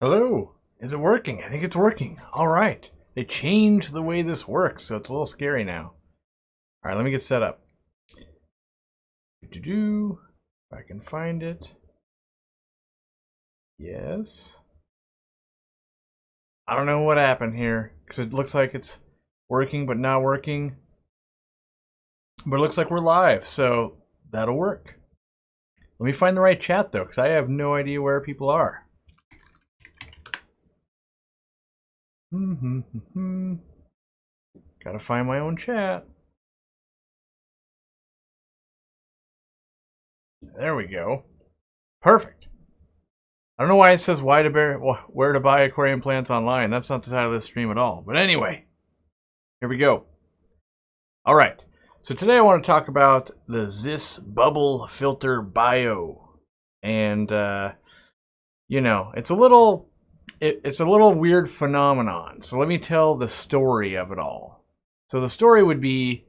Hello. Is it working? I think it's working. All right. They changed the way this works, so it's a little scary now. All right, let me get set up. If I can find it. Yes. I don't know what happened here, because it looks like it's working but not working. But it looks like we're live, so that'll work. Let me find the right chat, though, because I have no idea where people are. Gotta find my own chat. There we go. Perfect. I don't know why it says where to buy aquarium plants online. That's not the title of this stream at all. But anyway, here we go. All right. So today I want to talk about the Ziss Bubble Filter Bio, and you know, it's a little weird phenomenon. So let me tell the story of it all. So the story would be,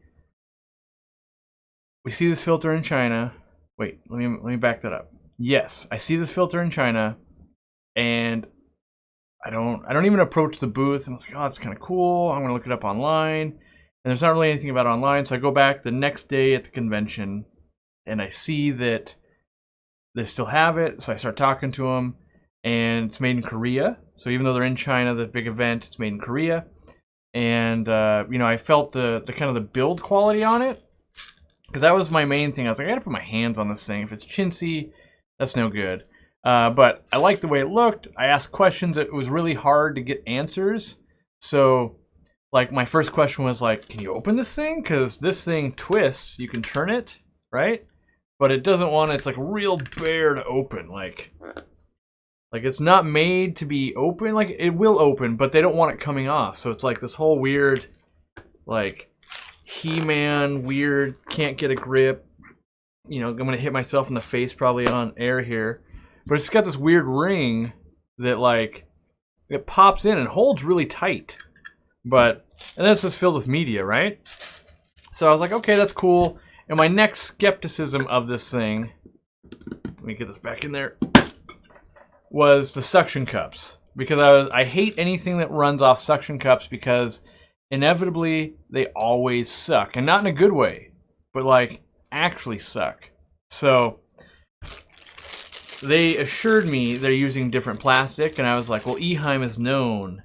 we see this filter in China. Wait, let me back that up. Yes, I see this filter in China, and I don't even approach the booth. And I was like, oh, that's kind of cool. I'm gonna look it up online, and there's not really anything about it online. So I go back the next day at the convention, and I see that they still have it. So I start talking to them, and it's made in Korea. So even though they're in China, the big event, it's made in Korea. And you know, I felt the kind of the build quality on it, because that was my main thing. I was like, I gotta put my hands on this thing. If it's chintzy, that's no good. But I liked the way it looked. I asked questions. It was really hard to get answers. So, like, my first question was like, can you open this thing? Because this thing twists. You can turn it, right? But it doesn't want it. It's like real bare to open. Like it's not made to be open. Like, it will open, but they don't want it coming off. So it's like this whole weird, like, He-Man, weird, can't get a grip. You know, I'm going to hit myself in the face probably on air here. But it's got this weird ring that, like, it pops in and holds really tight. And that's just filled with media, right? So I was like, okay, that's cool. And my next skepticism of this thing, let me get this back in there, was the suction cups. Because I hate anything that runs off suction cups, because inevitably they always suck. And not in a good way, but like actually suck. So they assured me they're using different plastic, and I was like, well, Eheim is known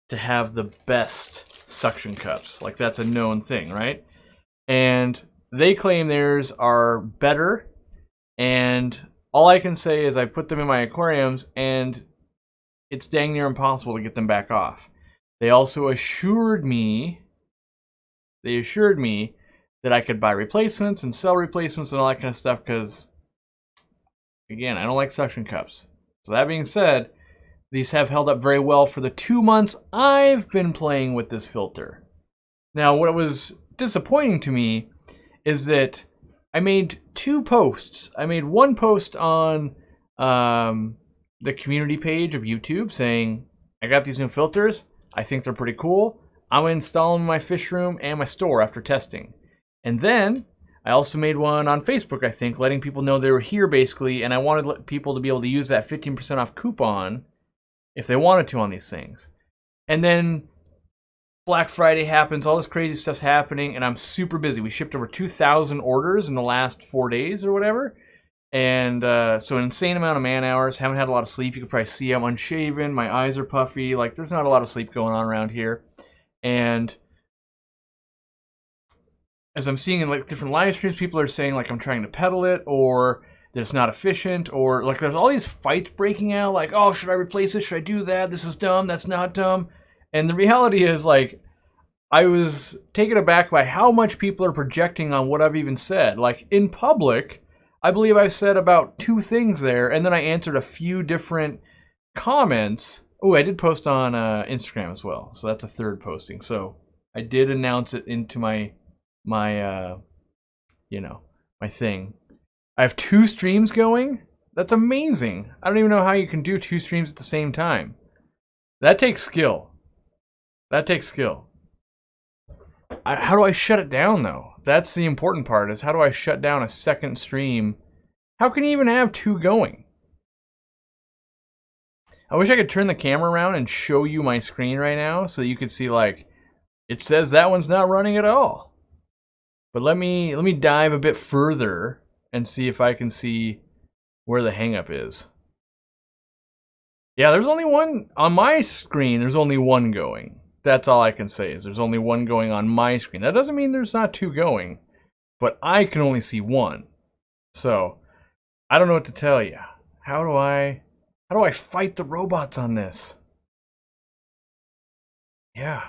to have the best suction cups. Like, that's a known thing, right? And they claim theirs are better, and all I can say is I put them in my aquariums, and it's dang near impossible to get them back off. They also assured me that I could buy replacements and sell replacements and all that kind of stuff, because, again, I don't like suction cups. So that being said, these have held up very well for the 2 months I've been playing with this filter. Now, what was disappointing to me is that I made 2 posts. I made one post on the community page of YouTube saying, I got these new filters. I think they're pretty cool. I'm going to install them in my fish room and my store after testing. And then I also made one on Facebook, I think, letting people know they were here, basically, and I wanted people to be able to use that 15% off coupon if they wanted to on these things. And then Black Friday happens, all this crazy stuff's happening, and I'm super busy. We shipped over 2,000 orders in the last 4 days or whatever. And so an insane amount of man hours. Haven't had a lot of sleep. You can probably see I'm unshaven. My eyes are puffy. Like, there's not a lot of sleep going on around here. And as I'm seeing in like different live streams, people are saying like I'm trying to peddle it, or that it's not efficient, or like there's all these fights breaking out. Like, oh, should I replace it? Should I do that? This is dumb. That's not dumb. And the reality is, like, I was taken aback by how much people are projecting on what I've even said. Like, in public, I believe I've said about 2 things there, and then I answered a few different comments. Oh, I did post on Instagram as well, so that's a 3rd posting. So I did announce it into my you know, my thing. I have 2 streams going. That's amazing. I don't even know how you can do 2 streams at the same time. That takes skill. How do I shut it down, though? That's the important part, is how do I shut down a second stream? How can you even have 2 going? I wish I could turn the camera around and show you my screen right now so that you could see, like, it says that one's not running at all. But let me dive a bit further and see if I can see where the hang-up is. Yeah, there's only one on my screen. There's only one going. That's all I can say is there's only one going on my screen. That doesn't mean there's not two going, but I can only see one. So I don't know what to tell you. How do I fight the robots on this? Yeah.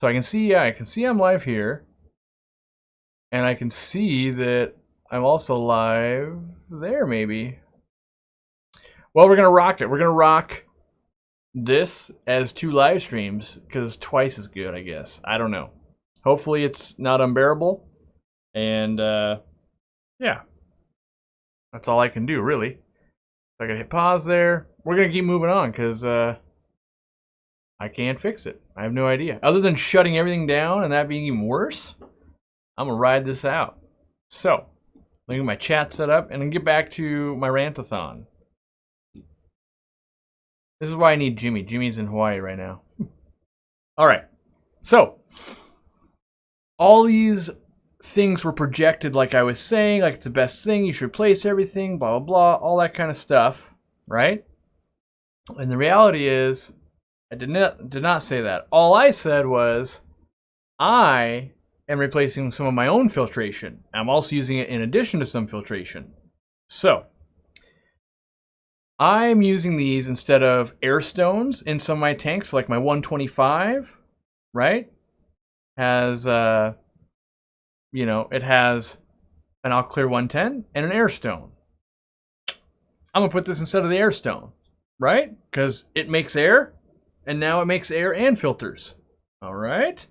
So I can see, I'm live here. And I can see that I'm also live there, maybe. Well, we're going to rock it. We're going to rock this as 2 live streams, because twice is good, I guess. I don't know. Hopefully it's not unbearable. And, yeah. That's all I can do, really. So I can hit pause there. We're going to keep moving on, because I can't fix it. I have no idea. Other than shutting everything down and that being even worse, I'm going to ride this out. So, let me get my chat set up and then get back to my rantathon. This is why I need Jimmy. Jimmy's in Hawaii right now. Alright. So, all these things were projected like I was saying, like it's the best thing, you should replace everything, blah, blah, blah, all that kind of stuff, right? And the reality is, I did not say that. All I said was, I am replacing some of my own filtration. I'm also using it in addition to some filtration. So, I'm using these instead of air stones in some of my tanks, like my 125, right? Has, you know, it has an Aquarium 110 and an air stone. I'm going to put this instead of the air stone, right? Because it makes air, and now it makes air and filters. All right?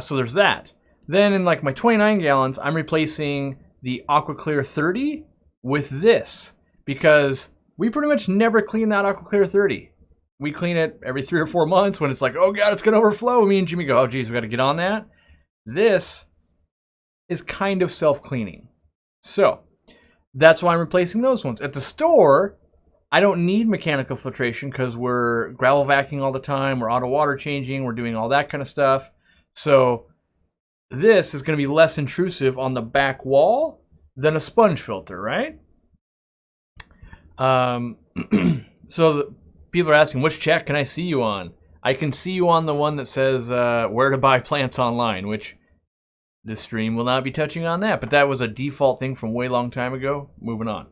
So there's that. Then in like my 29 gallons, I'm replacing the AquaClear 30 with this, because we pretty much never clean that AquaClear 30. We clean it every 3 or 4 months when it's like, oh God, it's going to overflow. Me and Jimmy go, oh geez, we got to get on that. This is kind of self-cleaning. So that's why I'm replacing those ones. At the store, I don't need mechanical filtration because we're gravel vacuuming all the time. We're auto water changing. We're doing all that kind of stuff. So this is going to be less intrusive on the back wall than a sponge filter, right? So people are asking, which chat can I see you on? I can see you on the one that says where to buy plants online, which this stream will not be touching on that, but that was a default thing from way long time ago. Moving on.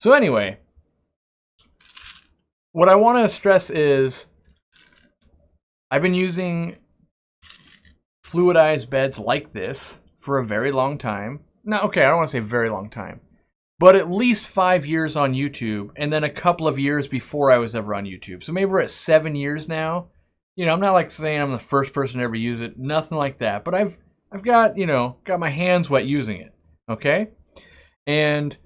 So anyway, what I want to stress is I've been using fluidized beds like this for a very long time. Now, okay, I don't want to say very long time, but at least 5 years on YouTube, and then a couple of years before I was ever on YouTube. So maybe we're at 7 years now. You know, I'm not like saying I'm the first person to ever use it, nothing like that, but I've got, you know, got my hands wet using it, okay? And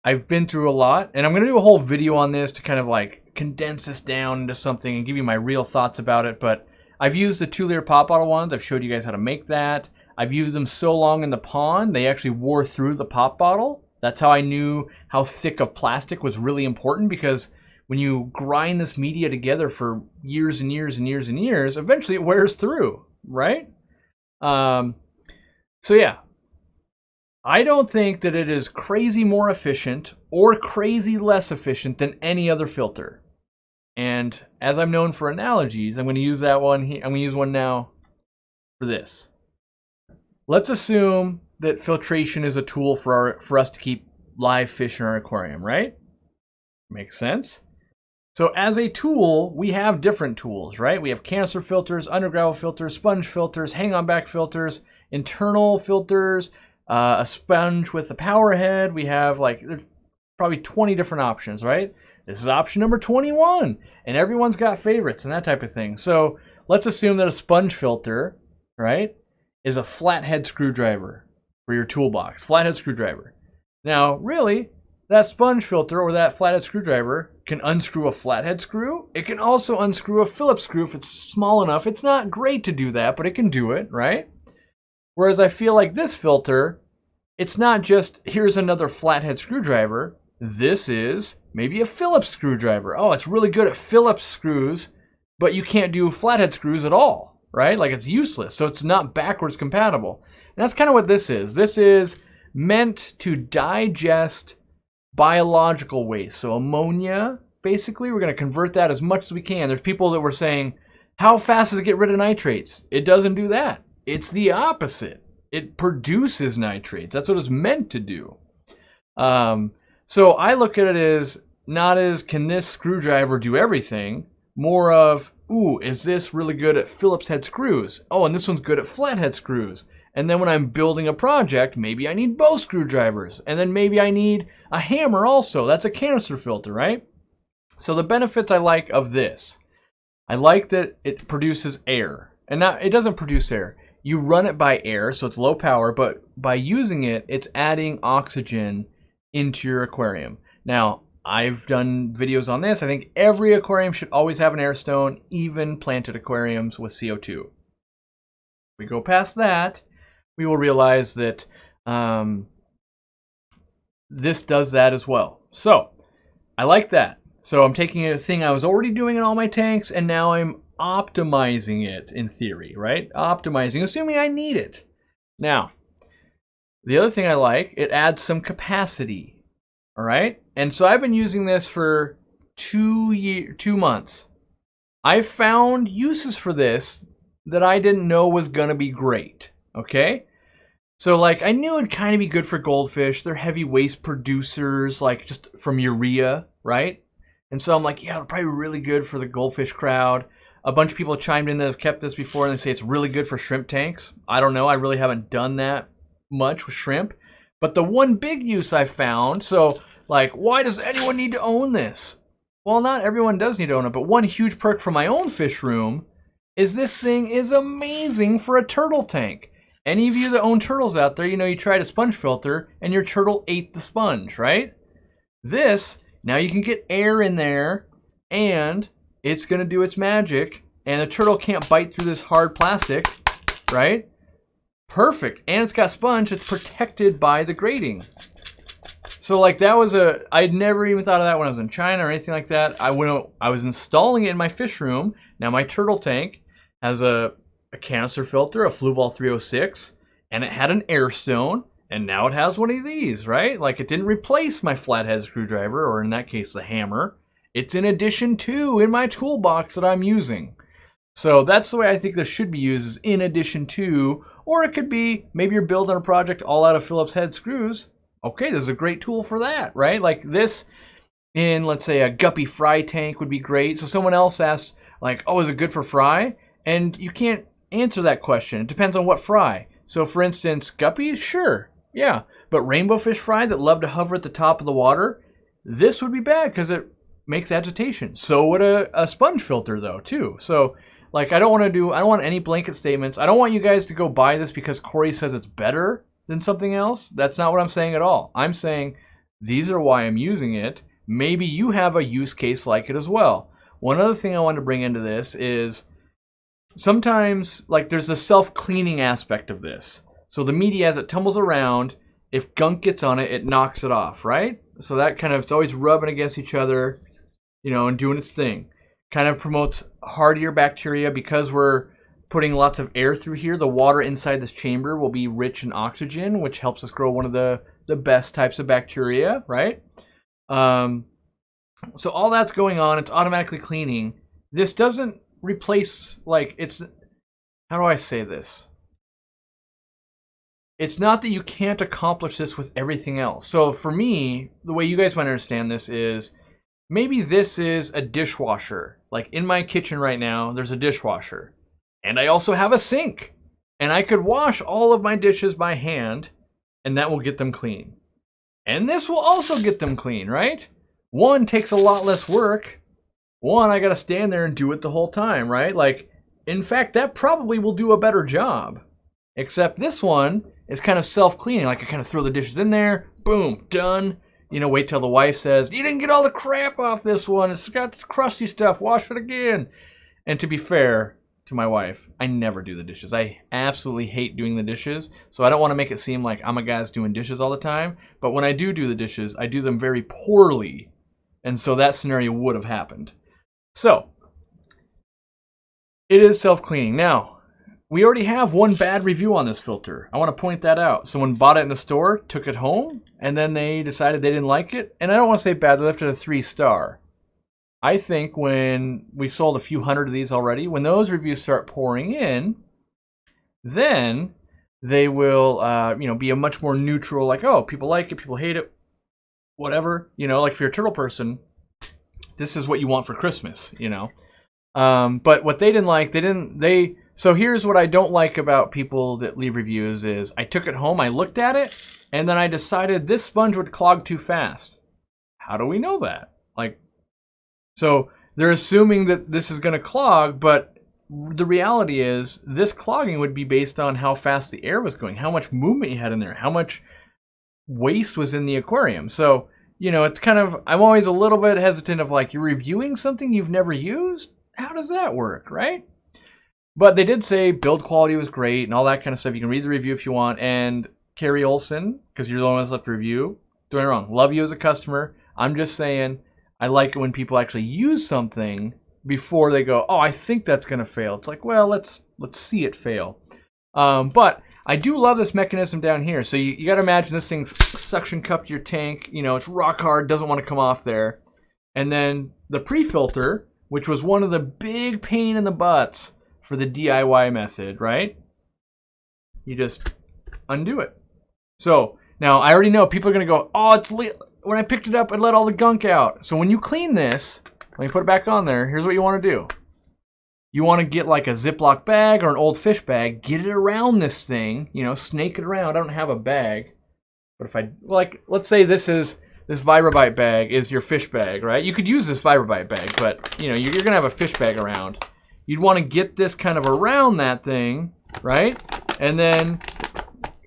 I've been through a lot, and I'm going to do a whole video on this to kind of like condense this down into something and give you my real thoughts about it, but I've used the 2-liter pop bottle ones. I've showed you guys how to make that. I've used them so long in the pond, they actually wore through the pop bottle. That's how I knew how thick of plastic was really important, because when you grind this media together for years and years and years and years, eventually it wears through, right? So yeah, I don't think that it is crazy more efficient or crazy less efficient than any other filter. And as I'm known for analogies, I'm going to use that one here. I'm going to use one now for this. Let's assume that filtration is a tool for us to keep live fish in our aquarium, right? Makes sense. So as a tool, we have different tools, right? We have canister filters, undergravel filters, sponge filters, hang-on back filters, internal filters, a sponge with a power head. We have like, there's probably 20 different options, right? This is option number 21, and everyone's got favorites and that type of thing. So let's assume that a sponge filter, right, is a flathead screwdriver for your toolbox, flathead screwdriver. Now, really, that sponge filter or that flathead screwdriver can unscrew a flathead screw. It can also unscrew a Phillips screw if it's small enough. It's not great to do that, but it can do it, right? Whereas I feel like this filter, it's not just, here's another flathead screwdriver. This is maybe a Phillips screwdriver. Oh, it's really good at Phillips screws, but you can't do flathead screws at all, right? Like it's useless. So it's not backwards compatible. And that's kind of what this is. This is meant to digest biological waste. So ammonia, basically, we're going to convert that as much as we can. There's people that were saying, how fast does it get rid of nitrates? It doesn't do that. It's the opposite. It produces nitrates. That's what it's meant to do. So I look at it as not as, can this screwdriver do everything? More of, ooh, is this really good at Phillips head screws? Oh, and this one's good at flathead screws. And then when I'm building a project, maybe I need both screwdrivers. And then maybe I need a hammer also. That's a canister filter, right? So the benefits I like of this, I like that it produces air. And now it doesn't produce air. You run it by air, so it's low power, but by using it, it's adding oxygen into your aquarium. Now, I've done videos on this. I think every aquarium should always have an air stone, even planted aquariums with CO2. If we go past that, we will realize that this does that as well. So, I like that. So I'm taking a thing I was already doing in all my tanks, and now I'm optimizing it in theory, right? Optimizing, assuming I need it. Now, the other thing I like, it adds some capacity, all right? And so I've been using this for 2 months. I found uses for this that I didn't know was gonna be great, okay? So like, I knew it'd kind of be good for goldfish. They're heavy waste producers, like just from urea, right? And so I'm like, yeah, it'll probably be really good for the goldfish crowd. A bunch of people chimed in that have kept this before and they say it's really good for shrimp tanks. I don't know, I really haven't done that much with shrimp. But the one big use I found, so like, why does anyone need to own this? Well, not everyone does need to own it, but one huge perk for my own fish room is this thing is amazing for a turtle tank. Any of you that own turtles out there, you know you tried a sponge filter and your turtle ate the sponge, right? This, now you can get air in there and it's gonna do its magic and the turtle can't bite through this hard plastic, right? Perfect, and it's got sponge, it's protected by the grating. So like that was I'd never even thought of that when I was in China or anything like that. I was installing it in my fish room. Now my turtle tank has a canister filter, a Fluval 306, and it had an air stone, and now it has one of these, right? Like it didn't replace my flathead screwdriver, or in that case the hammer. It's in addition to in my toolbox that I'm using. So that's the way I think this should be used, is in addition to, or it could be, maybe you're building a project all out of Phillips head screws. Okay, this is a great tool for that, right? Like this in, let's say, a guppy fry tank would be great. So someone else asked, like, oh, is it good for fry? And you can't answer that question. It depends on what fry. So for instance, guppies, sure, yeah. But rainbow fish fry that love to hover at the top of the water, this would be bad because it makes agitation. So would a sponge filter though, too. So like, I don't want any blanket statements. I don't want you guys to go buy this because Corey says it's better than something else. That's not what I'm saying at all. I'm saying these are why I'm using it. Maybe you have a use case like it as well. One other thing I wanted to bring into this is sometimes, like, there's a self-cleaning aspect of this. So the media, as it tumbles around, if gunk gets on it, it knocks it off, right? So that kind of, it's always rubbing against each other, you know, and doing its thing. Kind of promotes hardier bacteria because we're putting lots of air through here. The water inside this chamber will be rich in oxygen, which helps us grow one of the best types of bacteria, right? So all that's going on. It's automatically cleaning. This doesn't replace, like, it's, how do I say this? It's not that you can't accomplish this with everything else. So for me, the way you guys might understand this is, maybe this is a dishwasher. Like in my kitchen right now, there's a dishwasher. And I also have a sink. And I could wash all of my dishes by hand, and that will get them clean. And this will also get them clean, right? One takes a lot less work. One, I gotta stand there and do it the whole time, right? Like, in fact, that probably will do a better job. Except this one is kind of self-cleaning. Like, I kind of throw the dishes in there, boom, done. You know, wait till the wife says, you didn't get all the crap off this one. It's got crusty stuff, wash it again. And to be fair to my wife, I never do the dishes. I absolutely hate doing the dishes. So I don't want to make it seem like I'm a guy that's doing dishes all the time. But when I do the dishes, I do them very poorly. And so that scenario would have happened. So it is self-cleaning. Now, we already have one bad review on this filter. I want to point that out. Someone bought it in the store, took it home, and then they decided they didn't like it. And I don't want to say bad, they left it a 3-star. I think when we've sold a few hundred of these already, when those reviews start pouring in, then they will be a much more neutral, like, oh, people like it, people hate it, whatever. Like if you're a turtle person, this is what you want for Christmas, But what they didn't like, so here's what I don't like about people that leave reviews is I took it home, I looked at it, and then I decided this sponge would clog too fast. How do we know that? So they're assuming that this is going to clog, but the reality is this clogging would be based on how fast the air was going, how much movement you had in there, how much waste was in the aquarium. So, it's kind of, I'm always a little bit hesitant of like, you're reviewing something you've never used? How does that work, right? But they did say build quality was great and all that kind of stuff. You can read the review if you want. And Carrie Olson, because you're the one that's left a review, don't get me wrong, love you as a customer. I'm just saying, I like it when people actually use something before they go, oh, I think that's going to fail. It's like, well, let's see it fail. But I do love this mechanism down here. So you got to imagine this thing's suction cupped your tank. It's rock hard, doesn't want to come off there. And then the pre-filter, which was one of the big pain in the butts for the DIY method, right? You just undo it. So now I already know people are going to go, oh, it's when I picked it up, I let all the gunk out. So when you clean this, let me put it back on there. Here's what you want to do. You want to get like a Ziploc bag or an old fish bag, get it around this thing, snake it around. I don't have a bag, but if I, let's say this Vibrobite bag is your fish bag, right? You could use this Vibrobite bag, but you're going to have a fish bag around. You'd want to get this kind of around that thing, right? And then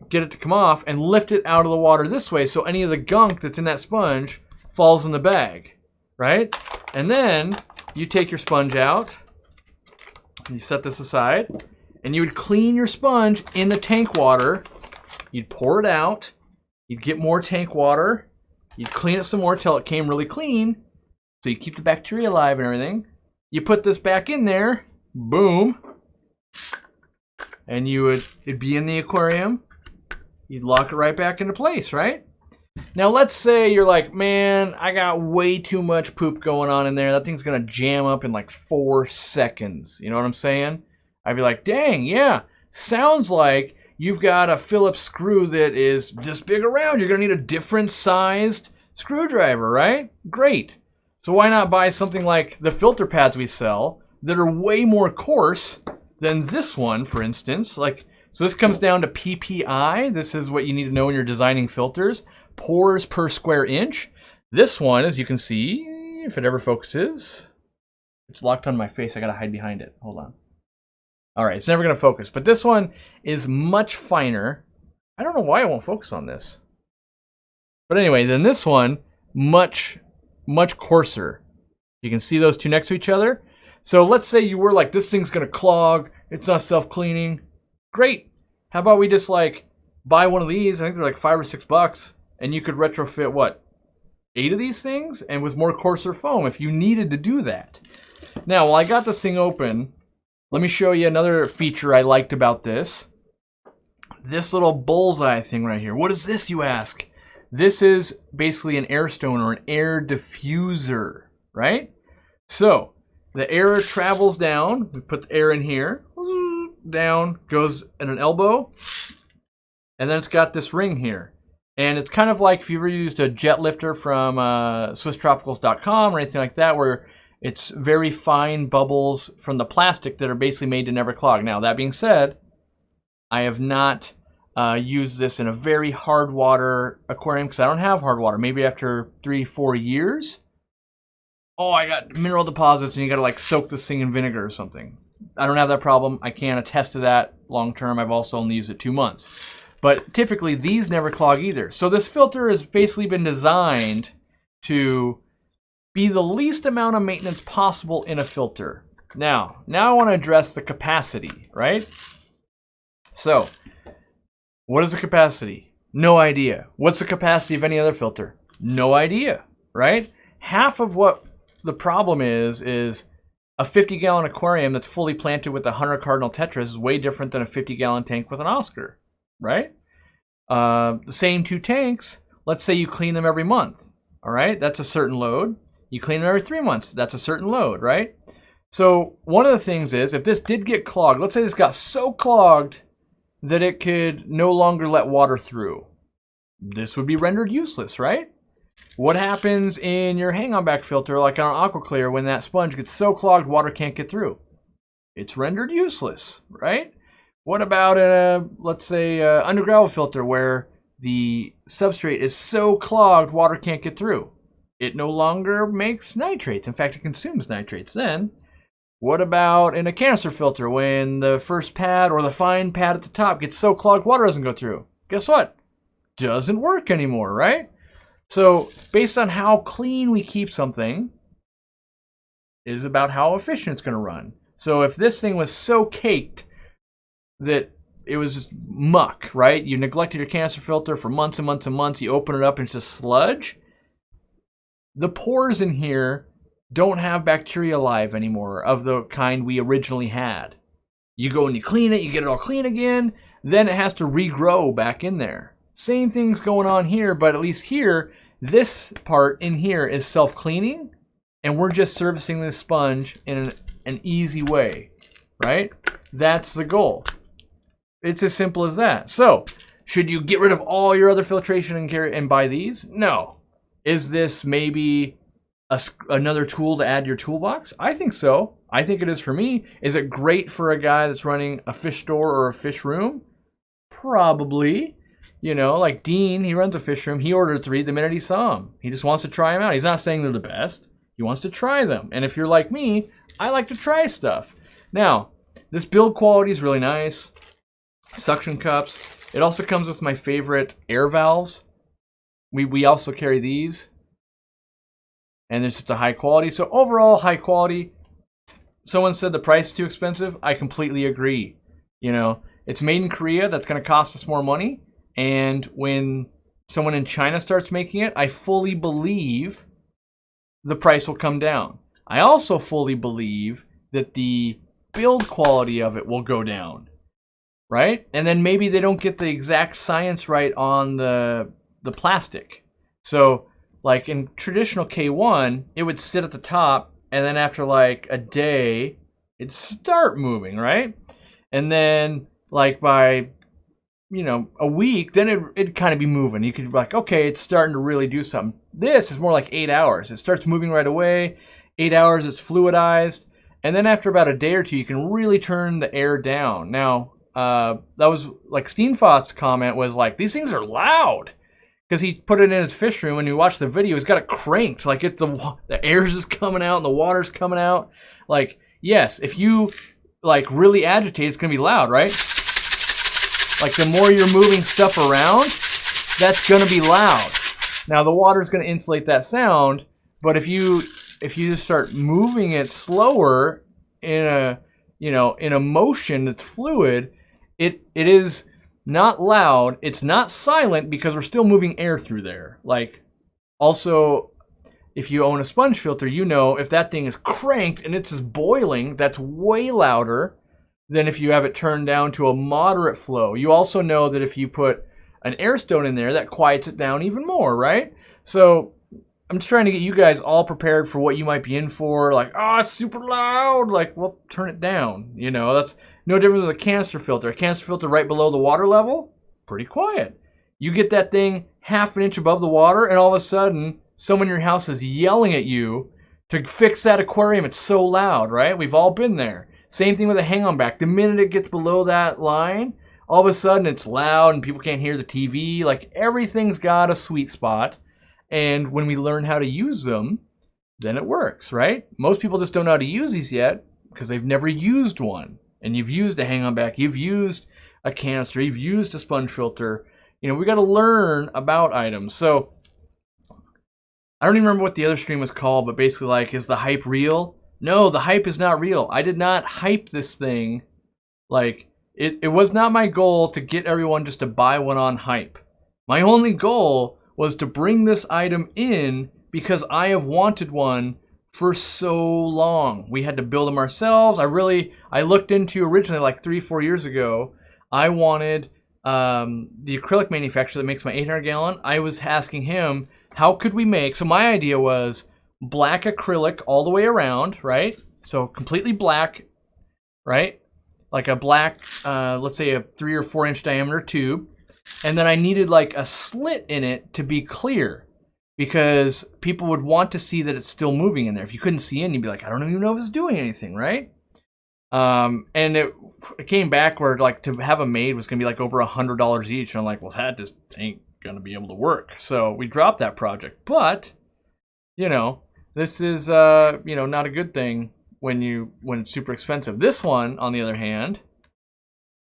get it to come off and lift it out of the water this way so any of the gunk that's in that sponge falls in the bag, right? And then you take your sponge out, you set this aside, and you would clean your sponge in the tank water. You'd pour it out, you'd get more tank water, you'd clean it some more till it came really clean, so you keep the bacteria alive and everything. You put this back in there, boom, and it'd be in the aquarium. You'd lock it right back into place, right? Now, let's say you're like, man, I got way too much poop going on in there. That thing's going to jam up in like 4 seconds. You know what I'm saying? I'd be like, dang, yeah, sounds like you've got a Phillips screw that is this big around. You're going to need a different sized screwdriver, right? Great. So why not buy something like the filter pads we sell that are way more coarse than this one, for instance? So this comes down to PPI. This is what you need to know when you're designing filters. Pores per square inch. This one, as you can see, if it ever focuses, it's locked on my face. I gotta hide behind it. Hold on. All right, it's never gonna focus. But this one is much finer. I don't know why it won't focus on this. But anyway, then this one, much, much coarser. You can see those two next to each other. So let's say you were like, this thing's gonna clog. It's not self-cleaning. Great. How about we just buy one of these? I think they're like $5 or $6, and you could retrofit what, 8 of these things, and with more coarser foam if you needed to do that. Now, while I got this thing open, let me show you another feature I liked about this. This little bullseye thing right here. What is this, you ask? This is basically an air stone or an air diffuser, right? So the air travels down. We put the air in here. Down, goes at an elbow, and then it's got this ring here. And it's kind of like if you ever used a jet lifter from SwissTropicals.com or anything like that, where it's very fine bubbles from the plastic that are basically made to never clog. Now, that being said, I have not used this in a very hard water aquarium because I don't have hard water. Maybe after 3-4 years, oh, I got mineral deposits and you got to soak this thing in vinegar or something. I don't have that problem. I can attest to that long term. I've also only used it 2 months. But typically, these never clog either. So this filter has basically been designed to be the least amount of maintenance possible in a filter. Now I want to address the capacity, right? So, what is the capacity? No idea. What's the capacity of any other filter? No idea, right? Half of what the problem is a 50-gallon aquarium that's fully planted with 100 cardinal tetras is way different than a 50-gallon tank with an Oscar, right? The same 2 tanks, let's say you clean them every month, all right? That's a certain load. You clean them every 3 months, that's a certain load, right? So one of the things is, if this did get clogged, let's say this got so clogged that it could no longer let water through, this would be rendered useless, right? What happens in your hang-on back filter, like on AquaClear, when that sponge gets so clogged water can't get through? It's rendered useless, right? What about let's say, undergravel filter where the substrate is so clogged water can't get through? It no longer makes nitrates. In fact, it consumes nitrates then. What about in a canister filter when the first pad or the fine pad at the top gets so clogged water doesn't go through? Guess what? Doesn't work anymore, right? So based on how clean we keep something is about how efficient it's going to run. So if this thing was so caked that it was just muck, right? You neglected your canister filter for months and months and months. You open it up and it's just sludge. The pores in here don't have bacteria alive anymore of the kind we originally had. You go and you clean it, you get it all clean again, then it has to regrow back in there. Same thing's going on here, but at least here, this part in here is self-cleaning, and we're just servicing this sponge in an easy way, right? That's the goal. It's as simple as that. So, should you get rid of all your other filtration and buy these? No. Is this maybe another tool to add to your toolbox? I think so. I think it is for me. Is it great for a guy that's running a fish store or a fish room? Probably. You know, like Dean, he runs a fish room. He ordered 3 the minute he saw them. He just wants to try them out. He's not saying they're the best. He wants to try them. And if you're like me, I like to try stuff. Now, this build quality is really nice. Suction cups. It also comes with my favorite air valves. We also carry these. And it's just a high quality. So overall, high quality. Someone said the price is too expensive. I completely agree. You know, it's made in Korea. That's going to cost us more money. And when someone in China starts making it, I fully believe the price will come down. I also fully believe that the build quality of it will go down, right? And then maybe they don't get the exact science right on the plastic. So, like in traditional K1, it would sit at the top, and then after like a day, it'd start moving, right? And then like by, you know, a week, then it'd kind of be moving. You could be like, okay, it's starting to really do something. This is more like 8 hours. It starts moving right away. 8 hours, it's fluidized. And then after about a day or two, you can really turn the air down. Now, that was like Steenfoth's comment was like, these things are loud. Because he put it in his fish room and you watch the video, he's got it cranked. Like the air's just coming out and the water's coming out. Like, yes, if you like really agitate, it's going to be loud, right? Like the more you're moving stuff around, that's going to be loud. Now the water's going to insulate that sound, but if you just start moving it slower in a motion that's fluid, it is not loud. It's not silent because we're still moving air through there. Like also, if you own a sponge filter, you know if that thing is cranked and it's just boiling, that's way louder than if you have it turned down to a moderate flow. You also know that if you put an air stone in there, that quiets it down even more, right? So I'm just trying to get you guys all prepared for what you might be in for. Like, oh, it's super loud. Like, well, turn it down. You know, that's no different than a canister filter. A canister filter right below the water level, pretty quiet. You get that thing half an inch above the water, and all of a sudden, someone in your house is yelling at you to fix that aquarium. It's so loud, right? We've all been there. Same thing with a hang-on back. The minute it gets below that line, all of a sudden it's loud and people can't hear the TV. Like everything's got a sweet spot. And when we learn how to use them, then it works, right? Most people just don't know how to use these yet because they've never used one. And you've used a hang-on back, you've used a canister, you've used a sponge filter. You know, we got to learn about items. So I don't even remember what the other stream was called, but basically like, is the hype real? No, the hype is not real. I did not hype this thing. Like, it was not my goal to get everyone just to buy one on hype. My only goal was to bring this item in because I have wanted one for so long. We had to build them ourselves. I looked into originally like 3-4 years ago. I wanted the acrylic manufacturer that makes my 800 gallon. I was asking him, how could we make, so my idea was black acrylic all the way around, right? So completely black, right? Like a black, let's say a 3 or 4 inch diameter tube. And then I needed like a slit in it to be clear because people would want to see that it's still moving in there. If you couldn't see in, you'd be like, I don't even know if it's doing anything, right? And it came back where like to have them made was going to be like over $100 each. And I'm like, well, that just ain't going to be able to work. So we dropped that project. But, you know, this is, you know, not a good thing when it's super expensive. This one, on the other hand,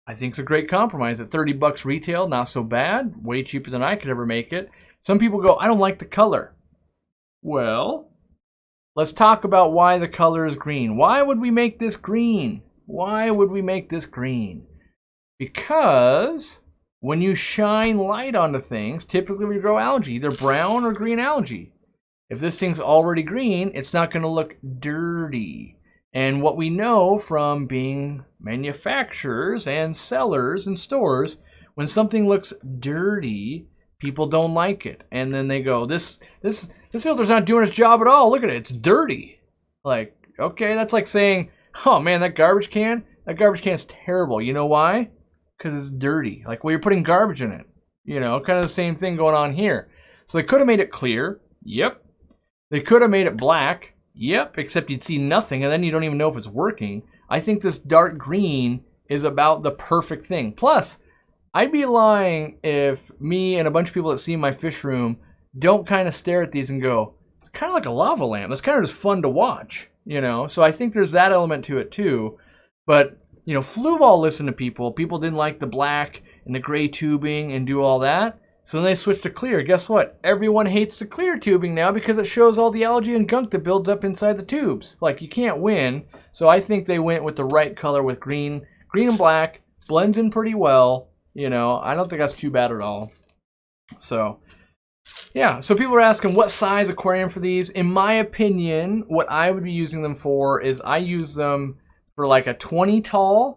I think it's a great compromise. At $30 retail, not so bad. Way cheaper than I could ever make it. Some people go, I don't like the color. Well, let's talk about why the color is green. Why would we make this green? Why would we make this green? Because when you shine light onto things, typically we grow algae, either brown or green algae. If this thing's already green, it's not going to look dirty. And what we know from being manufacturers and sellers and stores, when something looks dirty, people don't like it. And then they go, this filter's not doing its job at all. Look at it, it's dirty. Like, okay, that's like saying, oh man, that garbage can's terrible. You know why? Because it's dirty. Like, well, you're putting garbage in it. You know, kind of the same thing going on here. So they could have made it clear. Yep. They could have made it black. Yep, except you'd see nothing, and then you don't even know if it's working. I think this dark green is about the perfect thing. Plus, I'd be lying if me and a bunch of people that see my fish room don't kind of stare at these and go, it's kind of like a lava lamp. It's kind of just fun to watch, you know? So I think there's that element to it too. But, you know, Fluval listened to people. People didn't like the black and the gray tubing and do all that. So then they switched to clear. Guess what? Everyone hates the clear tubing now because it shows all the algae and gunk that builds up inside the tubes. Like, you can't win. So I think they went with the right color with green. Green and black blends in pretty well. You know, I don't think that's too bad at all. So, yeah. So people are asking what size aquarium for these. In my opinion, what I would be using them for is I use them for like a 20 tall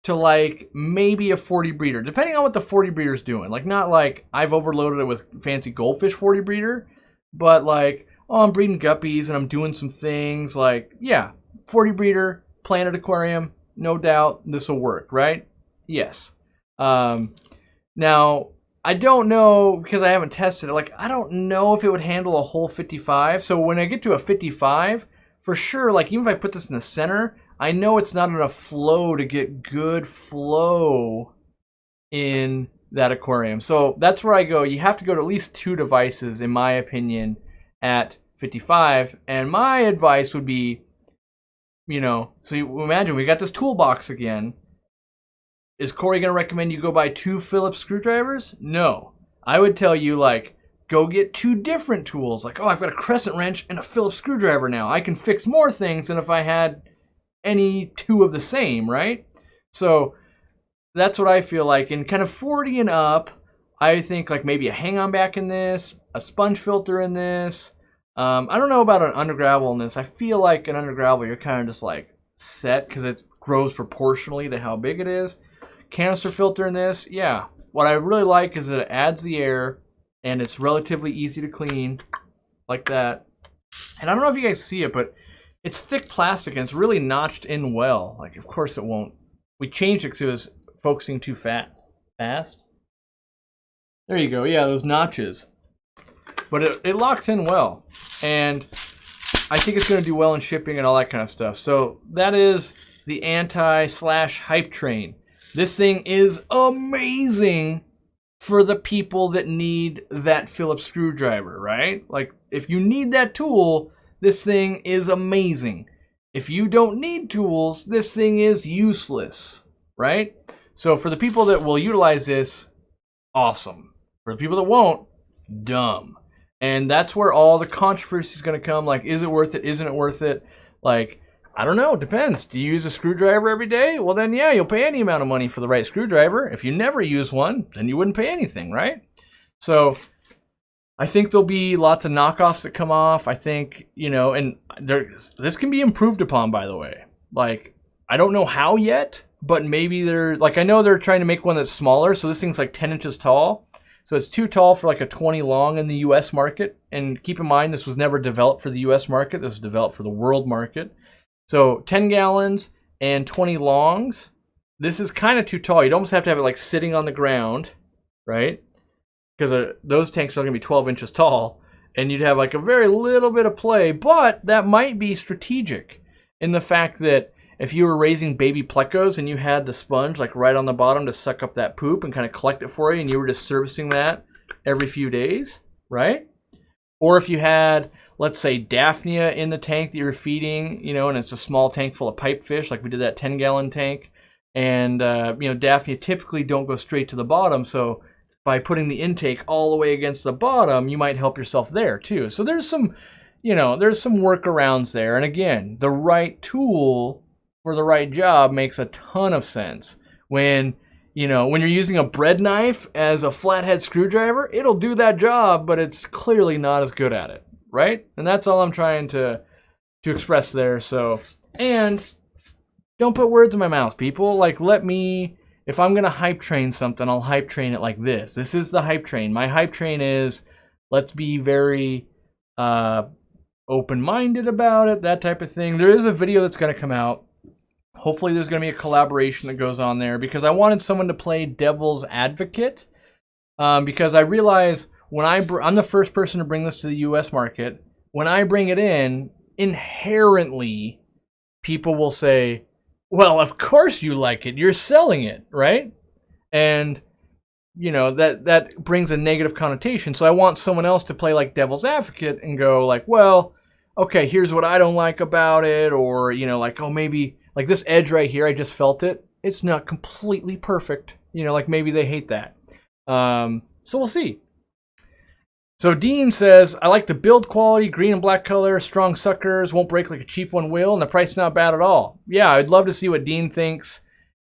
to like maybe a 40 breeder, depending on what the 40 breeder is doing. Like, not like I've overloaded it with fancy goldfish 40 breeder, but like, oh, I'm breeding guppies and I'm doing some things. Like, yeah, 40 breeder, planted aquarium, no doubt this will work, right? Yes. Now, I don't know because I haven't tested it. Like, I don't know if it would handle a whole 55. So when I get to a 55, for sure, like even if I put this in the center, I know it's not enough flow to get good flow in that aquarium. So that's where I go. You have to go to at least 2 devices, in my opinion, at 55. And my advice would be, you know, so you imagine we got this toolbox again. Is Corey going to recommend you go buy 2 Phillips screwdrivers? No. I would tell you, like, go get 2 different tools. Like, oh, I've got a crescent wrench and a Phillips screwdriver now. I can fix more things than if I had any 2 of the same, right? So that's what I feel like. And kind of 40 and up, I think like maybe a hang-on back in this, a sponge filter in this. I don't know about an under gravel in this. I feel like an under gravel, you're kind of just like set because it grows proportionally to how big it is. Canister filter in this, yeah. What I really like is that it adds the air and it's relatively easy to clean like that. And I don't know if you guys see it, but it's thick plastic and it's really notched in well. Like, of course it won't. We changed it because it was focusing too fast. There you go. Yeah, those notches. But it locks in well. And I think it's going to do well in shipping and all that kind of stuff. So that is the anti/hype train. This thing is amazing for the people that need that Phillips screwdriver, right? Like, if you need that tool, this thing is amazing. If you don't need tools, this thing is useless, right? So for the people that will utilize this, awesome. For the people that won't, dumb. And that's where all the controversy is going to come. Like, is it worth it? Isn't it worth it? Like, I don't know, depends. Do you use a screwdriver every day? Well, then yeah, you'll pay any amount of money for the right screwdriver. If you never use one, then you wouldn't pay anything, right? So I think there'll be lots of knockoffs that come off. I think, you know, and this can be improved upon, by the way. Like, I don't know how yet, but maybe I know they're trying to make one that's smaller. So this thing's like 10 inches tall. So it's too tall for like a 20 long in the US market. And keep in mind, this was never developed for the US market. This was developed for the world market. So 10 gallons and 20 longs. This is kind of too tall. You'd almost have to have it like sitting on the ground, right? Because those tanks are going to be 12 inches tall. And you'd have like a very little bit of play. But that might be strategic in the fact that if you were raising baby plecos and you had the sponge like right on the bottom to suck up that poop and kind of collect it for you, and you were just servicing that every few days, right? Or if you had, let's say, Daphnia in the tank that you're feeding, you know, and it's a small tank full of pipefish, like we did that 10-gallon tank, and you know, Daphnia typically don't go straight to the bottom, so by putting the intake all the way against the bottom, you might help yourself there too. So there's some, you know, there's some workarounds there, and again, the right tool for the right job makes a ton of sense. When, you know, when you're using a bread knife as a flathead screwdriver, it'll do that job, but it's clearly not as good at it, right? And that's all I'm trying to express there. So, and don't put words in my mouth, people. Like, let me, if I'm gonna hype train something, I'll hype train it like this. This is the hype train. My hype train is, let's be very open-minded about it, that type of thing. There is a video that's gonna come out. Hopefully there's going to be a collaboration that goes on there, because I wanted someone to play devil's advocate, because I realize when I'm the first person to bring this to the US market. When I bring it in, inherently people will say, well, of course you like it, you're selling it, right? And you know, that brings a negative connotation. So I want someone else to play like devil's advocate and go like, well, okay, here's what I don't like about it, or you know, like, oh, maybe like this edge right here, I just felt it. It's not completely perfect. You know, like maybe they hate that. So we'll see. So Dean says, I like the build quality, green and black color, strong suckers, won't break like a cheap one will, and the price not bad at all. Yeah, I'd love to see what Dean thinks.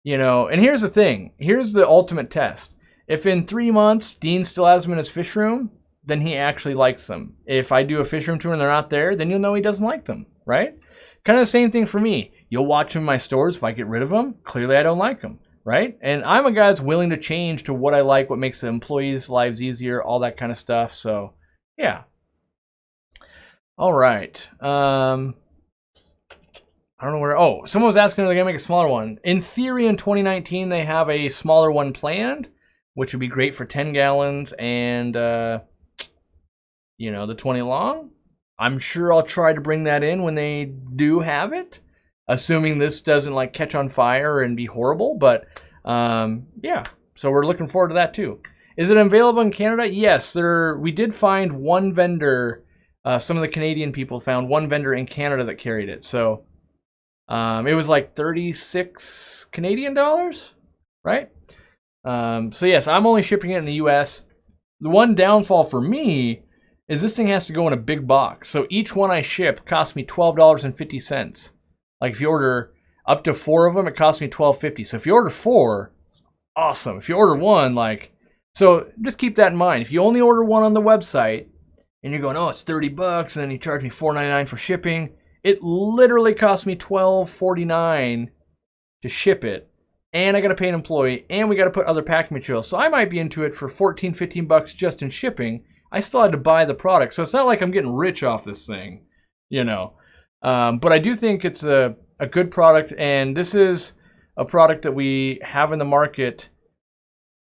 You know, and here's the thing. Here's the ultimate test. If in 3 months Dean still has them in his fish room, then he actually likes them. If I do a fish room tour and they're not there, then you'll know he doesn't like them, right? Kind of the same thing for me. You'll watch them in my stores. If I get rid of them, clearly I don't like them, right? And I'm a guy that's willing to change to what I like, what makes the employees' lives easier, all that kind of stuff. So, yeah. All right. I don't know where. Oh, someone was asking if they're going to make a smaller one. In theory, in 2019, they have a smaller one planned, which would be great for 10 gallons and, you know, the 20 long. I'm sure I'll try to bring that in when they do have it, assuming this doesn't like catch on fire and be horrible. But yeah, so we're looking forward to that too. Is it available in Canada? Yes, we did find one vendor. Some of the Canadian people found one vendor in Canada that carried it. So it was like 36 Canadian dollars, right? So yes, I'm only shipping it in the US. The one downfall for me is this thing has to go in a big box. So each one I ship costs me $12.50. Like if you order up to 4 of them, it costs me $12.50. So if you order 4, awesome. If you order 1, like, so just keep that in mind. If you only order 1 on the website and you're going, oh, it's $30 and then you charge me $4.99 for shipping, it literally costs me $12.49 to ship it. And I got to pay an employee, and we got to put other packing materials. So I might be into it for $14, $15 just in shipping. I still had to buy the product. So it's not like I'm getting rich off this thing, you know. But I do think it's a good product, and this is a product that we have in the market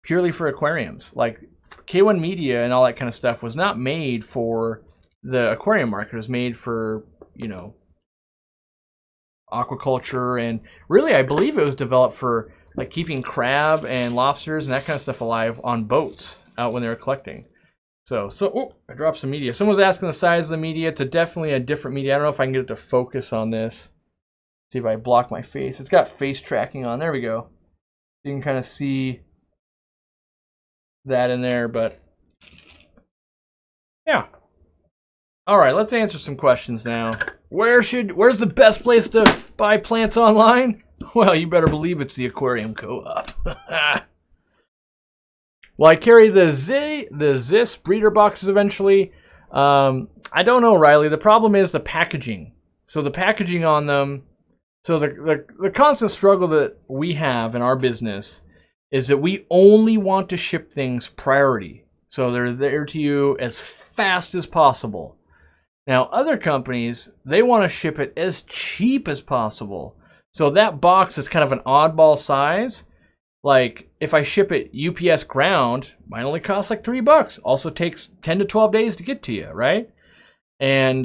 purely for aquariums. Like K1 Media and all that kind of stuff was not made for the aquarium market. It was made for, you know, aquaculture, and really I believe it was developed for like keeping crab and lobsters and that kind of stuff alive on boats out when they were collecting. So oh, I dropped some media. Someone was asking the size of the media. It's definitely a different media. I don't know if I can get it to focus on this. See if I block my face. It's got face tracking on. There we go. You can kind of see that in there, but yeah. All right, let's answer some questions now. Where's the best place to buy plants online? Well, you better believe it's the Aquarium Co-op. Well, I carry the Ziss breeder boxes eventually. I don't know, Riley. The problem is the packaging. So the packaging on them. So the constant struggle that we have in our business is that we only want to ship things priority. So they're there to you as fast as possible. Now, other companies, they want to ship it as cheap as possible. So that box is kind of an oddball size. Like, if I ship it UPS ground, mine only costs like $3. Also takes 10 to 12 days to get to you, right? And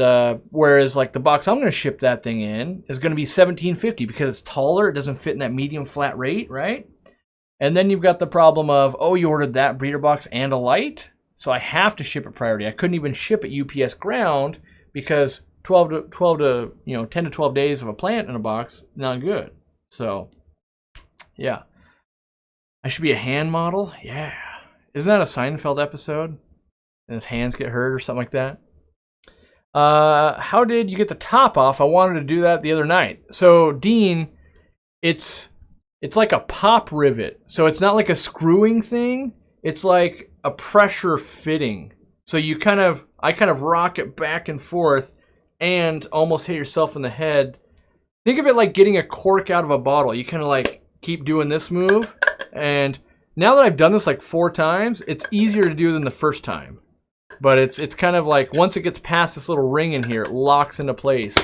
whereas like the box I'm going to ship that thing in is going to be $17.50 because it's taller. It doesn't fit in that medium flat rate, right? And then you've got the problem of, oh, you ordered that breeder box and a light? So I have to ship it priority. I couldn't even ship it UPS ground because 10 to 12 days of a plant in a box, not good. So, yeah. I should be a hand model? Yeah. Isn't that a Seinfeld episode? And his hands get hurt or something like that? How did you get the top off? I wanted to do that the other night. So, Dean, it's like a pop rivet. So it's not like a screwing thing. It's like a pressure fitting. So I kind of rock it back and forth and almost hit yourself in the head. Think of it like getting a cork out of a bottle. You kind of like keep doing this move. And now that I've done this like 4 times, it's easier to do than the first time. But it's kind of like once it gets past this little ring in here, it locks into place.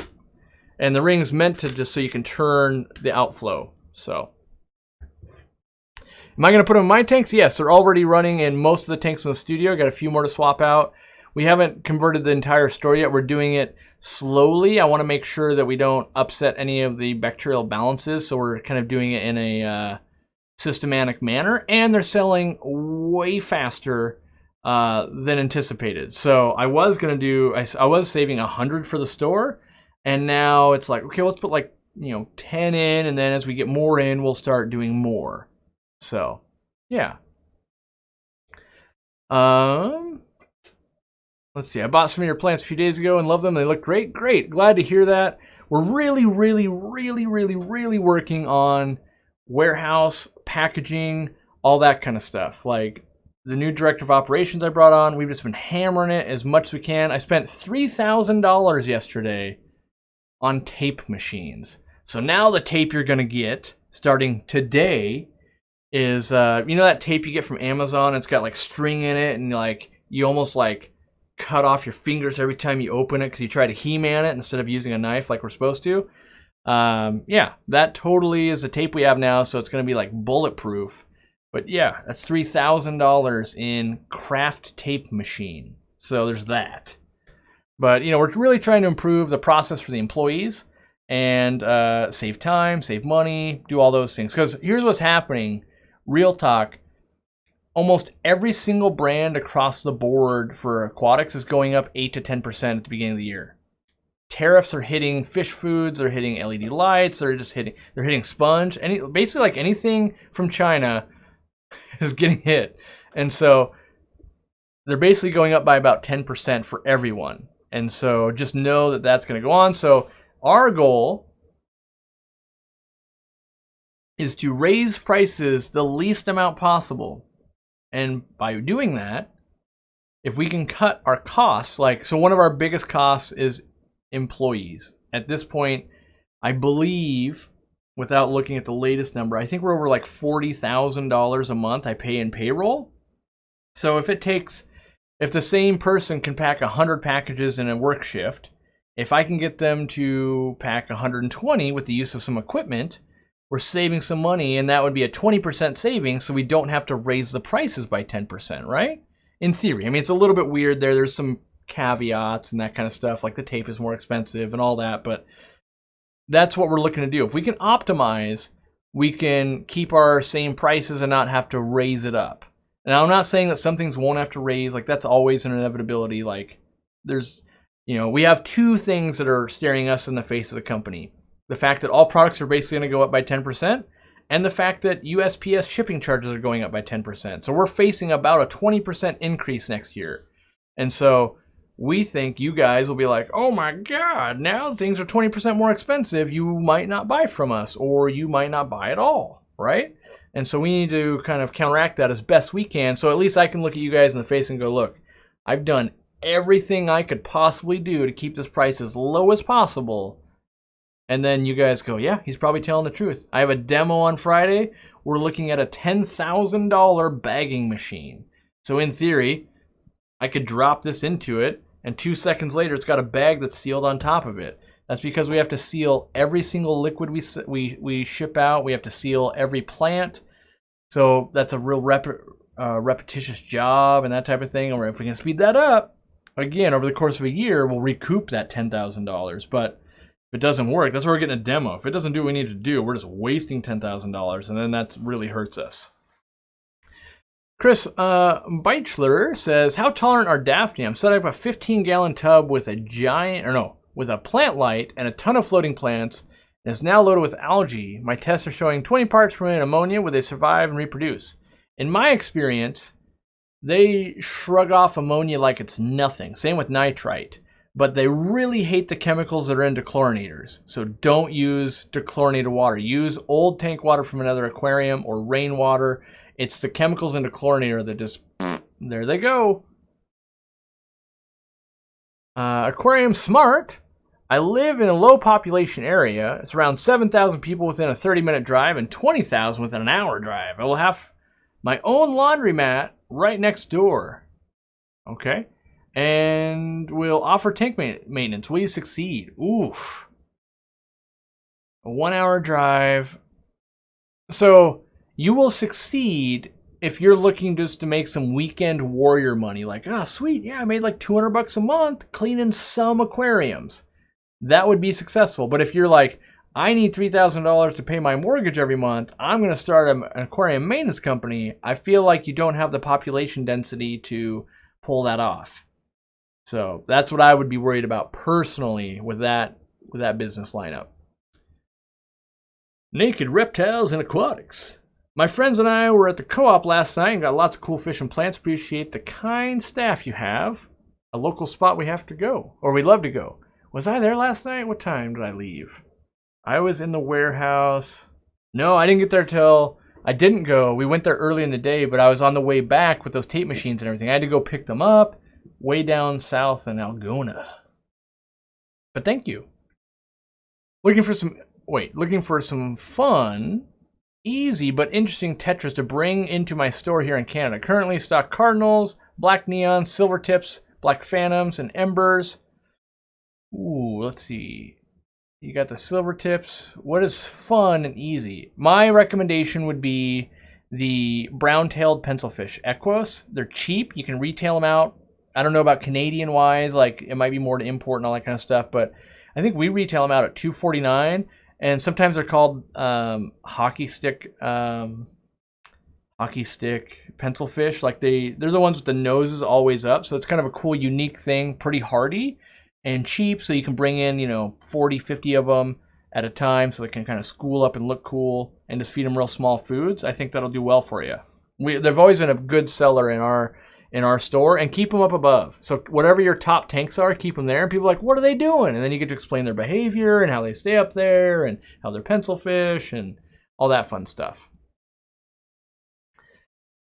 And the ring's meant to just so you can turn the outflow. So, am I going to put them in my tanks? Yes, they're already running in most of the tanks in the studio. Got a few more to swap out. We haven't converted the entire store yet. We're doing it slowly. I want to make sure that we don't upset any of the bacterial balances. So we're kind of doing it in a systematic manner. And they're selling way faster than anticipated. So I was going to do, I was saving 100 for the store. And now it's like, okay, let's put like, 10 in. And then as we get more in, we'll start doing more. So, yeah. Let's see. I bought some of your plants a few days ago and love them. They look great. Great. Glad to hear that. We're really working on warehouse, packaging, all that kind of stuff. Like the new director of operations I brought on, we've just been hammering it as much as we can. I spent $3,000 yesterday on tape machines. So now the tape you're going to get starting today is that tape you get from Amazon? It's got like string in it, and like you almost like cut off your fingers every time you open it because you try to He-Man it instead of using a knife like we're supposed to. Yeah, that totally is the tape we have now, so it's going to be like bulletproof. But yeah, that's $3,000 in craft tape machine. So there's that. But we're really trying to improve the process for the employees and save time, save money, do all those things. Because here's what's happening. Real talk, almost every single brand across the board for aquatics is going up 8 to 10% at the beginning of the year. Tariffs are hitting fish foods, they're hitting LED lights, they're hitting sponge. Basically like anything from China is getting hit. And so they're basically going up by about 10% for everyone. And so just know that that's going to go on. So our goal is to raise prices the least amount possible. And by doing that, if we can cut our costs, so one of our biggest costs is employees. At this point, I believe, without looking at the latest number, I think we're over like $40,000 a month I pay in payroll. So if the same person can pack 100 packages in a work shift, if I can get them to pack 120 with the use of some equipment, we're saving some money, and that would be a 20% saving, so we don't have to raise the prices by 10%, right? In theory. I mean, it's a little bit weird there. There's some caveats and that kind of stuff, like the tape is more expensive and all that, but that's what we're looking to do. If we can optimize, we can keep our same prices and not have to raise it up. And I'm not saying that some things won't have to raise, like that's always an inevitability. Like there's, we have 2 things that are staring us in the face of the company. The fact that all products are basically going to go up by 10%, and the fact that USPS shipping charges are going up by 10%. So we're facing about a 20% increase next year. And so we think you guys will be like, oh my God, now things are 20% more expensive. You might not buy from us, or you might not buy at all, right? And so we need to kind of counteract that as best we can. So at least I can look at you guys in the face and go, look, I've done everything I could possibly do to keep this price as low as possible. And then you guys go, yeah, he's probably telling the truth. I have a demo on Friday. We're looking at a $10,000 bagging machine. So in theory, I could drop this into it, and 2 seconds later, it's got a bag that's sealed on top of it. That's because we have to seal every single liquid we ship out. We have to seal every plant. So that's a real repetitious job and that type of thing. Or if we can speed that up, again, over the course of a year, we'll recoup that $10,000. But if it doesn't work, that's where we're getting a demo. If it doesn't do what we need to do, we're just wasting $10,000, and then that really hurts us. Chris Beichler says, how tolerant are Daphne? I'm setting up a 15-gallon tub with with a plant light and a ton of floating plants, and it's now loaded with algae. My tests are showing 20 parts per million ammonia where they survive and reproduce. In my experience, they shrug off ammonia like it's nothing. Same with nitrite. But they really hate the chemicals that are in dechlorinators. So don't use dechlorinated water. Use old tank water from another aquarium or rainwater. It's the chemicals in dechlorinator that just, there they go. Aquarium Smart. I live in a low population area. It's around 7,000 people within a 30-minute drive and 20,000 within an hour drive. I will have my own laundromat right next door. Okay. And we'll offer tank maintenance. Will you succeed? Oof. A 1 hour drive. So you will succeed if you're looking just to make some weekend warrior money. Like, ah, sweet. Yeah, I made like $200 a month cleaning some aquariums. That would be successful. But if you're like, I need $3,000 to pay my mortgage every month, I'm going to start an aquarium maintenance company. I feel like you don't have the population density to pull that off. So that's what I would be worried about personally with that business lineup. Naked reptiles and aquatics. My friends and I were at the co-op last night and got lots of cool fish and plants. Appreciate the kind staff you have. A local spot we have to go, or we'd love to go. Was I there last night? What time did I leave? I was in the warehouse. No, I didn't get there till... I didn't go. We went there early in the day, but I was on the way back with those tape machines and everything. I had to go pick them up. Way down south in Algona. But thank you. Looking for some fun, easy but interesting Tetris to bring into my store here in Canada. Currently stock cardinals, black neons, silver tips, black phantoms, and embers. Ooh, let's see. You got the silver tips. What is fun and easy? My recommendation would be the brown-tailed pencilfish, Equos. They're cheap. You can retail them out. I don't know about Canadian-wise, like it might be more to import and all that kind of stuff, but I think we retail them out at $2.49, and sometimes they're called hockey stick pencilfish. Like they're the ones with the noses always up, so it's kind of a cool, unique thing, pretty hardy and cheap, so you can bring in 40, 50 of them at a time, so they can kind of school up and look cool, and just feed them real small foods. I think that'll do well for you. They've always been a good seller in our store, and keep them up above. So whatever your top tanks are, keep them there. And people are like, what are they doing? And then you get to explain their behavior and how they stay up there and how they're pencil fish and all that fun stuff.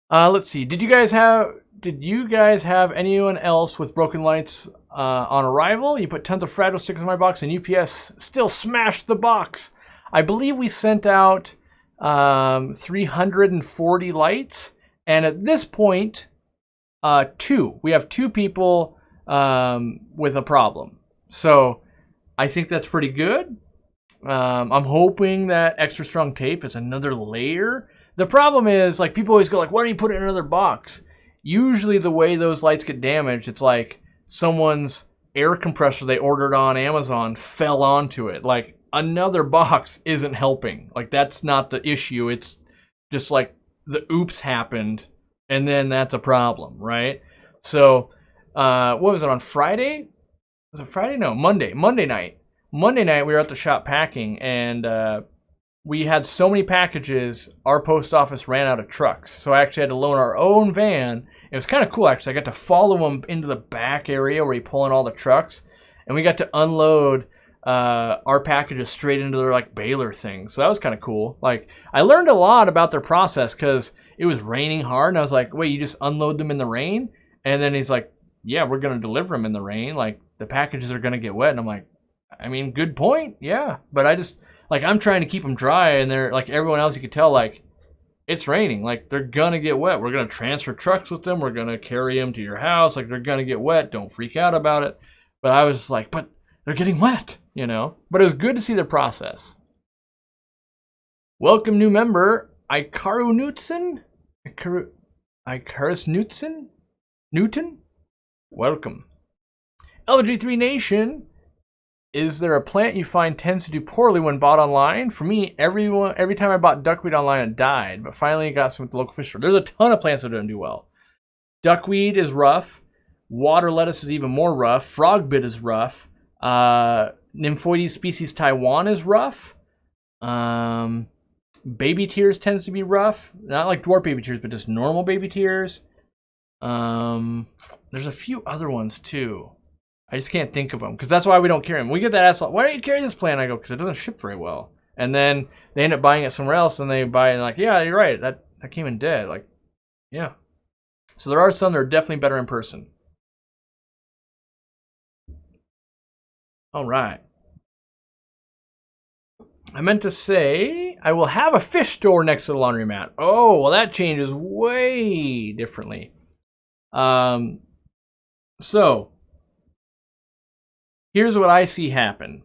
Let's see. Did you guys have anyone else with broken lights on arrival? You put tons of fragile stickers in my box, and UPS still smashed the box. I believe we sent out 340 lights, and at this point, we have two people with a problem. So I think that's pretty good. I'm hoping that extra strong tape is another layer. The problem is, like, people always go like, why don't you put it in another box? Usually the way those lights get damaged, it's like someone's air compressor they ordered on Amazon fell onto it. Like, another box isn't helping. Like, that's not the issue. It's just like the oops happened, and then that's a problem, right? So, what was it, on Friday? Was it Friday? No, Monday. Monday night. Monday night, we were at the shop packing, and we had so many packages, our post office ran out of trucks. So I actually had to loan our own van It was kind of cool, actually. I got to follow him into the back area where he pulling all the trucks, and we got to unload our packages straight into their like baler thing. So that was kind of cool. Like, I learned a lot about their process because it was raining hard, and I was like, wait, you just unload them in the rain? And then he's like, yeah, we're going to deliver them in the rain. Like, the packages are going to get wet. And I'm like, I mean, good point. Yeah. But I just, like, I'm trying to keep them dry, and they're like everyone else, you could tell, like, it's raining. Like, they're going to get wet. We're going to transfer trucks with them. We're going to carry them to your house. Like, they're going to get wet. Don't freak out about it. But I was just like, but they're getting wet, you know? But it was good to see the process. Welcome, new member, Ikaru Knutson? Icarus Knutson? Newton? Welcome. LG3 Nation. Is there a plant you find tends to do poorly when bought online? For me, every time I bought duckweed online, it died. But finally, I got some at the local fish store. There's a ton of plants that don't do well. Duckweed is rough. Water lettuce is even more rough. Frogbit is rough. Nymphoides species Taiwan is rough. Baby tears tends to be rough. Not like dwarf baby tears, but just normal baby tears. There's a few other ones too. I just can't think of them because that's why we don't carry them. We get that ask, why don't you carry this plant? I go, because it doesn't ship very well. And then they end up buying it somewhere else, and they buy it and like, yeah, you're right. That came in dead. Like, yeah. So there are some that are definitely better in person. All right. I meant to say I will have a fish store next to the laundromat. Oh, well, that changes way differently. So here's what I see happen.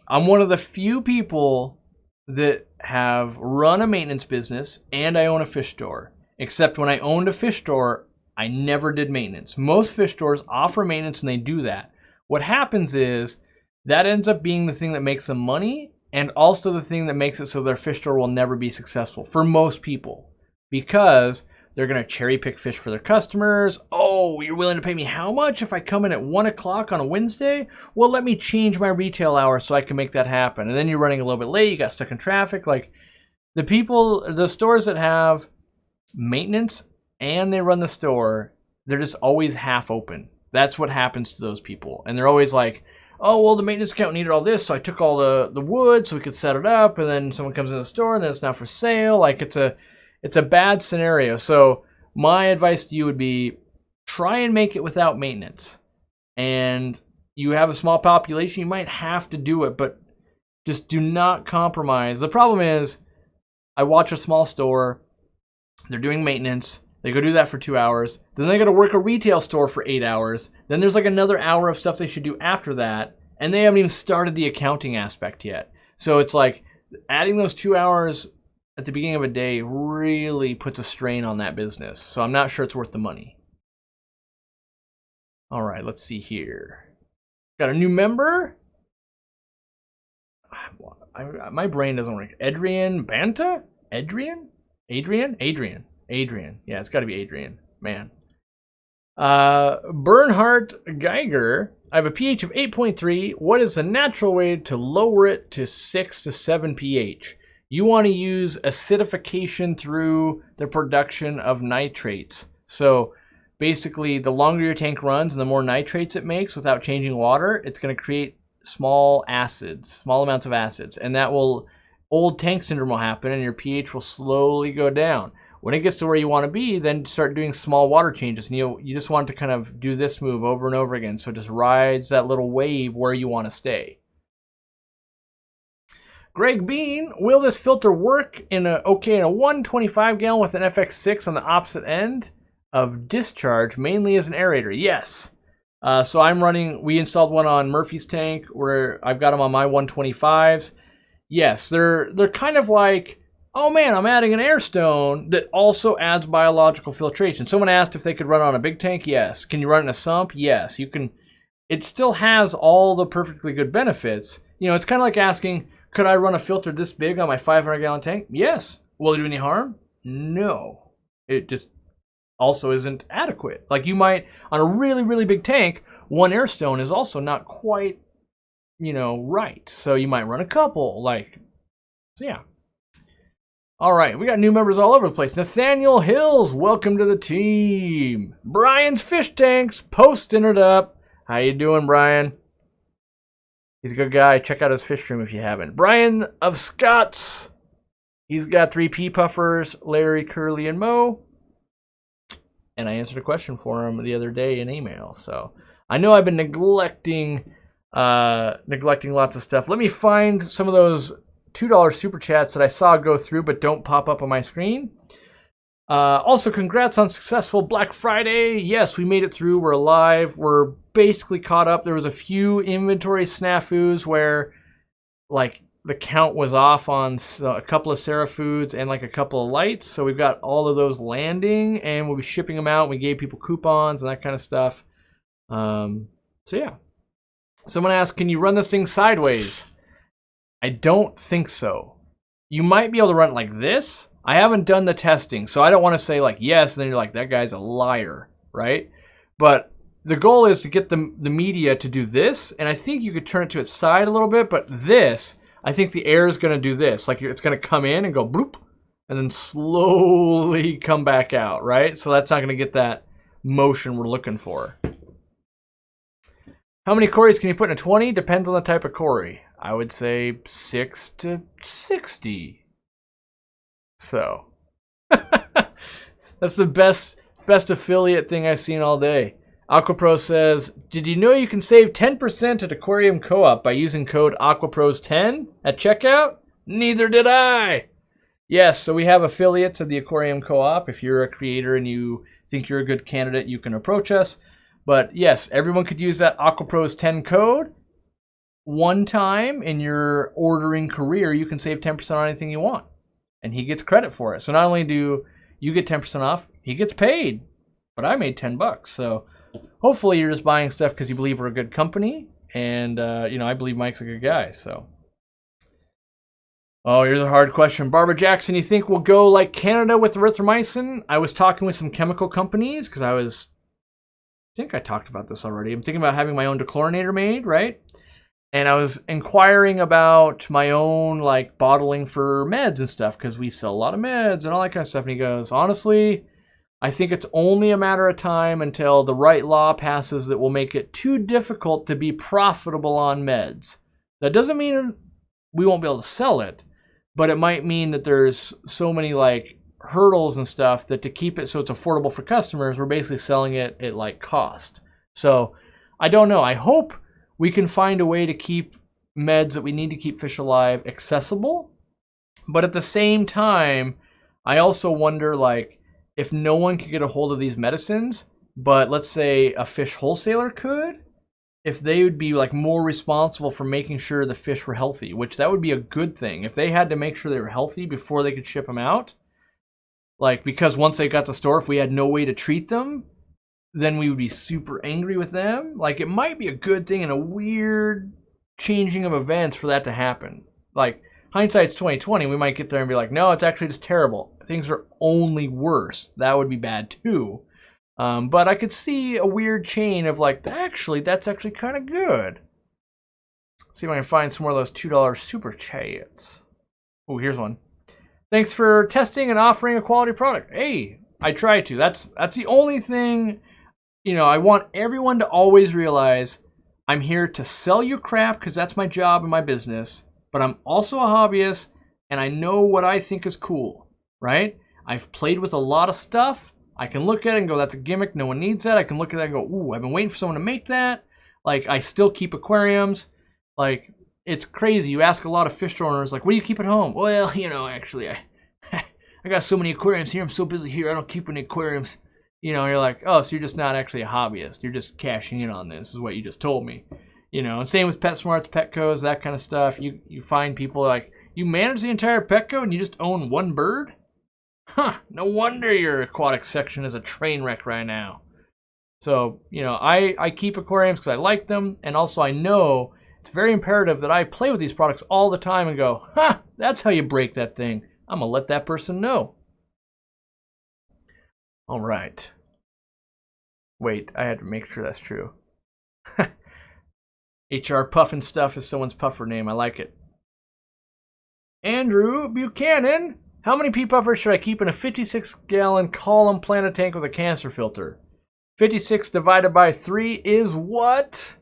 I'm one of the few people that have run a maintenance business and I own a fish store. Except when I owned a fish store, I never did maintenance. Most fish stores offer maintenance and they do that. What happens is that ends up being the thing that makes them money and also the thing that makes it so their fish store will never be successful for most people. Because they're going to cherry pick fish for their customers. Oh, you're willing to pay me how much if I come in at 1 o'clock on a Wednesday? Well, let me change my retail hours so I can make that happen. And then you're running a little bit late. You got stuck in traffic. Like the stores that have maintenance and they run the store, they're just always half open. That's what happens to those people. And they're always like, oh, well, the maintenance account needed all this, so I took all the wood so we could set it up. And then someone comes in the store and then it's not for sale. Like it's a bad scenario. So my advice to you would be try and make it without maintenance. And you have a small population, you might have to do it, but just do not compromise. The problem is I watch a small store, they're doing maintenance, they go do that for 2 hours, then they got to work a retail store for 8 hours, then there's like another hour of stuff they should do after that, and they haven't even started the accounting aspect yet. So it's like adding those 2 hours at the beginning of a day really puts a strain on that business. So I'm not sure it's worth the money. All right, let's see here. Got a new member. My brain doesn't work. Adrian Banta? Adrian. Yeah, it's got to be Adrian. Man. Bernhardt Geiger. I have a pH of 8.3. What is the natural way to lower it to 6 to 7 pH? You want to use acidification through the production of nitrates. So basically, the longer your tank runs and the more nitrates it makes without changing water, it's going to create small amounts of acids. And that will, old tank syndrome will happen and your pH will slowly go down. When it gets to where you want to be, then start doing small water changes. And you just want to kind of do this move over and over again. So it just rides that little wave where you want to stay. Greg Bean, will this filter work in a 125 gallon with an FX6 on the opposite end of discharge, mainly as an aerator? Yes. So we installed one on Murphy's tank where I've got them on my 125s. Yes, they're kind of like, oh man, I'm adding an air stone that also adds biological filtration. Someone asked if they could run on a big tank. Yes. Can you run in a sump? Yes. You can. It still has all the perfectly good benefits. You know, it's kind of like asking, could I run a filter this big on my 500 gallon tank? Yes. Will it do any harm? No. It just also isn't adequate. Like you might, on a really, really big tank, one air stone is also not quite, right. So you might run a couple, so yeah. All right, we got new members all over the place. Nathaniel Hills, welcome to the team. Brian's Fish Tanks, posting it up. How you doing, Brian? He's a good guy. Check out his fish stream if you haven't. Brian of Scott's. He's got 3 pea puffers, Larry, Curly, and Mo. And I answered a question for him the other day in email. So I know I've been neglecting lots of stuff. Let me find some of those $2 super chats that I saw go through but don't pop up on my screen. Also, congrats on successful Black Friday. Yes, we made it through. We're alive. We're basically caught up. There was a few inventory snafus where, like, the count was off on a couple of Sarah Foods and like a couple of lights. So we've got all of those landing, and we'll be shipping them out. We gave people coupons and that kind of stuff. So yeah. Someone asked, can you run this thing sideways? I don't think so. You might be able to run it like this. I haven't done the testing, so I don't want to say like yes, and then you're like, that guy's a liar, right? But the goal is to get the media to do this, and I think you could turn it to its side a little bit, but this, I think the air is going to do this. Like it's going to come in and go bloop, and then slowly come back out, right? So that's not going to get that motion we're looking for. How many Corys can you put in a 20? Depends on the type of Cory. I would say 6 to 60. So that's the best affiliate thing I've seen all day. Aquapro says, did you know you can save 10% at Aquarium Co-op by using code AquaPros10 at checkout? Neither did I. Yes, so we have affiliates of the Aquarium Co-op. If you're a creator and you think you're a good candidate, you can approach us. But yes, everyone could use that AquaPros10 code. One time in your ordering career, you can save 10% on anything you want. And he gets credit for it. So not only do you get 10% off, he gets paid. But I made $10. So hopefully you're just buying stuff because you believe we're a good company. And, I believe Mike's a good guy. So. Oh, here's a hard question. Barbara Jackson, you think we'll go like Canada with erythromycin? I was talking with some chemical companies because I think I talked about this already. I'm thinking about having my own dechlorinator made, right? And I was inquiring about my own like bottling for meds and stuff because we sell a lot of meds and all that kind of stuff. And he goes, honestly, I think it's only a matter of time until the right law passes that will make it too difficult to be profitable on meds. That doesn't mean we won't be able to sell it, but it might mean that there's so many like hurdles and stuff that to keep it so it's affordable for customers, we're basically selling it at like cost. So I don't know. I hope we can find a way to keep meds that we need to keep fish alive accessible. But at the same time, I also wonder like if no one could get a hold of these medicines, but let's say a fish wholesaler could, if they would be like more responsible for making sure the fish were healthy, which that would be a good thing. If they had to make sure they were healthy before they could ship them out, like because once they got to store, if we had no way to treat them, then we would be super angry with them. Like it might be a good thing in a weird changing of events for that to happen. Like hindsight's 2020, we might get there and be like, no, it's actually just terrible. Things are only worse. That would be bad too. But I could see a weird chain of like, actually, that's actually kind of good. See if I can find some more of those $2 super chats. Oh, here's one. Thanks for testing and offering a quality product. Hey, I try to. That's the only thing. I want everyone to always realize I'm here to sell you crap because that's my job and my business, but I'm also a hobbyist and I know what I think is cool, right? I've played with a lot of stuff. I can look at it and go, that's a gimmick. No one needs that. I can look at that and go, ooh, I've been waiting for someone to make that. Like, I still keep aquariums. Like, it's crazy. You ask a lot of fish owners, like, what do you keep at home? Well, actually, I got so many aquariums here. I'm so busy here. I don't keep any aquariums. You're like, oh, so you're just not actually a hobbyist. You're just cashing in on this, is what you just told me. And same with PetSmarts, Petco's, that kind of stuff. You find people like, you manage the entire Petco and you just own one bird? Huh, no wonder your aquatic section is a train wreck right now. So, I keep aquariums because I like them. And also I know it's very imperative that I play with these products all the time and go, that's how you break that thing. I'm going to let that person know. All right. Wait, I had to make sure that's true. HR Puffin Stuff is someone's puffer name. I like it. Andrew Buchanan. How many pea puffers should I keep in a 56-gallon column planted tank with a canister filter? 56 divided by 3 is what?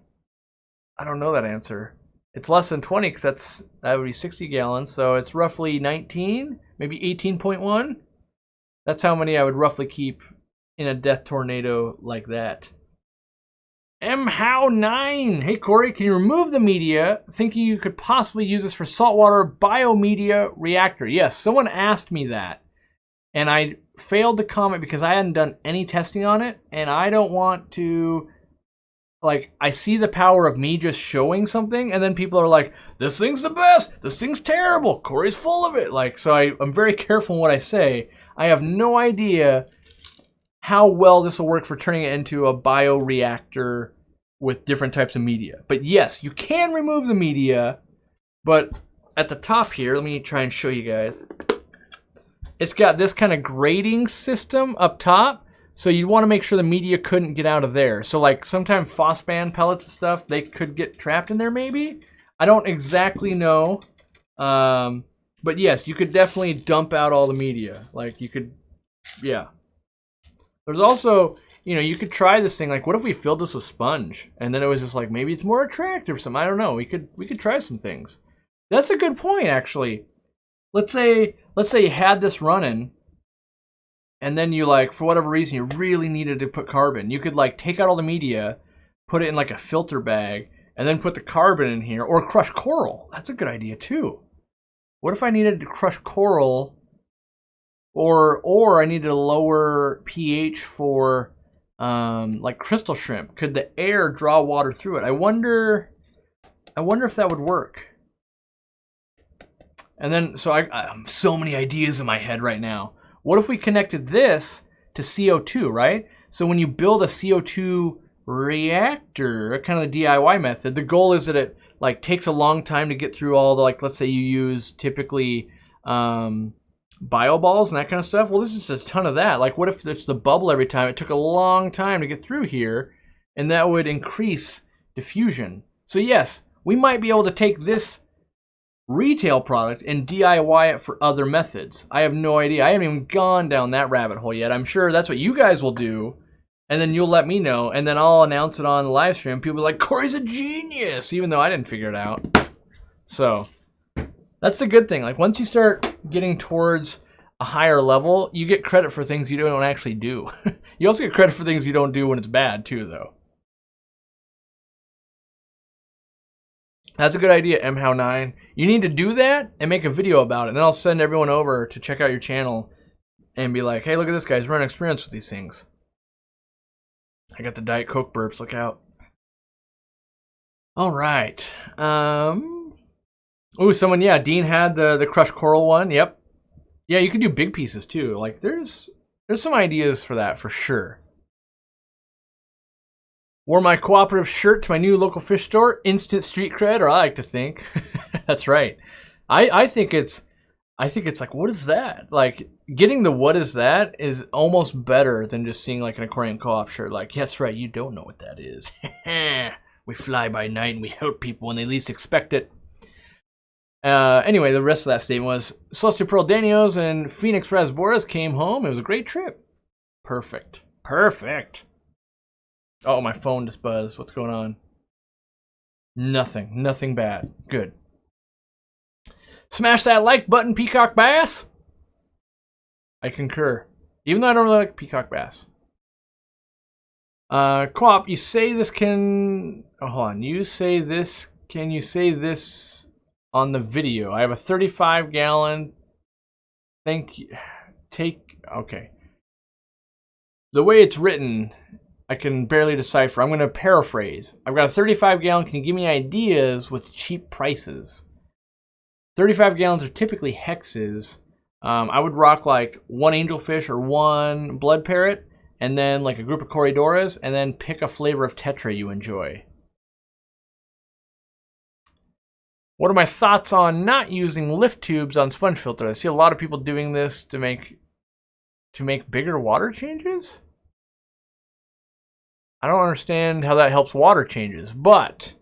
I don't know that answer. It's less than 20 because that would be 60 gallons. So it's roughly 19, maybe 18.1. That's how many I would roughly keep in a death tornado like that. MHOW9. Hey, Corey, can you remove the media? Thinking you could possibly use this for saltwater biomedia reactor. Yes, someone asked me that. And I failed to comment because I hadn't done any testing on it. And I don't want to... Like, I see the power of me just showing something, and then people are like, this thing's the best! This thing's terrible! Corey's full of it! Like, so I'm very careful in what I say. I have no idea how well this will work for turning it into a bioreactor with different types of media. But yes, you can remove the media, but at the top here, let me try and show you guys. It's got this kind of grading system up top, so you want to make sure the media couldn't get out of there. So like sometimes phosphate pellets and stuff, they could get trapped in there maybe. I don't exactly know. But yes, you could definitely dump out all the media. Like you could, yeah. There's also, you know, you could try this thing. Like, what if we filled this with sponge, and then it was just like maybe it's more attractive or something. I don't know. We could try some things. That's a good point, actually. Let's say you had this running, and then you like for whatever reason you really needed to put carbon. You could like take out all the media, put it in like a filter bag, and then put the carbon in here, or crush coral. That's a good idea too. What if I needed to crush coral, or I needed a lower pH for like crystal shrimp? Could the air draw water through it? I wonder if that would work. And then, so I have so many ideas in my head right now. What if we connected this to CO2, right? So when you build a CO2 reactor, kind of the DIY method, the goal is that it like takes a long time to get through all the, like, let's say you use typically bio balls and that kind of stuff. Well, this is a ton of that. Like, what if it's the bubble every time? It took a long time to get through here, and that would increase diffusion. So yes, we might be able to take this retail product and DIY it for other methods. I have no idea. I haven't even gone down that rabbit hole yet. I'm sure that's what you guys will do. And then you'll let me know, and then I'll announce it on the live stream. People will be like, Corey's a genius, even though I didn't figure it out. So that's the good thing. Like, once you start getting towards a higher level, you get credit for things you don't actually do. You also get credit for things you don't do when it's bad, too, though. That's a good idea, MHOW9. You need to do that and make a video about it. And then I'll send everyone over to check out your channel and be like, hey, look at this guy's running experiments with these things. I got the Diet Coke burps. Look out. All right. Ooh, someone, yeah, Dean had the crushed coral one. Yep. Yeah, you can do big pieces too. Like, there's some ideas for that for sure. Wore my cooperative shirt to my new local fish store. Instant street cred, or I like to think. That's right. I think it's like, what is that? Like, getting the what is that is almost better than just seeing like an Aquarium Co-op shirt. Like, yeah, that's right, you don't know what that is. We fly by night and we help people when they least expect it. Anyway, the rest of that statement was, Celestial Pearl Danios and Phoenix Rasboras came home. It was a great trip. Perfect. Perfect. Oh, my phone just buzzed. What's going on? Nothing. Nothing bad. Good. Smash that like button, Peacock Bass. I concur. Even though I don't really like Peacock Bass. Co-op, you say this can... Oh, hold on. You say this... Can you say this on the video? I have a 35-gallon... Thank you. Take... Okay. The way it's written, I can barely decipher. I'm going to paraphrase. I've got a 35-gallon. Can you give me ideas with cheap prices? 35 gallons are typically hexes. I would rock like one angelfish or one blood parrot, and then like a group of corridoras, and then pick a flavor of tetra you enjoy. What are my thoughts on not using lift tubes on sponge filters? I see a lot of people doing this to make bigger water changes. I don't understand how that helps water changes, but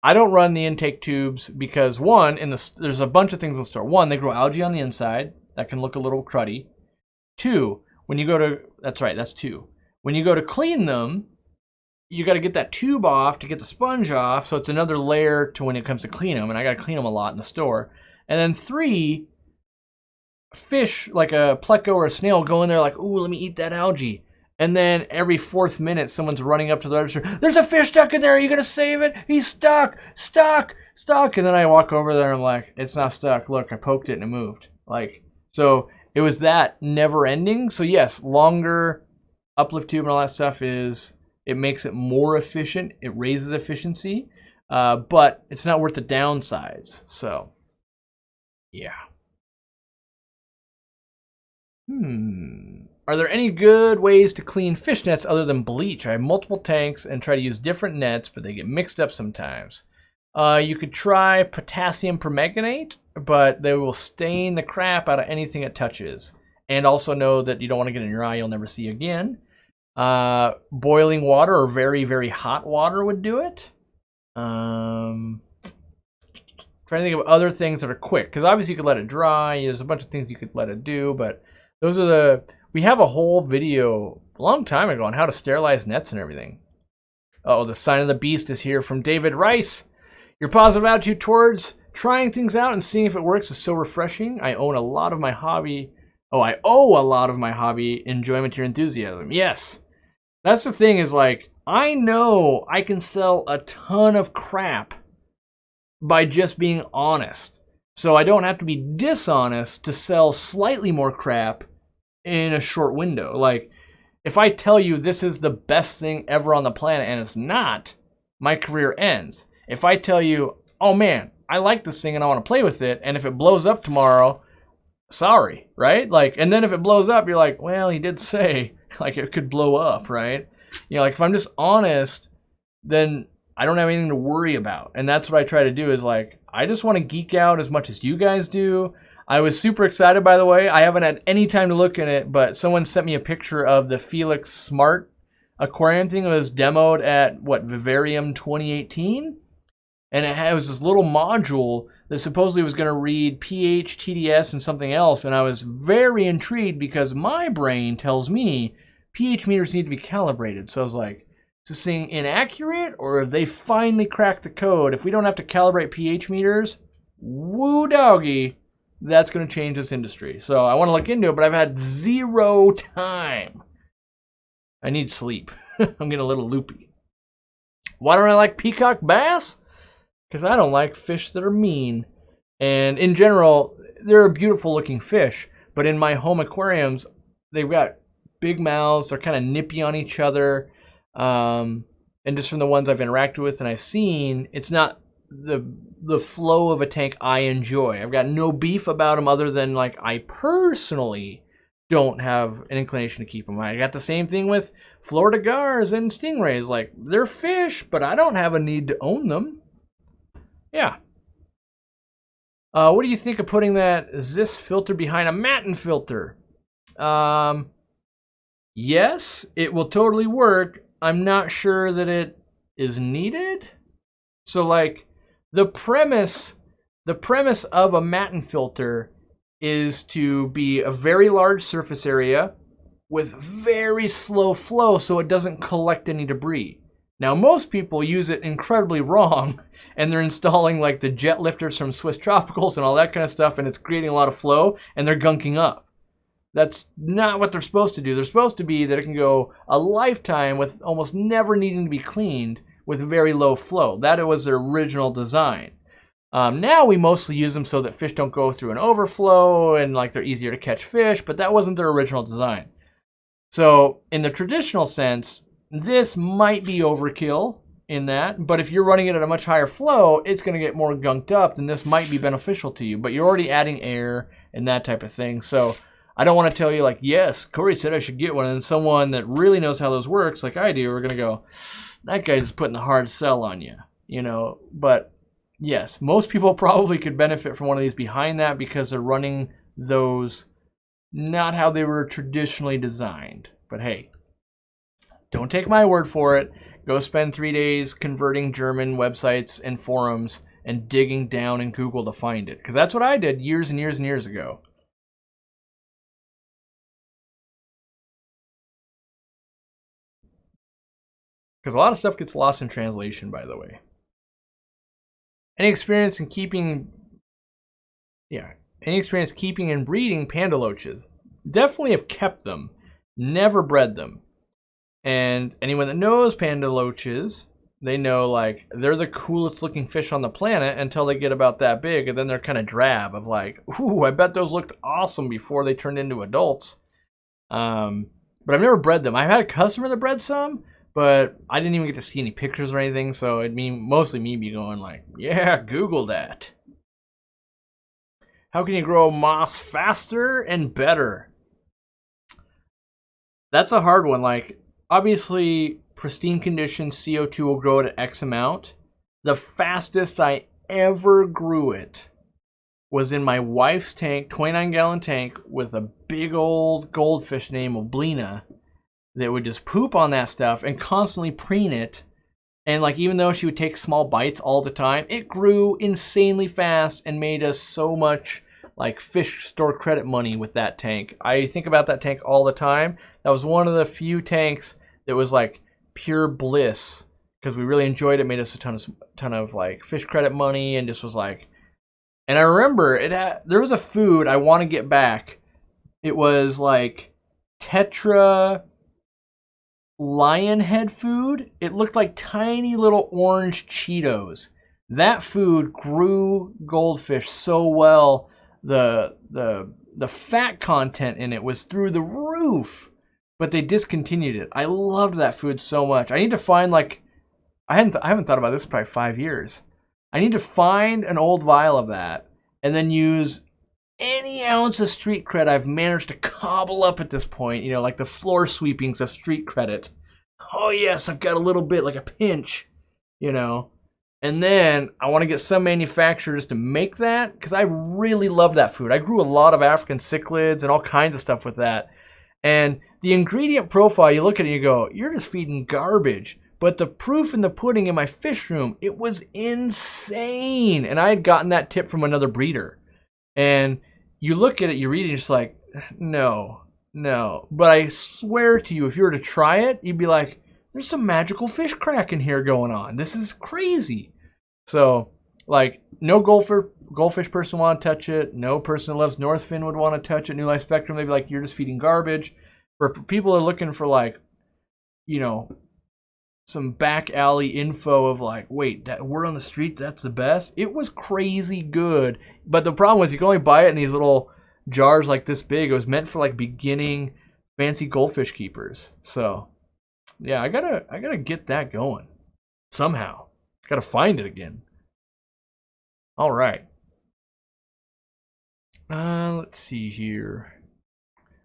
I don't run the intake tubes because one, there's a bunch of things in the store. One, they grow algae on the inside that can look a little cruddy. Two, when you go to, that's right, that's two. When you go to clean them, you got to get that tube off to get the sponge off, so it's another layer to when it comes to clean them, and I got to clean them a lot in the store. And then three, fish like a pleco or a snail go in there like, ooh, let me eat that algae. And then every 4th minute, someone's running up to the register. There's a fish stuck in there. Are you going to save it? He's stuck, stuck, stuck. And then I walk over there and I'm like, it's not stuck. Look, I poked it and it moved. Like, so it was that never ending. So yes, longer uplift tube and all that stuff it makes it more efficient. It raises efficiency, but it's not worth the downsides. So, yeah. Are there any good ways to clean fish nets other than bleach? I have multiple tanks and try to use different nets, but they get mixed up sometimes. You could try potassium permanganate, but they will stain the crap out of anything it touches. And also know that you don't want to get in your eye you'll never see again. Boiling water or very, very hot water would do it. Trying to think of other things that are quick, because obviously you could let it dry. There's a bunch of things you could let it do, but those are we have a whole video a long time ago on how to sterilize nets and everything. Oh, the sign of the beast is here from David Rice. Your positive attitude towards trying things out and seeing if it works is so refreshing. I owe a lot of my hobby enjoyment to your enthusiasm. Yes. That's the thing is like, I know I can sell a ton of crap by just being honest. So I don't have to be dishonest to sell slightly more crap in a short window. Like, if I tell you this is the best thing ever on the planet and it's not, my career ends. If I tell you, oh man, I like this thing and I want to play with it, and if it blows up tomorrow, sorry, right? Like, and then if it blows up, you're like, well, he did say like it could blow up, right? You know, like if I'm just honest, then I don't have anything to worry about. And that's what I try to do is like, I just want to geek out as much as you guys do. I was super excited, by the way. I haven't had any time to look at it, but someone sent me a picture of the Felix Smart aquarium thing. It was demoed at, Vivarium 2018? And it was this little module that supposedly was going to read pH, TDS, and something else. And I was very intrigued because my brain tells me pH meters need to be calibrated. So I was like, is this thing inaccurate, or have they finally cracked the code? If we don't have to calibrate pH meters, woo doggy, that's going to change this industry. So I want to look into it, but I've had zero time. I need sleep. I'm getting a little loopy. Why don't I like peacock bass? Because I don't like fish that are mean. And in general, they're a beautiful looking fish, but in my home aquariums, they've got big mouths. They're kind of nippy on each other. And just from the ones I've interacted with and I've seen, it's not the flow of a tank I enjoy. I've got no beef about them other than like I personally don't have an inclination to keep them. I got the same thing with Florida gars and stingrays. Like, they're fish, but I don't have a need to own them. Yeah. What do you think of putting that Ziss filter behind a matten filter? Yes, it will totally work. I'm not sure that it is needed. So like the premise of a matten filter is to be a very large surface area with very slow flow so it doesn't collect any debris. Now most people use it incredibly wrong and they're installing like the jet lifters from Swiss Tropicals and all that kind of stuff, and it's creating a lot of flow and they're gunking up. That's not what they're supposed to do. They're supposed to be that it can go a lifetime with almost never needing to be cleaned with very low flow. That was their original design. Now we mostly use them so that fish don't go through an overflow and like they're easier to catch fish, but that wasn't their original design. So in the traditional sense, this might be overkill in that, but if you're running it at a much higher flow, it's going to get more gunked up, then this might be beneficial to you, but you're already adding air and that type of thing. So I don't want to tell you like, yes, Corey said I should get one, and then someone that really knows how those works, like I do, we're going to go, that guy's just putting the hard sell on you, you know. But yes, most people probably could benefit from one of these behind that because they're running those not how they were traditionally designed. But hey, don't take my word for it. Go spend 3 days converting German websites and forums and digging down in Google to find it. Because that's what I did years and years and years ago. Because a lot of stuff gets lost in translation, by the way. Any experience keeping and breeding panda loaches? Definitely have kept them. Never bred them. And anyone that knows panda loaches, they know like they're the coolest looking fish on the planet until they get about that big, and then they're kind of drab of like, ooh, I bet those looked awesome before they turned into adults. But I've never bred them. I've had a customer that bred some, but I didn't even get to see any pictures or anything, so it'd mean mostly me be going like, yeah, Google that. How can you grow moss faster and better? That's a hard one. Like, obviously, pristine conditions, CO2 will grow at X amount. The fastest I ever grew it was in my wife's tank, 29-gallon tank, with a big old goldfish named Oblina that would just poop on that stuff and constantly preen it. And like, even though she would take small bites all the time, it grew insanely fast and made us so much like fish store credit money with that tank. I think about that tank all the time. That was one of the few tanks that was like pure bliss because we really enjoyed it. Made us a ton of like fish credit money and just was like. And I remember there was a food I want to get back. It was like Tetra lion head food. It looked like tiny little orange Cheetos. That food grew goldfish so well. The fat content in it was through the roof, but they discontinued it. I loved that food so much. I need to find like I haven't thought about this in probably 5 years. I need to find an old vial of that and then use any ounce of street cred I've managed to cobble up at this point, you know, like the floor sweepings of street credit. Oh yes, I've got a little bit, like a pinch, you know. And then I want to get some manufacturers to make that because I really love that food. I grew a lot of African cichlids and all kinds of stuff with that. And the ingredient profile, you look at it and you go, you're just feeding garbage. But the proof in the pudding in my fish room, it was insane. And I had gotten that tip from another breeder. And you look at it, you read it, and you're just like, no. But I swear to you, if you were to try it, you'd be like, there's some magical fish crack in here going on. This is crazy. So, like, no goldfish person want to touch it. No person that loves Northfin would want to touch it. New Life Spectrum, they'd be like, you're just feeding garbage. For people that are looking for, like, you know, some back alley info of like, wait, that word on the street, that's the best. It was crazy good. But the problem was you can only buy it in these little jars like this big. It was meant for like beginning fancy goldfish keepers. So yeah, I gotta get that going somehow. Gotta find it again. All right. Let's see here.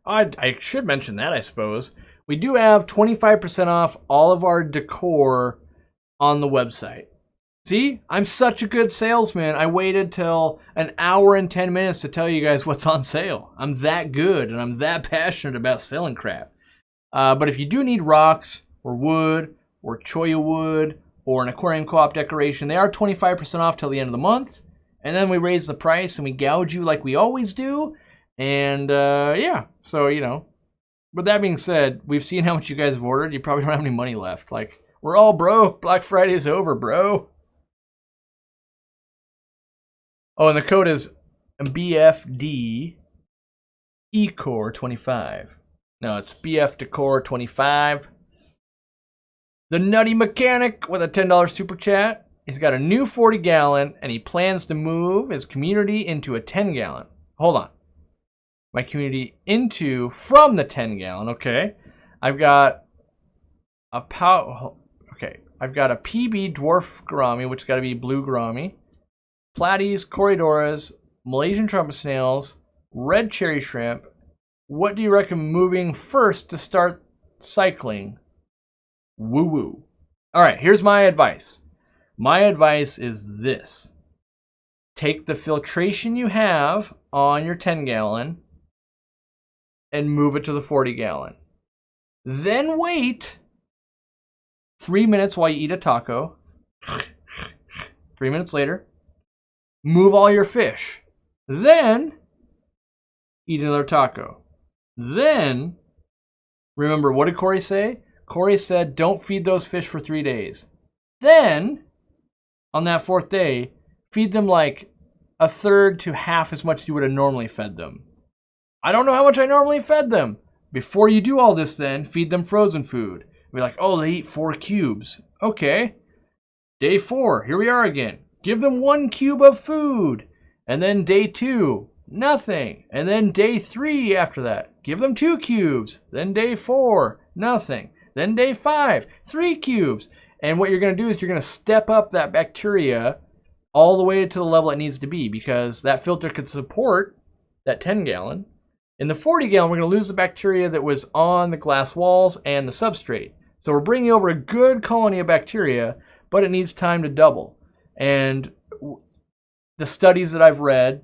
I should mention that, I suppose. We do have 25% off all of our decor on the website. See, I'm such a good salesman. I waited till an hour and 10 minutes to tell you guys what's on sale. I'm that good and I'm that passionate about selling crap. But if you do need rocks or wood or cholla wood or an aquarium co-op decoration, they are 25% off till the end of the month. And then we raise the price and we gouge you like we always do. And yeah, so, you know. With that being said, we've seen how much you guys have ordered. You probably don't have any money left. Like, we're all broke. Black Friday's over, bro. Oh, and the code is BFD ECORE 25. No, it's BF Decor 25. The Nutty Mechanic with a $10 super chat. He's got a new 40-gallon, and he plans to move his community into a 10-gallon. Hold on. My community from the 10-gallon. Okay, I've got a I've got a PB dwarf gourami, which has got to be blue gourami, platies, corridoras, Malaysian trumpet snails, red cherry shrimp. What do you recommend moving first to start cycling? Woo woo. All right, here's my advice. My advice is this: take the filtration you have on your 10-gallon. And move it to the 40-gallon. Then wait 3 minutes while you eat a taco. 3 minutes later, move all your fish. Then, eat another taco. Then, remember, what did Corey say? Corey said, don't feed those fish for 3 days. Then, on that 4th day, feed them like a third to half as much as you would have normally fed them. I don't know how much I normally fed them. Before you do all this then, feed them frozen food. Be like, oh, they eat 4 cubes. Okay. Day 4, here we are again. Give them 1 cube of food. And then day 2, nothing. And then day 3 after that, give them 2 cubes. Then day 4, nothing. Then day 5, 3 cubes. And what you're going to do is you're going to step up that bacteria all the way to the level it needs to be, because that filter could support that 10-gallon. In the 40-gallon, we're going to lose the bacteria that was on the glass walls and the substrate. So we're bringing over a good colony of bacteria, but it needs time to double. And the studies that I've read,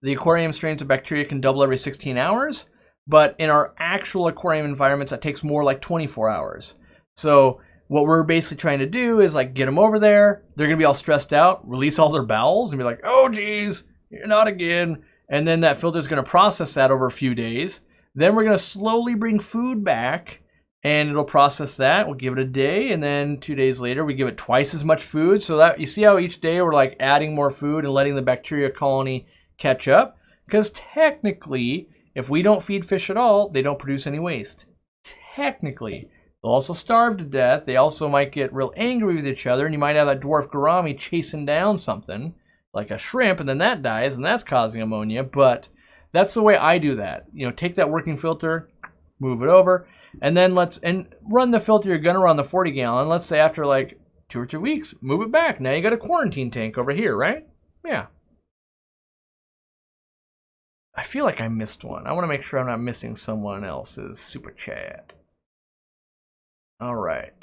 the aquarium strains of bacteria can double every 16 hours, but in our actual aquarium environments, that takes more like 24 hours. So what we're basically trying to do is like get them over there. They're going to be all stressed out, release all their bowels, and be like, oh, geez, not again. And then that filter is going to process that over a few days. Then we're going to slowly bring food back, and it'll process that. We'll give it a day, and then 2 days later, we give it twice as much food. So that you see how each day we're like adding more food and letting the bacteria colony catch up? Because technically, if we don't feed fish at all, they don't produce any waste. Technically. They'll also starve to death. They also might get real angry with each other, and you might have that dwarf gourami chasing down something, like a shrimp, and then that dies, and that's causing ammonia. But that's the way I do that. You know, take that working filter, move it over, and then run the filter you're going to run, the 40-gallon. Let's say after like 2 or 3 weeks, move it back. Now you got a quarantine tank over here, right? Yeah. I feel like I missed one. I want to make sure I'm not missing someone else's super chat. All right.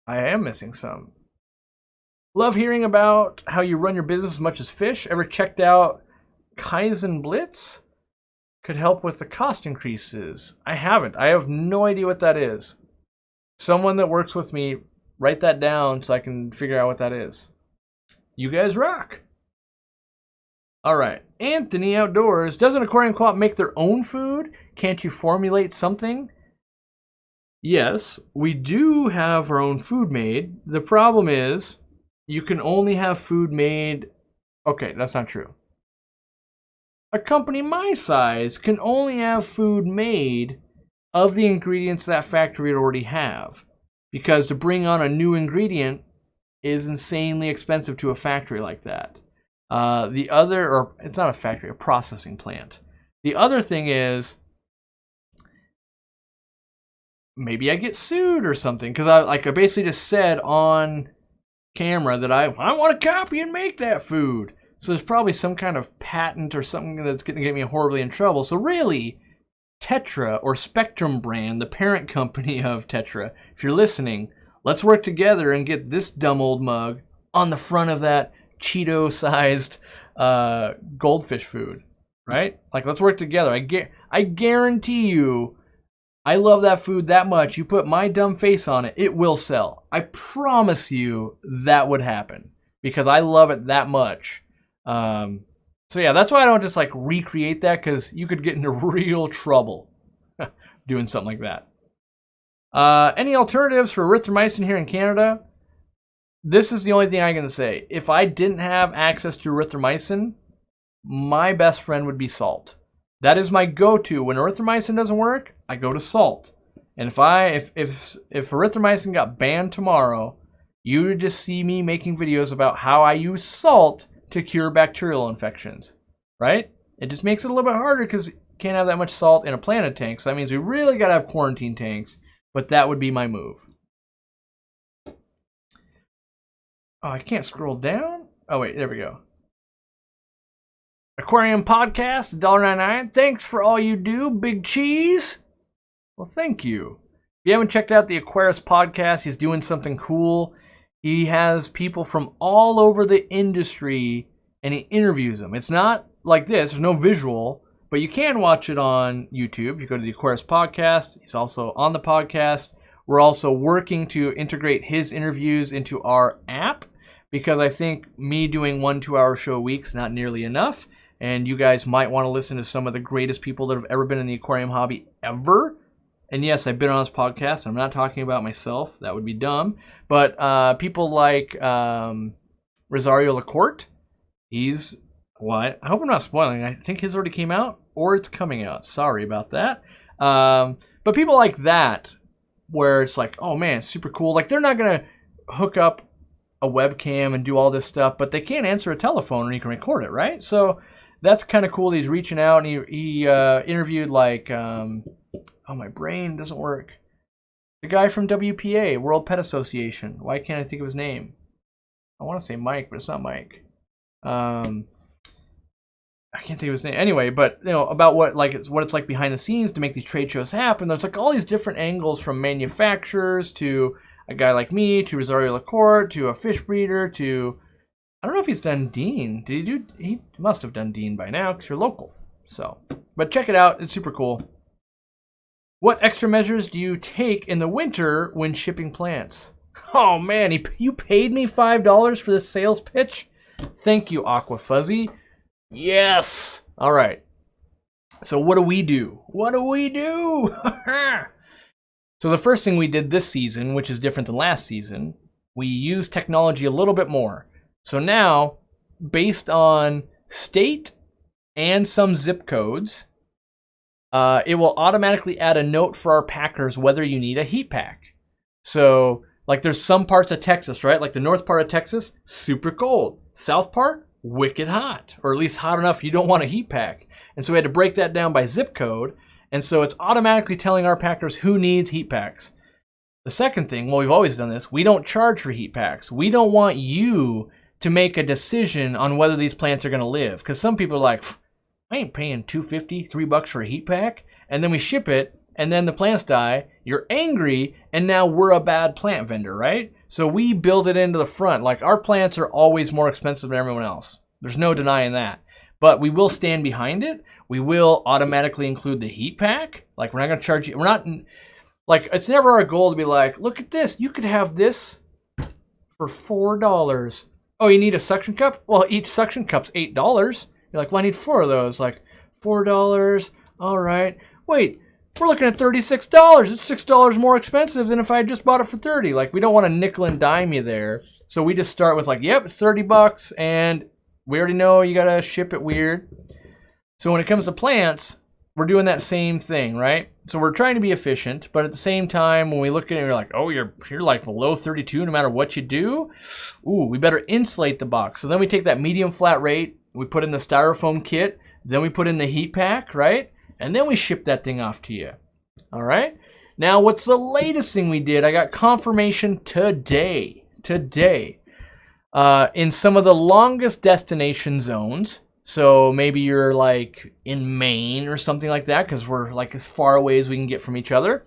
I am missing some. Love hearing about how you run your business as much as fish. Ever checked out Kaizen Blitz? Could help with the cost increases. I haven't. I have no idea what that is. Someone that works with me, write that down so I can figure out what that is. You guys rock. All right. Anthony Outdoors. Doesn't Aquarium Co-op make their own food? Can't you formulate something? Yes, we do have our own food made. The problem is you can only have food made... Okay, that's not true. A company my size can only have food made of the ingredients that factory would already have. Because to bring on a new ingredient is insanely expensive to a factory like that. It's not a factory, a processing plant. The other thing is, maybe I get sued or something, because I basically just said on camera that I want to copy and make that food. So there's probably some kind of patent or something that's going to get me horribly in trouble. So really, Tetra or Spectrum brand, the parent company of Tetra, if you're listening, let's work together and get this dumb old mug on the front of that Cheeto-sized goldfish food, right? Like, let's work together. I guarantee you, I love that food that much. You put my dumb face on it, it will sell. I promise you that would happen because I love it that much. So yeah, that's why I don't just like recreate that, because you could get into real trouble doing something like that. Any alternatives for erythromycin here in Canada? This is the only thing I'm going to say. If I didn't have access to erythromycin, my best friend would be salt. That is my go-to. When erythromycin doesn't work, I go to salt. And if erythromycin got banned tomorrow, you would just see me making videos about how I use salt to cure bacterial infections, right? It just makes it a little bit harder because you can't have that much salt in a planted tank. So that means we really got to have quarantine tanks, but that would be my move. Oh, I can't scroll down. Oh, wait, there we go. Aquarium Podcast, $1.99. Thanks for all you do, Big Cheese. Well, thank you. If you haven't checked out the Aquarius Podcast, he's doing something cool. He has people from all over the industry, and he interviews them. It's not like this. There's no visual, but you can watch it on YouTube. You go to the Aquarius Podcast. He's also on the podcast. We're also working to integrate his interviews into our app because I think me doing 1 2-hour show a week is not nearly enough. And you guys might want to listen to some of the greatest people that have ever been in the aquarium hobby ever. And yes, I've been on this podcast. I'm not talking about myself. That would be dumb. But people like Rosario Lacorte, he's what? I hope I'm not spoiling. I think his already came out or it's coming out. Sorry about that. But people like that, where it's like, oh man, it's super cool. Like they're not going to hook up a webcam and do all this stuff, but they can answer a telephone and you can record it, right? So that's kind of cool. He's reaching out and he interviewed like, oh, my brain doesn't work. The guy from WPA, World Pet Association. Why can't I think of his name? I want to say Mike, but it's not Mike. I can't think of his name. Anyway, but you know about what it's like behind the scenes to make these trade shows happen. There's like all these different angles from manufacturers to a guy like me to Rosario Lacorte to a fish breeder to I don't know if he's done Dean. Did he do? He must have done Dean by now because you're local. So, but check it out. It's super cool. What extra measures do you take in the winter when shipping plants? Oh man, you paid me $5 for this sales pitch? Thank you, Aqua Fuzzy. Yes! All right. So what do we do? What do we do? So the first thing we did this season, which is different than last season, we used technology a little bit more. So now, based on state and some zip codes, it will automatically add a note for our packers whether you need a heat pack. So, like there's some parts of Texas, right? Like the north part of Texas, super cold. South part, wicked hot, or at least hot enough you don't want a heat pack. And so we had to break that down by zip code, and so it's automatically telling our packers who needs heat packs. The second thing, well, we've always done this, we don't charge for heat packs. We don't want you to make a decision on whether these plants are going to live, because some people are like, I ain't paying $2.50, $3 for a heat pack, and then we ship it, and then the plants die, you're angry, and now we're a bad plant vendor, right? So we build it into the front. Like our plants are always more expensive than everyone else. There's no denying that. But we will stand behind it. We will automatically include the heat pack. Like we're not going to charge you. We're not, like it's never our goal to be like, look at this. You could have this for $4. Oh, you need a suction cup? Well, each suction cup's $8. You're like, well, I need 4 of those. Like $4. All right. Wait. We're looking at $36. It's $6 more expensive than if I had just bought it for $30. Like, we don't want to nickel and dime you there. So we just start with like, yep, it's $30, and we already know you got to ship it weird. So when it comes to plants, we're doing that same thing, right? So we're trying to be efficient, but at the same time, when we look at it, we're like, oh, you're like below 32 no matter what you do. Ooh, we better insulate the box. So then we take that medium flat rate, we put in the styrofoam kit, then we put in the heat pack, right? And then we ship that thing off to you. All right? Now, what's the latest thing we did? I got confirmation today. In some of the longest destination zones. So maybe you're like in Maine or something like that because we're like as far away as we can get from each other.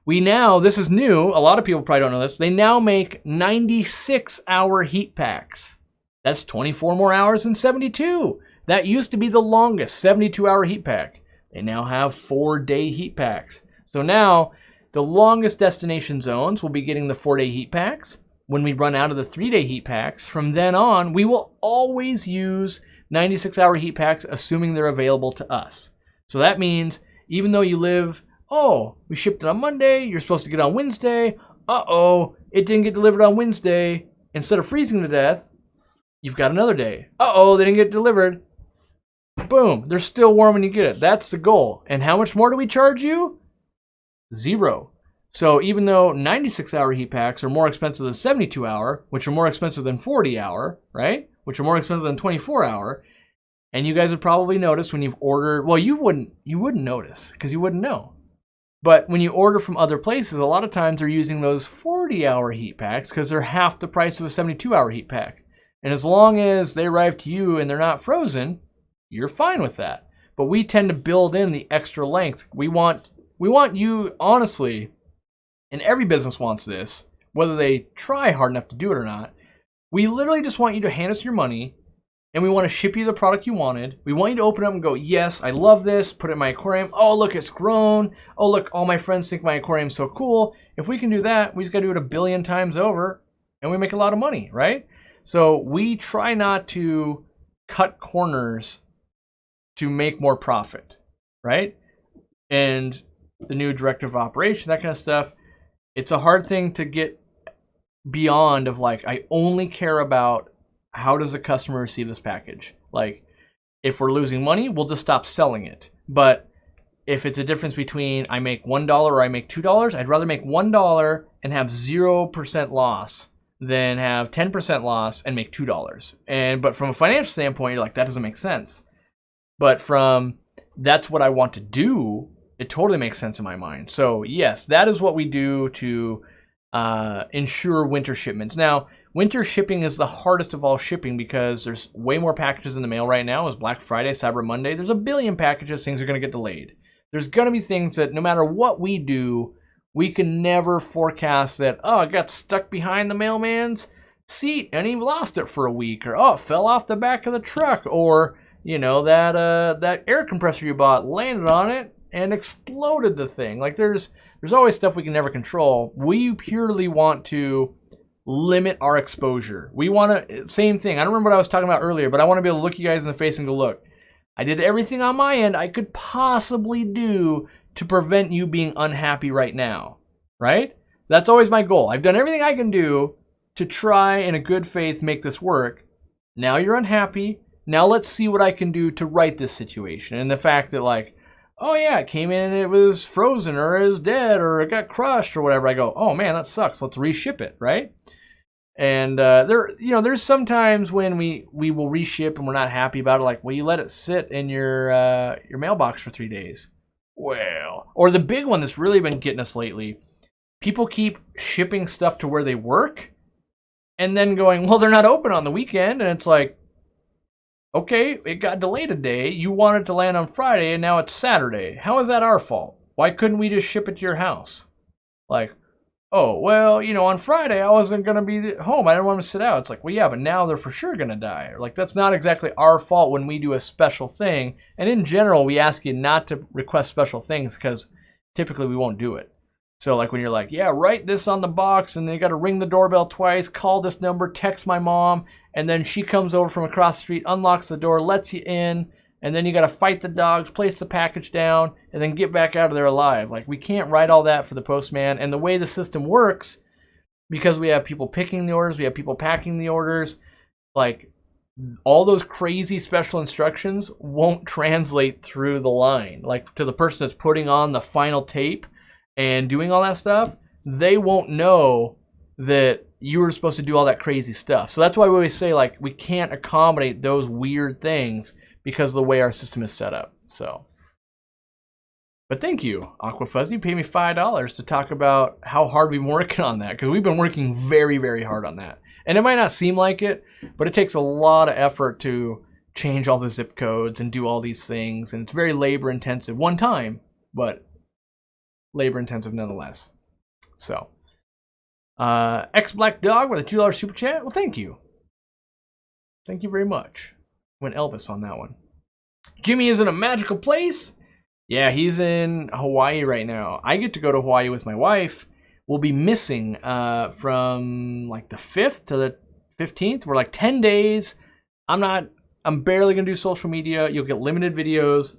We now, this is new. A lot of people probably don't know this. They now make 96-hour heat packs. That's 24 more hours than 72. That used to be the longest, 72-hour heat pack. They now have 4-day heat packs. So now the longest destination zones will be getting the 4-day heat packs. When we run out of the 3-day heat packs, from then on, we will always use 96-hour heat packs, assuming they're available to us. So that means even though you live, oh, we shipped it on Monday, you're supposed to get it on Wednesday, uh-oh, it didn't get delivered on Wednesday. Instead of freezing to death, you've got another day. Uh-oh, they didn't get delivered. Boom, they're still warm when you get it. That's the goal. And how much more do we charge you? 0. So even though 96-hour heat packs are more expensive than 72-hour, which are more expensive than 40-hour, right? Which are more expensive than 24-hour, and you guys have probably noticed when you've ordered, well, you wouldn't notice because you wouldn't know. But when you order from other places, a lot of times they're using those 40-hour heat packs because they're half the price of a 72-hour heat pack. And as long as they arrive to you and they're not frozen, you're fine with that. But we tend to build in the extra length. We want you, honestly, and every business wants this, whether they try hard enough to do it or not. We literally just want you to hand us your money, and we want to ship you the product you wanted. We want you to open it up and go, yes, I love this, put it in my aquarium. Oh, look, it's grown. Oh, look, all my friends think my aquarium's so cool. If we can do that, we just got to do it a billion times over and we make a lot of money, right? So we try not to cut corners to make more profit, right? And the new directive of operation, that kind of stuff, it's a hard thing to get beyond of like, I only care about how does the customer receive this package. Like, if we're losing money, we'll just stop selling it. But if it's a difference between I make $1 or I make $2, I'd rather make $1 and have 0% loss than have 10% loss and make $2. But from a financial standpoint, you're like, that doesn't make sense. But from that's what I want to do, it totally makes sense in my mind. So yes, that is what we do to ensure winter shipments. Now, winter shipping is the hardest of all shipping because there's way more packages in the mail right now. It's Black Friday, Cyber Monday. There's a billion packages. Things are going to get delayed. There's going to be things that no matter what we do, we can never forecast that, oh, it got stuck behind the mailman's seat and he lost it for a week. Or, oh, it fell off the back of the truck. Or, you know, that air compressor you bought landed on it and exploded the thing. Like, there's always stuff we can never control. We purely want to limit our exposure. We want to, same thing. I don't remember what I was talking about earlier, but I want to be able to look you guys in the face and go, look, I did everything on my end I could possibly do to prevent you being unhappy right now, right? That's always my goal. I've done everything I can do to try in a good faith make this work. Now you're unhappy. Now let's see what I can do to right this situation. And the fact that like, oh yeah, it came in and it was frozen or it was dead or it got crushed or whatever. I go, oh man, that sucks. Let's reship it, right? And there's sometimes when we will reship and we're not happy about it. Like, well, you let it sit in your mailbox for 3 days. Well, or the big one that's really been getting us lately. People keep shipping stuff to where they work, and then going, well, they're not open on the weekend, and it's like, okay, it got delayed a day. You wanted to land on Friday, and now it's Saturday. How is that our fault? Why couldn't we just ship it to your house? Like, oh, well, on Friday I wasn't going to be home. I didn't want to sit out. It's like, well, yeah, but now they're for sure going to die. Or like, that's not exactly our fault when we do a special thing. And in general, we ask you not to request special things because typically we won't do it. So like when you're like, yeah, write this on the box and they got to ring the doorbell twice, call this number, text my mom, and then she comes over from across the street, unlocks the door, lets you in, and then you got to fight the dogs, place the package down, and then get back out of there alive. Like, we can't write all that for the postman. And the way the system works, because we have people picking the orders, we have people packing the orders, like, all those crazy special instructions won't translate through the line. Like, to the person that's putting on the final tape and doing all that stuff, they won't know that you were supposed to do all that crazy stuff. So that's why we always say, like, we can't accommodate those weird things because of the way our system is set up. So, but thank you, Aqua Fuzzy. You paid me $5 to talk about how hard we've been working on that, because we've been working very, very hard on that. And it might not seem like it, but it takes a lot of effort to change all the zip codes and do all these things. And it's very labor intensive one time, but labor intensive nonetheless. So, X Black Dog with a $2 super chat. Well, thank you. Thank you very much. Went Elvis on that one. Jimmy is in a magical place. Yeah, he's in Hawaii right now. I get to go to Hawaii with my wife. We'll be missing from like the 5th to the 15th. We're like 10 days. I'm barely gonna do social media. You'll get limited videos.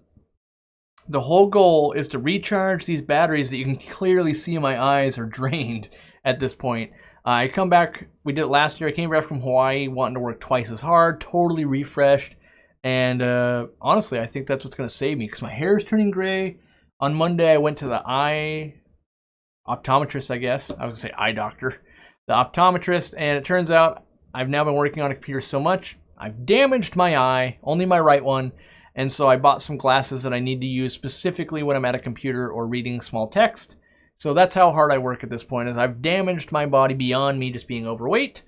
The whole goal is to recharge these batteries that you can clearly see in my eyes are drained at this point. I come back, we did it last year. I came back from Hawaii wanting to work twice as hard, totally refreshed. And honestly, I think that's what's going to save me because my hair is turning gray. On Monday, I went to the eye optometrist, I guess. I was going to say eye doctor. The optometrist, and it turns out I've now been working on a computer so much, I've damaged my eye, only my right one. And so I bought some glasses that I need to use specifically when I'm at a computer or reading small text. So that's how hard I work at this point, is I've damaged my body beyond me just being overweight.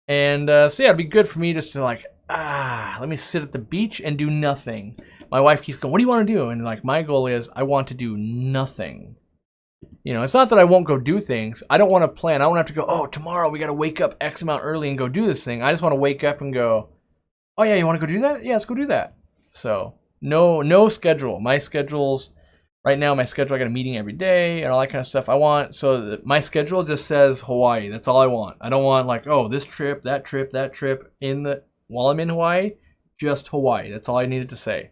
And so yeah, it'd be good for me just to like, let me sit at the beach and do nothing. My wife keeps going, what do you want to do? And like, my goal is I want to do nothing. It's not that I won't go do things. I don't want to plan. I don't have to go, oh, tomorrow we got to wake up X amount early and go do this thing. I just want to wake up and go, oh yeah, you want to go do that? Yeah, let's go do that. So no schedule. My schedule's right now my schedule, I got a meeting every day and all that kind of stuff. I want, so my schedule just says Hawaii. That's all I want. I don't want like, oh, this trip, that trip, that trip while I'm in Hawaii. Just Hawaii. That's all I needed to say.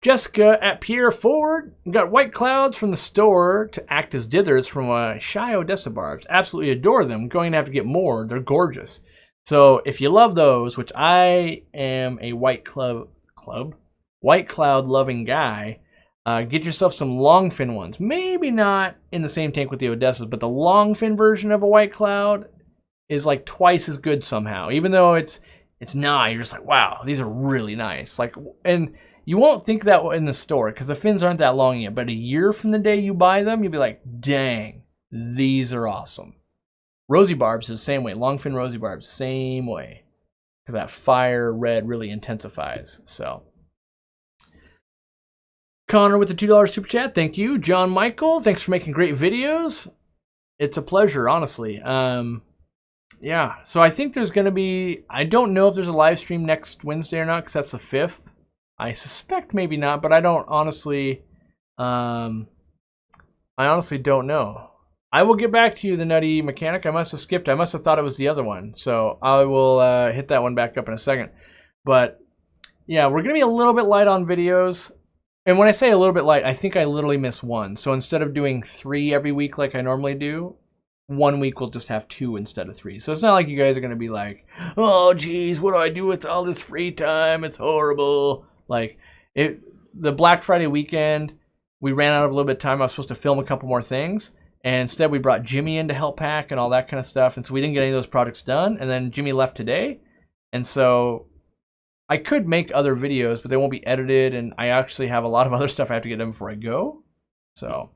Jessica at Pierre Ford got white clouds from the store to act as dithers from shy Odessa barbs. Absolutely adore them. Going to have to get more. They're gorgeous. So if you love those, which I am a white cloud loving guy, get yourself some longfin ones. Maybe not in the same tank with the Odessas, but the longfin version of a white cloud is like twice as good somehow. Even though it's not, you're just like, wow, these are really nice. Like, and you won't think that in the store because the fins aren't that long yet. But a year from the day you buy them, you'll be like, dang, these are awesome. Rosy barbs is the same way. Longfin rosy barbs, same way. Because that fire red really intensifies. So, Connor with the $2 super chat, thank you. John Michael, thanks for making great videos. It's a pleasure, honestly. Yeah, so I think there's going to be, I don't know if there's a live stream next Wednesday or not because that's the 5th. I suspect maybe not, but I don't honestly, I honestly don't know. I will get back to you, the Nutty Mechanic. I must have skipped. I must have thought it was the other one. So I will hit that one back up in a second. But yeah, we're going to be a little bit light on videos. And when I say a little bit light, I think I literally miss one. So instead of doing 3 every week like I normally do, 1 week we'll just have 2 instead of 3. So it's not like you guys are going to be like, oh, geez, what do I do with all this free time? It's horrible. Like, the Black Friday weekend, we ran out of a little bit of time. I was supposed to film a couple more things. And instead, we brought Jimmy in to help pack and all that kind of stuff. And so we didn't get any of those projects done. And then Jimmy left today. And so I could make other videos, but they won't be edited. And I actually have a lot of other stuff I have to get done before I go. So,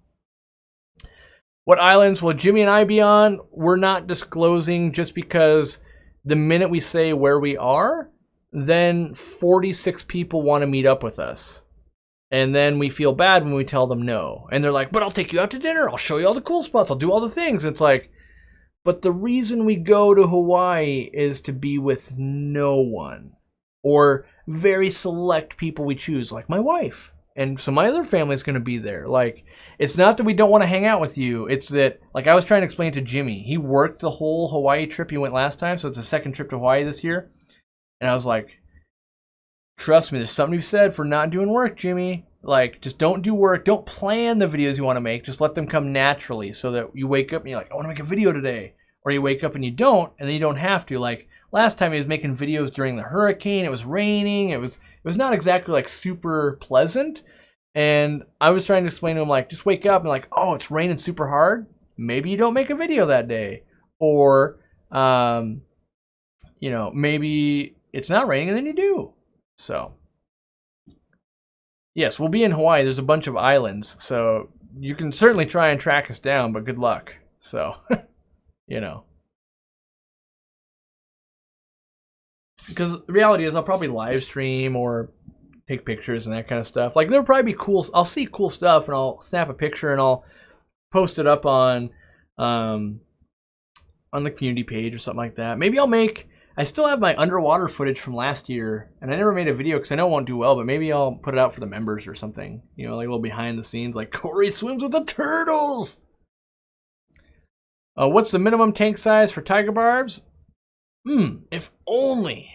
what islands will Jimmy and I be on? We're not disclosing just because the minute we say where we are, then 46 people want to meet up with us. And then we feel bad when we tell them no. And they're like, but I'll take you out to dinner. I'll show you all the cool spots. I'll do all the things. It's like, but the reason we go to Hawaii is to be with no one. Or very select people we choose, like my wife. And so my other family's going to be there. Like, it's not that we don't want to hang out with you. It's that, like I was trying to explain to Jimmy, he worked the whole Hawaii trip he went last time. So it's a second trip to Hawaii this year. And I was like, trust me, there's something to be said for not doing work, Jimmy. Like, just don't do work. Don't plan the videos you want to make. Just let them come naturally so that you wake up and you're like, I want to make a video today. Or you wake up and you don't, and then you don't have to. Like, last time he was making videos during the hurricane. It was raining. It was not exactly, like, super pleasant. And I was trying to explain to him, like, just wake up and like, oh, it's raining super hard. Maybe you don't make a video that day. Or, you know, maybe it's not raining and then you do. So, yes, we'll be in Hawaii. There's a bunch of islands. So you can certainly try and track us down, but good luck. So, you know. Because the reality is I'll probably live stream or take pictures and that kind of stuff. Like, there'll probably be cool, I'll see cool stuff and I'll snap a picture and I'll post it up on the community page or something like that. Maybe I still have my underwater footage from last year, and I never made a video because I know it won't do well, but maybe I'll put it out for the members or something. You know, like a little behind the scenes, like Corey swims with the turtles. What's the minimum tank size for tiger barbs? If only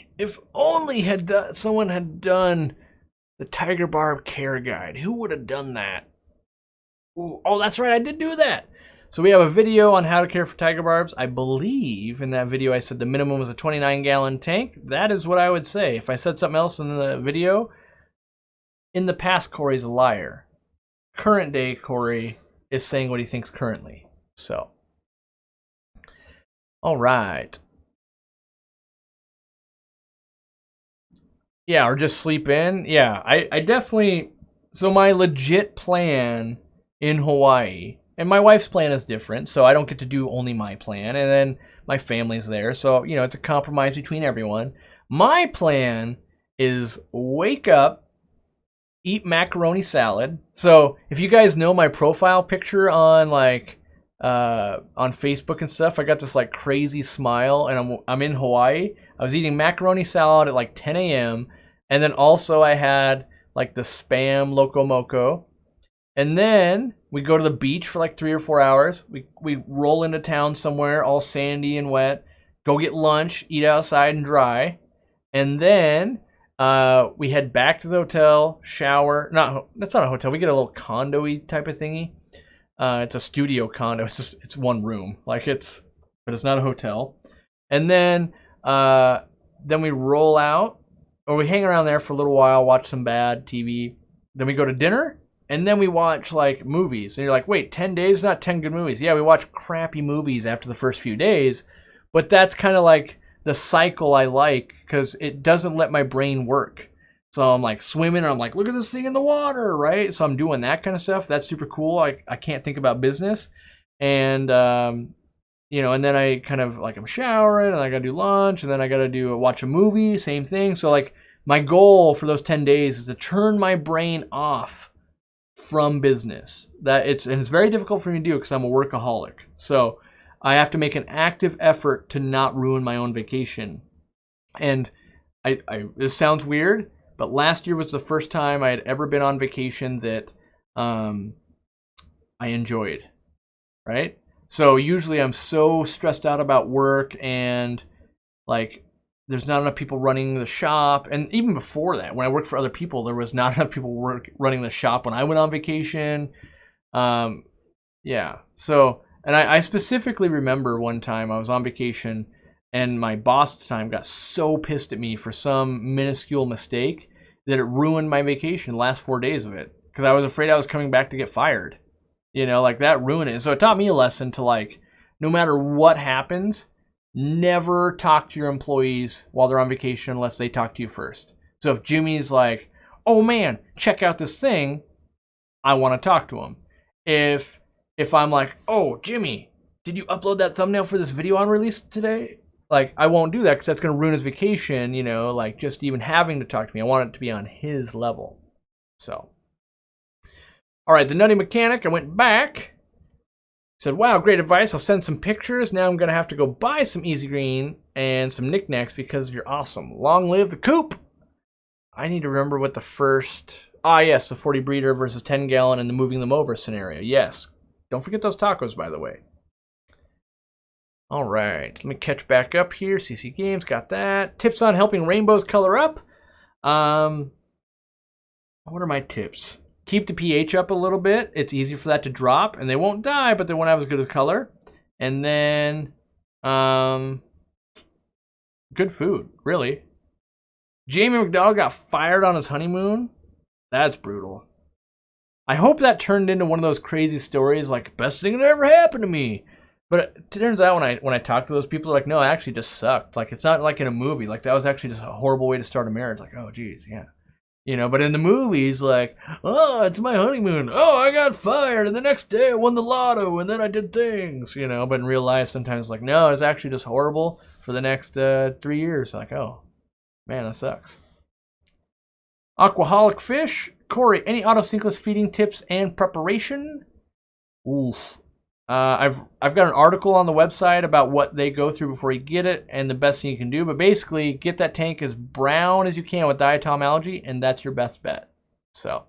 someone had done the tiger barb care guide. Who would have done that? Ooh, oh, that's right, I did do that. So we have a video on how to care for tiger barbs. I believe in that video I said the minimum was a 29-gallon tank. That is what I would say. If I said something else in the video, in the past, Corey's a liar. Current day Corey is saying what he thinks currently. So, all right. Yeah, or just sleep in. Yeah, I definitely, so my legit plan in Hawaii, and my wife's plan is different, so I don't get to do only my plan, and then my family's there, so, you know, it's a compromise between everyone. My plan is wake up, eat macaroni salad. So if you guys know my profile picture on, like, on Facebook and stuff, I got this, like, crazy smile, and I'm in Hawaii. I was eating macaroni salad at, like, 10 a.m., and then also I had, like, the Spam Loco Moco. And then we go to the beach for like 3 or 4 hours. We roll into town somewhere, all sandy and wet. Go get lunch, eat outside and dry. And then we head back to the hotel, shower. That's not a hotel. We get a little condo-y type of thingy. It's a studio condo. It's one room. But it's not a hotel. And then we roll out, or we hang around there for a little while, watch some bad TV. Then we go to dinner, and then we watch like movies. And you're like, wait, 10 days, not 10 good movies. Yeah, we watch crappy movies after the first few days, but that's kind of like the cycle I like because it doesn't let my brain work. So I'm like swimming, and I'm like, look at this thing in the water, right? So I'm doing that kind of stuff. That's super cool. I can't think about business. And, and then I kind of like I'm showering, and I got to do lunch, and then I got to watch a movie, same thing. So like my goal for those 10 days is to turn my brain off from business. It's very difficult for me to do because I'm a workaholic. So I have to make an active effort to not ruin my own vacation. And this sounds weird, but last year was the first time I had ever been on vacation that I enjoyed, right? So usually I'm so stressed out about work, and like there's not enough people running the shop. And even before that, when I worked for other people, there was not enough people running the shop when I went on vacation. Yeah. So, and I specifically remember one time I was on vacation, and my boss at the time got so pissed at me for some minuscule mistake that it ruined my vacation, the last 4 days of it, because I was afraid I was coming back to get fired. Like that ruined it. So it taught me a lesson to like, no matter what happens, never talk to your employees while they're on vacation unless they talk to you first. So if Jimmy's like, oh man, check out this thing, I want to talk to him. If I'm like, oh, Jimmy, did you upload that thumbnail for this video on release today? Like, I won't do that because that's going to ruin his vacation, like just even having to talk to me. I want it to be on his level. So, all right, the Nutty Mechanic, I went back, said, wow, great advice. I'll send some pictures. Now I'm going to have to go buy some Easy Green and some knickknacks because you're awesome. Long live the coop. I need to remember what the first, yes, the 40 breeder versus 10 gallon and the moving them over scenario. Yes. Don't forget those tacos, by the way. All right, let me catch back up here. CC Games, got that. Tips on helping rainbows color up. What are my tips? Keep the pH up a little bit. It's easy for that to drop, and they won't die, but they won't have as good a color. And then, good food, really. Jamie McDowell got fired on his honeymoon. That's brutal. I hope that turned into one of those crazy stories, like best thing that ever happened to me. But it turns out when I talk to those people, they're like, no, it actually just sucked. Like it's not like in a movie. Like that was actually just a horrible way to start a marriage. Like, oh, geez, yeah. But in the movies, like, oh, it's my honeymoon. Oh, I got fired, and the next day I won the lotto, and then I did things, But in real life, sometimes like, no, it's actually just horrible for the next 3 years. Like, oh, man, that sucks. Aquaholic Fish. Corey, any autocinkless feeding tips and preparation? Oof. I've got an article on the website about what they go through before you get it and the best thing you can do. But basically, get that tank as brown as you can with diatom algae, and that's your best bet. So,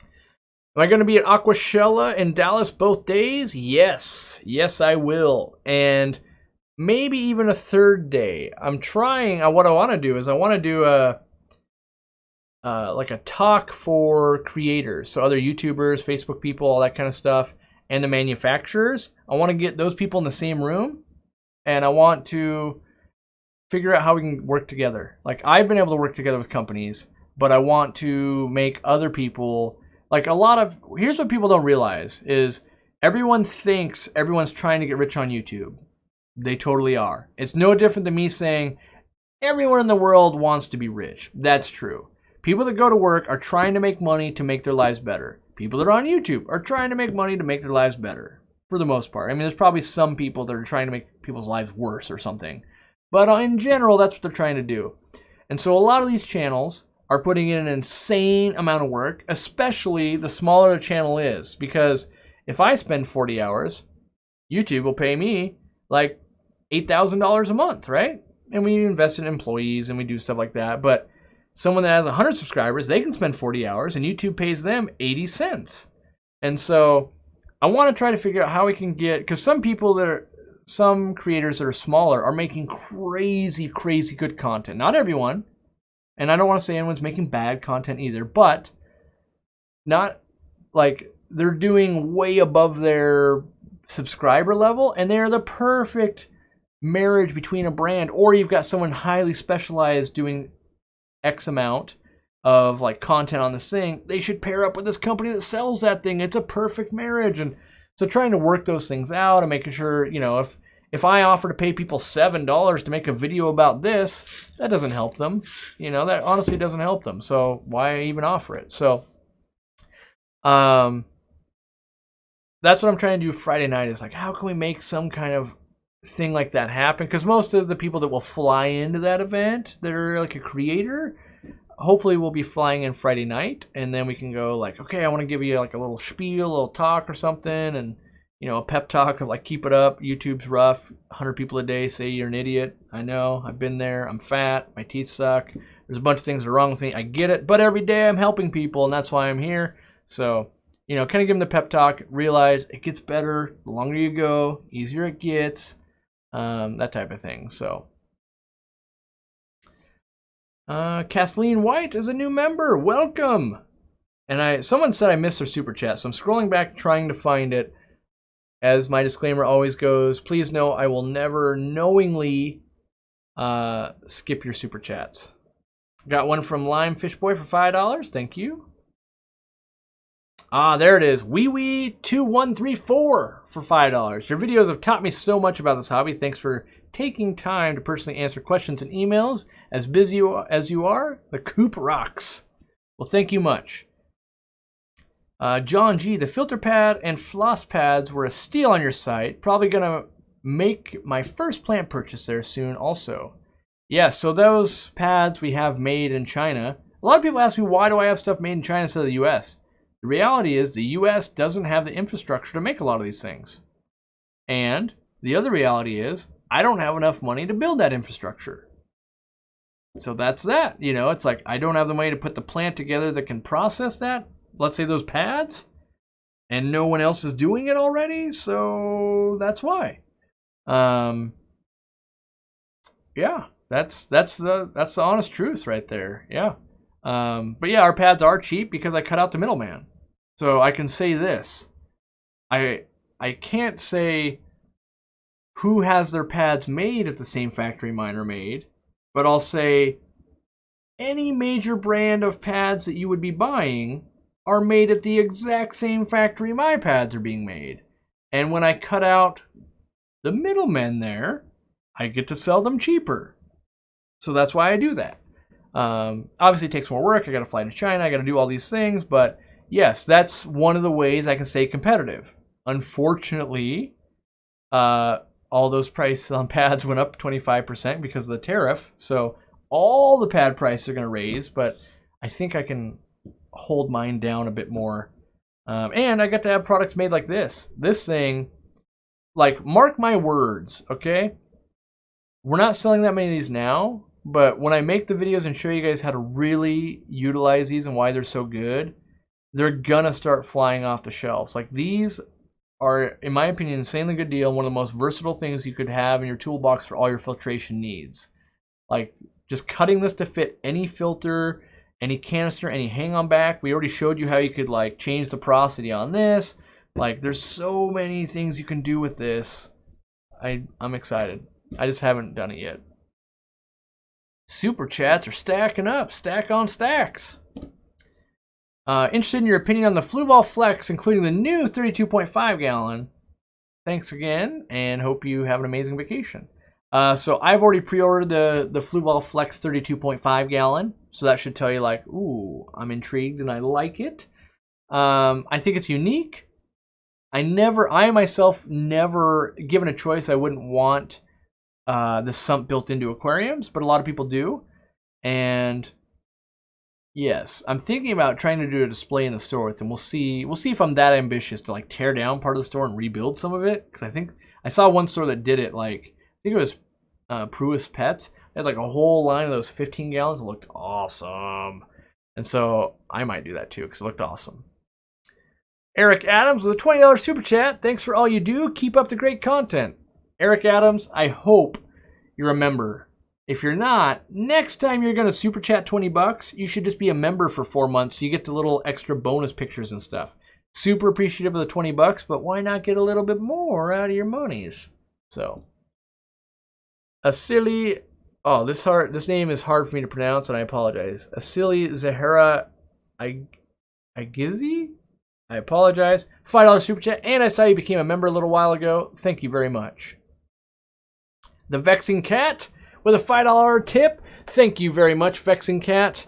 am I going to be at Aquashella in Dallas both days? Yes. Yes, I will. And maybe even a third day. I'm trying. What I want to do is I want to do like a talk for creators. So other YouTubers, Facebook people, all that kind of stuff. And the manufacturers, I want to get those people in the same room, and I want to figure out how we can work together. Like I've been able to work together with companies, but I want to make other people, like here's what people don't realize is everyone thinks everyone's trying to get rich on YouTube. They totally are. It's no different than me saying everyone in the world wants to be rich. That's true. People that go to work are trying to make money to make their lives better. People that are on YouTube are trying to make money to make their lives better, for the most part. I mean, there's probably some people that are trying to make people's lives worse or something. But in general, that's what they're trying to do. And so a lot of these channels are putting in an insane amount of work, especially the smaller the channel is. Because if I spend 40 hours, YouTube will pay me like $8,000 a month, right? And we invest in employees and we do stuff like that. But someone that has 100 subscribers, they can spend 40 hours and YouTube pays them 80 cents. And so I want to try to figure out how we can get, because some creators that are smaller are making crazy, crazy good content. Not everyone, and I don't want to say anyone's making bad content either, but not like they're doing way above their subscriber level, and they're the perfect marriage between a brand. Or you've got someone highly specialized doing X amount of like content on this thing. They should pair up with this company that sells that thing. It's a perfect marriage. And so trying to work those things out and making sure, you know, if I offer to pay people $7 to make a video about this, that doesn't help them. You know, that honestly doesn't help them. So why even offer it? So that's what I'm trying to do Friday night, is like, how can we make some kind of thing like that happen? Because most of the people that will fly into that event that are like a creator, hopefully we'll be flying in Friday night, and then we can go like, okay, I want to give you like a little spiel, a little talk or something, and you know, a pep talk of like, keep it up, YouTube's rough, 100 people a day say you're an idiot. I know, I've been there, I'm fat, my teeth suck, there's a bunch of things that are wrong with me, I get it, but every day I'm helping people, and that's why I'm here. So, you know, kind of give them the pep talk, realize it gets better the longer you go, easier it gets, that type of thing. So Kathleen White is a new member. Welcome. And someone said I missed their super chat, so I'm scrolling back trying to find it. As my disclaimer always goes, please know I will never knowingly skip your super chats. Got one from Lime Fish Boy for $5. Thank you. There it is. Wee2134 for $5. Your videos have taught me so much about this hobby. Thanks for taking time to personally answer questions and emails. As busy as you are, the coop rocks. Well, thank you much. John G, the filter pad and floss pads were a steal on your site. Probably gonna make my first plant purchase there soon also. Yeah, so those pads we have made in China. A lot of people ask me, why do I have stuff made in China instead of the US? The reality is the US doesn't have the infrastructure to make a lot of these things. And the other reality is I don't have enough money to build that infrastructure. So that's that. You know, it's like I don't have the money to put the plant together that can process that. Let's say those pads. And no one else is doing it already. So that's why. Yeah, that's the honest truth right there. Yeah. But yeah, our pads are cheap because I cut out the middleman. So I can say this. I can't say who has their pads made at the same factory mine are made, but I'll say any major brand of pads that you would be buying are made at the exact same factory my pads are being made. And when I cut out the middlemen there, I get to sell them cheaper. So that's why I do that. Obviously it takes more work. I got to fly to China. I got to do all these things. But yes, that's one of the ways I can stay competitive. Unfortunately, all those prices on pads went up 25% because of the tariff. So all the pad prices are going to raise, but I think I can hold mine down a bit more. And I got to have products made like this. This thing, like, mark my words, okay? We're not selling that many of these now, but when I make the videos and show you guys how to really utilize these and why they're so good, they're gonna start flying off the shelves. Like, these are, in my opinion, insanely good deal. One of the most versatile things you could have in your toolbox for all your filtration needs. Like, just cutting this to fit any filter, any canister, any hang-on back. We already showed you how you could like change the porosity on this. Like, there's so many things you can do with this. I'm excited. I just haven't done it yet. Super chats are stacking up. Stack on stacks. Interested in your opinion on the Flue Ball Flex, including the new 32.5 gallon. Thanks again, and hope you have an amazing vacation. So I've already pre-ordered the Flue Ball Flex 32.5 gallon. So that should tell you like, ooh, I'm intrigued and I like it. I think it's unique. I myself never, given a choice, I wouldn't want the sump built into aquariums, but a lot of people do. And yes, I'm thinking about trying to do a display in the store with them. We'll see if I'm that ambitious to like tear down part of the store and rebuild some of it. Because I think I saw one store that did it. Like, I think it was Pruis Pets. They had like a whole line of those 15 gallons. It looked awesome. And so I might do that too because it looked awesome. Eric Adams with a $20 super chat. Thanks for all you do. Keep up the great content. Eric Adams, I hope you're a member. If you're not, next time you're going to super chat $20, you should just be a member for 4 months so you get the little extra bonus pictures and stuff. Super appreciative of the $20, but why not get a little bit more out of your monies? So, Asili, this name is hard for me to pronounce and I apologize. Asili Zahara Agizi? I apologize. $5 super chat, and I saw you became a member a little while ago. Thank you very much. The Vexing Cat with a $5 tip. Thank you very much, Vexing Cat.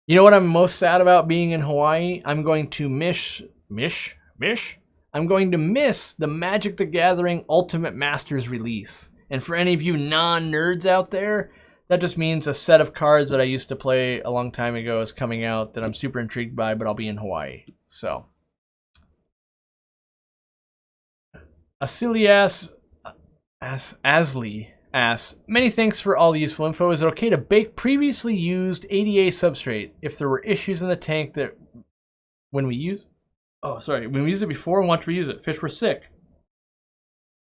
You know what I'm most sad about being in Hawaii? I'm going to I'm going to miss the Magic the Gathering Ultimate Masters release. And for any of you non-nerds out there, that just means a set of cards that I used to play a long time ago is coming out that I'm super intrigued by, but I'll be in Hawaii. So, Asilias Asley asks, many thanks for all the useful info. Is it okay to bake previously used ADA substrate if there were issues in the tank that when we used it before and want to reuse it, fish were sick?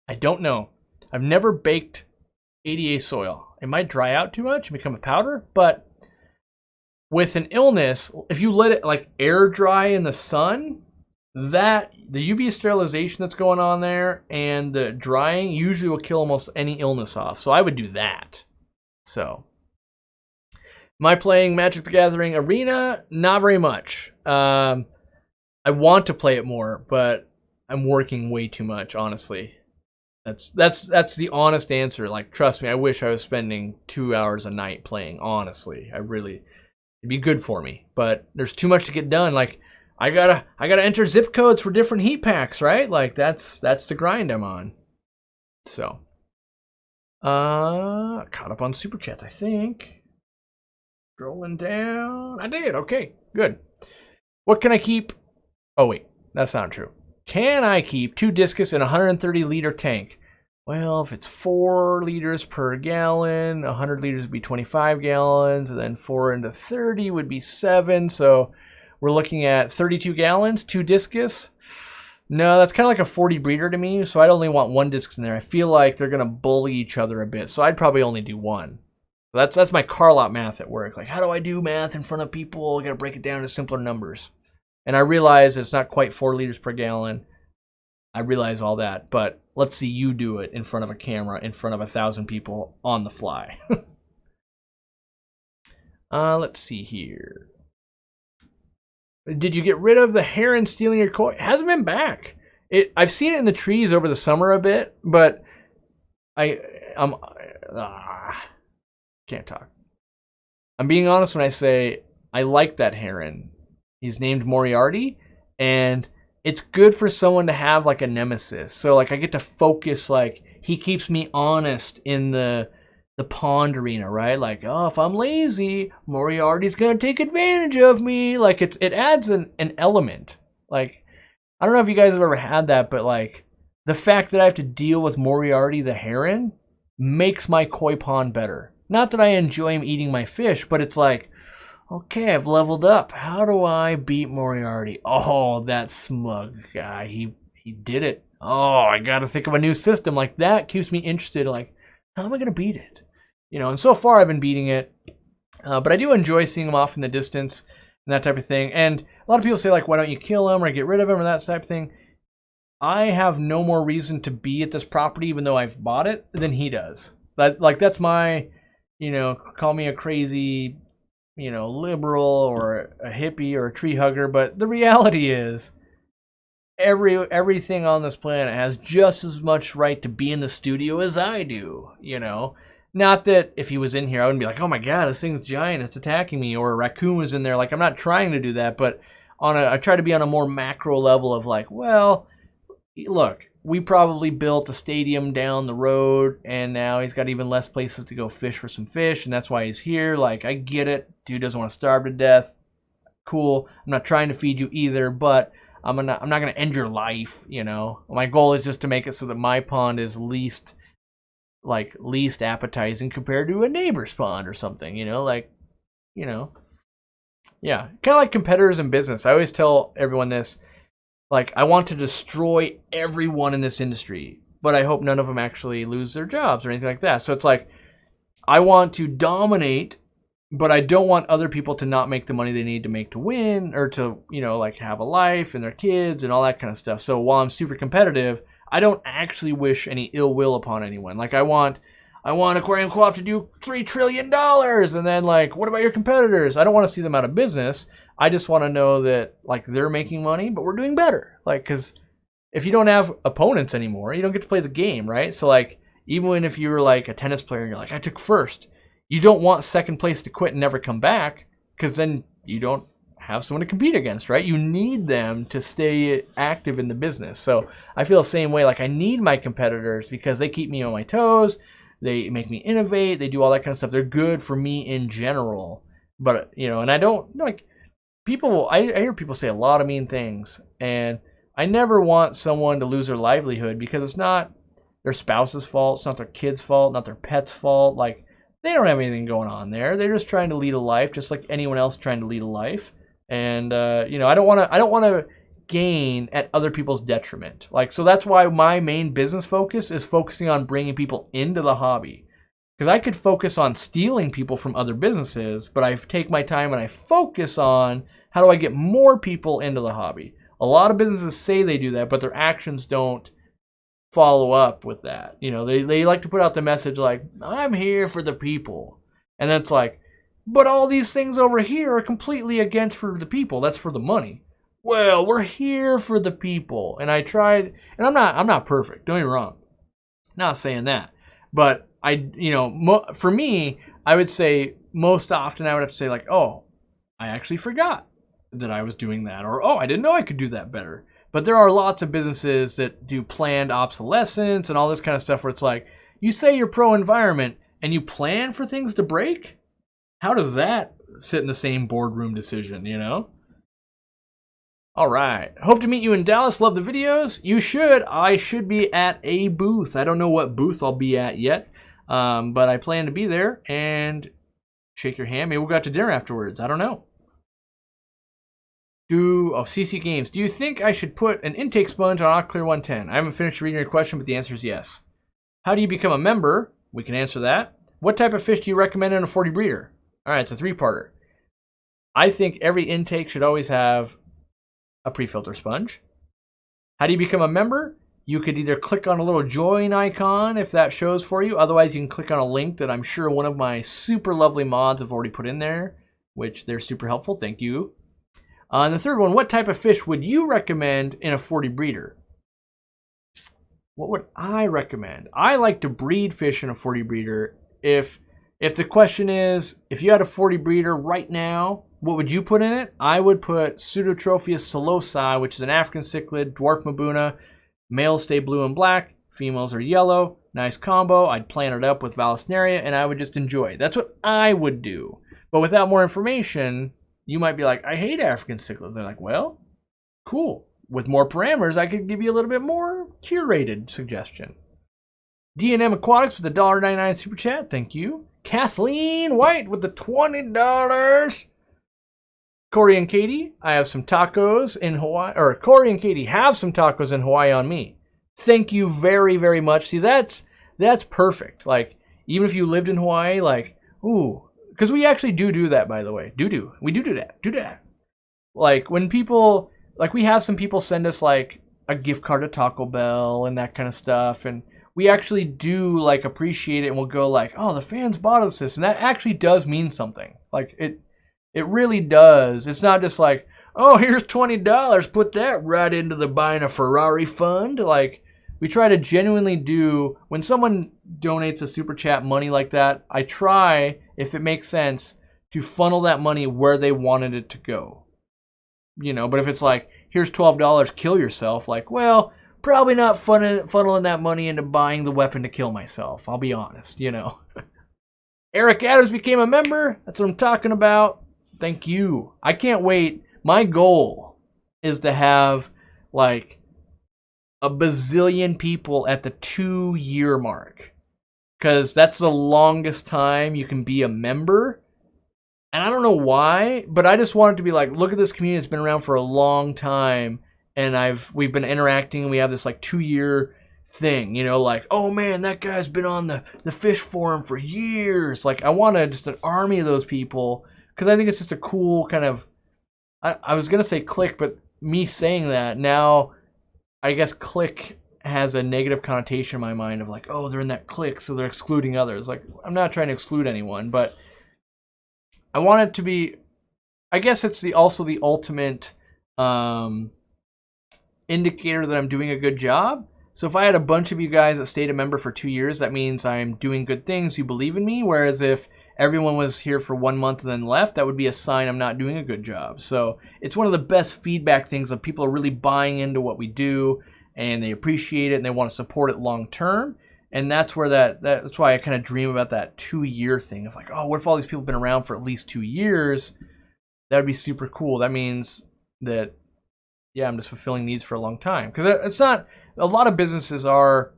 I don't know. I've never baked ADA soil. It might dry out too much and become a powder, but with an illness, if you let it like air dry in the sun, that the UV sterilization that's going on there and the drying usually will kill almost any illness off. So I would do that. So, am I playing Magic the Gathering Arena? Not very much. I want to play it more, but I'm working way too much, honestly. That's the honest answer. Like, trust me, I wish I was spending 2 hours a night playing, honestly. It'd be good for me. But there's too much to get done. Like, I gotta enter zip codes for different heat packs, right? Like, that's the grind I'm on. So, caught up on super chats, I think. Scrolling down. I did. Okay, good. What can I keep? Oh, wait, that's not true. Can I keep 2 discus in a 130-liter tank? Well, if it's 4 liters per gallon, 100 liters would be 25 gallons, and then 4 into 30 would be 7. So we're looking at 32 gallons, 2 discus. No, that's kind of like a 40 breeder to me, so I'd only want 1 discus in there. I feel like they're going to bully each other a bit, so I'd probably only do 1. So that's my car lot math at work. Like, how do I do math in front of people? I got to break it down to simpler numbers. And I realize it's not quite 4 liters per gallon. I realize all that, but let's see you do it in front of a camera, in front of 1,000 people on the fly. Let's see here. Did you get rid of the heron stealing your koi? It hasn't been back. I've seen it in the trees over the summer a bit, but can't talk. I'm being honest when I say I like that heron. He's named Moriarty, and it's good for someone to have like a nemesis. So like I get to focus, like he keeps me honest in the pond arena, right? Like, oh, if I'm lazy, Moriarty's gonna take advantage of me. Like it adds an element. Like, I don't know if you guys have ever had that, but like the fact that I have to deal with Moriarty the heron makes my koi pond better. Not that I enjoy him eating my fish, but it's like, okay, I've leveled up. How do I beat Moriarty? Oh, that smug guy. He did it. Oh, I gotta think of a new system. Like, that keeps me interested. Like, how am I gonna beat it? You know, and so far I've been beating it. But I do enjoy seeing him off in the distance and that type of thing. And a lot of people say, like, why don't you kill him or get rid of him or that type of thing. I have no more reason to be at this property, even though I've bought it, than he does. That's my, you know, call me a crazy, you know, liberal or a hippie or a tree hugger, but the reality is everything on this planet has just as much right to be in the studio as I do, you know. Not that if he was in here I wouldn't be like, oh my god, this thing's giant, it's attacking me, or a raccoon was in there. Like, I'm not trying to do that, but I try to be on a more macro level of like, well, look, we probably built a stadium down the road, and now he's got even less places to go fish for some fish, and that's why he's here. Like, I get it. Dude doesn't want to starve to death. Cool. I'm not trying to feed you either, but I'm not going to end your life, you know. My goal is just to make it so that my pond is least appetizing compared to a neighbor's pond or something, you know, like, you know. Yeah, kind of like competitors in business. I always tell everyone this. Like, I want to destroy everyone in this industry, but I hope none of them actually lose their jobs or anything like that. So it's like, I want to dominate, but I don't want other people to not make the money they need to make to win, or to, you know, like have a life and their kids and all that kind of stuff. So while I'm super competitive, I don't actually wish any ill will upon anyone. Like, I want Aquarium Co-op to do $3 trillion, and then, like, what about your competitors? I don't want to see them out of business. I just want to know that, like, they're making money, but we're doing better. Like, because if you don't have opponents anymore, you don't get to play the game, right? So, like, even if you're, like, a tennis player and you're like, I took first, you don't want second place to quit and never come back, because then you don't have someone to compete against, right? You need them to stay active in the business. So I feel the same way. Like, I need my competitors because they keep me on my toes. They make me innovate. They do all that kind of stuff. They're good for me in general. But, you know, and I don't, like, people, I hear people say a lot of mean things. And I never want someone to lose their livelihood, because it's not their spouse's fault. It's not their kid's fault, not their pet's fault. Like, they don't have anything going on there. They're just trying to lead a life, just like anyone else trying to lead a life. And, you know, I don't want to gain at other people's detriment. Like, so that's why my main business focus is focusing on bringing people into the hobby. Because I could focus on stealing people from other businesses, but I take my time and I focus on how do I get more people into the hobby. A lot of businesses say they do that, but their actions don't follow up with that. You know, they like to put out the message like, I'm here for the people. And that's like, but all these things over here are completely against for the people. That's for the money. Well, we're here for the people. And I tried, and I'm not perfect. Don't get me wrong. Not saying that. But for me, I would say most often I would have to say like, oh, I actually forgot that I was doing that. Or, oh, I didn't know I could do that better. But there are lots of businesses that do planned obsolescence and all this kind of stuff where it's like, you say you're pro-environment and you plan for things to break? How does that sit in the same boardroom decision, you know? All right. Hope to meet you in Dallas. Love the videos. You should. I should be at a booth. I don't know what booth I'll be at yet, but I plan to be there and shake your hand. Maybe we'll go out to dinner afterwards. I don't know. CC Games. Do you think I should put an intake sponge on Clear 110? I haven't finished reading your question, but the answer is yes. How do you become a member? We can answer that. What type of fish do you recommend in a 40 breeder? All right, it's a three-parter. I think every intake should always have a pre-filter sponge. How do you become a member? You could either click on a little join icon if that shows for you. Otherwise, you can click on a link that I'm sure one of my super lovely mods have already put in there, which they're super helpful. Thank you. And the third one, what type of fish would you recommend in a 40 breeder? What would I recommend? I like to breed fish in a 40 breeder. If the question is, if you had a 40 breeder right now, what would you put in it? I would put Pseudotropheus solosi, which is an African cichlid, dwarf Mabuna. Males stay blue and black, females are yellow. Nice combo. I'd plan it up with Vallisneria, and I would just enjoy. That's what I would do. But without more information, you might be like, I hate African cichlids. They're like, well, cool. With more parameters, I could give you a little bit more curated suggestion. D&M Aquatics with the $1.99 super chat. Thank you. Kathleen White with the $20. Corey and Katie, I have some tacos in Hawaii. Or Corey and Katie have some tacos in Hawaii on me. Thank you very, very much. See, that's perfect. Like, even if you lived in Hawaii, like, ooh. Because we actually do that, by the way. We do that. Do that. Like, when people, like, we have some people send us, like, a gift card to Taco Bell and that kind of stuff. And we actually do, like, appreciate it. And we'll go, like, oh, the fans bought us this. And that actually does mean something. Like, it really does. It's not just like, oh, here's $20. Put that right into the buying a Ferrari fund. Like, we try to genuinely do, when someone donates a super chat money like that, I try, if it makes sense, to funnel that money where they wanted it to go. You know, but if it's like, here's $12, kill yourself, like, well, probably not funneling that money into buying the weapon to kill myself. I'll be honest, you know. Eric Adams became a member. That's what I'm talking about. Thank you. I can't wait. My goal is to have, like, a bazillion people at the 2-year mark, because that's the longest time you can be a member. And I don't know why, but I just want it to be like, look at this community that's been around for a long time, and we've been interacting. We have this like 2-year thing, you know, like, oh man, that guy's been on the fish forum for years. Like, I want just an army of those people, because I think it's just a cool kind of, I was gonna say clique, but me saying that now, I guess clique has a negative connotation in my mind of like, oh, they're in that clique, so they're excluding others. Like, I'm not trying to exclude anyone, but I want it to be, I guess it's also the ultimate indicator that I'm doing a good job. So if I had a bunch of you guys that stayed a member for 2 years, that means I'm doing good things, you believe in me. Whereas if everyone was here for 1 month and then left, that would be a sign I'm not doing a good job. So it's one of the best feedback things that people are really buying into what we do, and they appreciate it and they want to support it long term. And that's where that's why I kind of dream about that 2-year thing of like, oh, what if all these people have been around for at least 2 years? That would be super cool. That means that, yeah, I'm just fulfilling needs for a long time. Because it's not, a lot of businesses are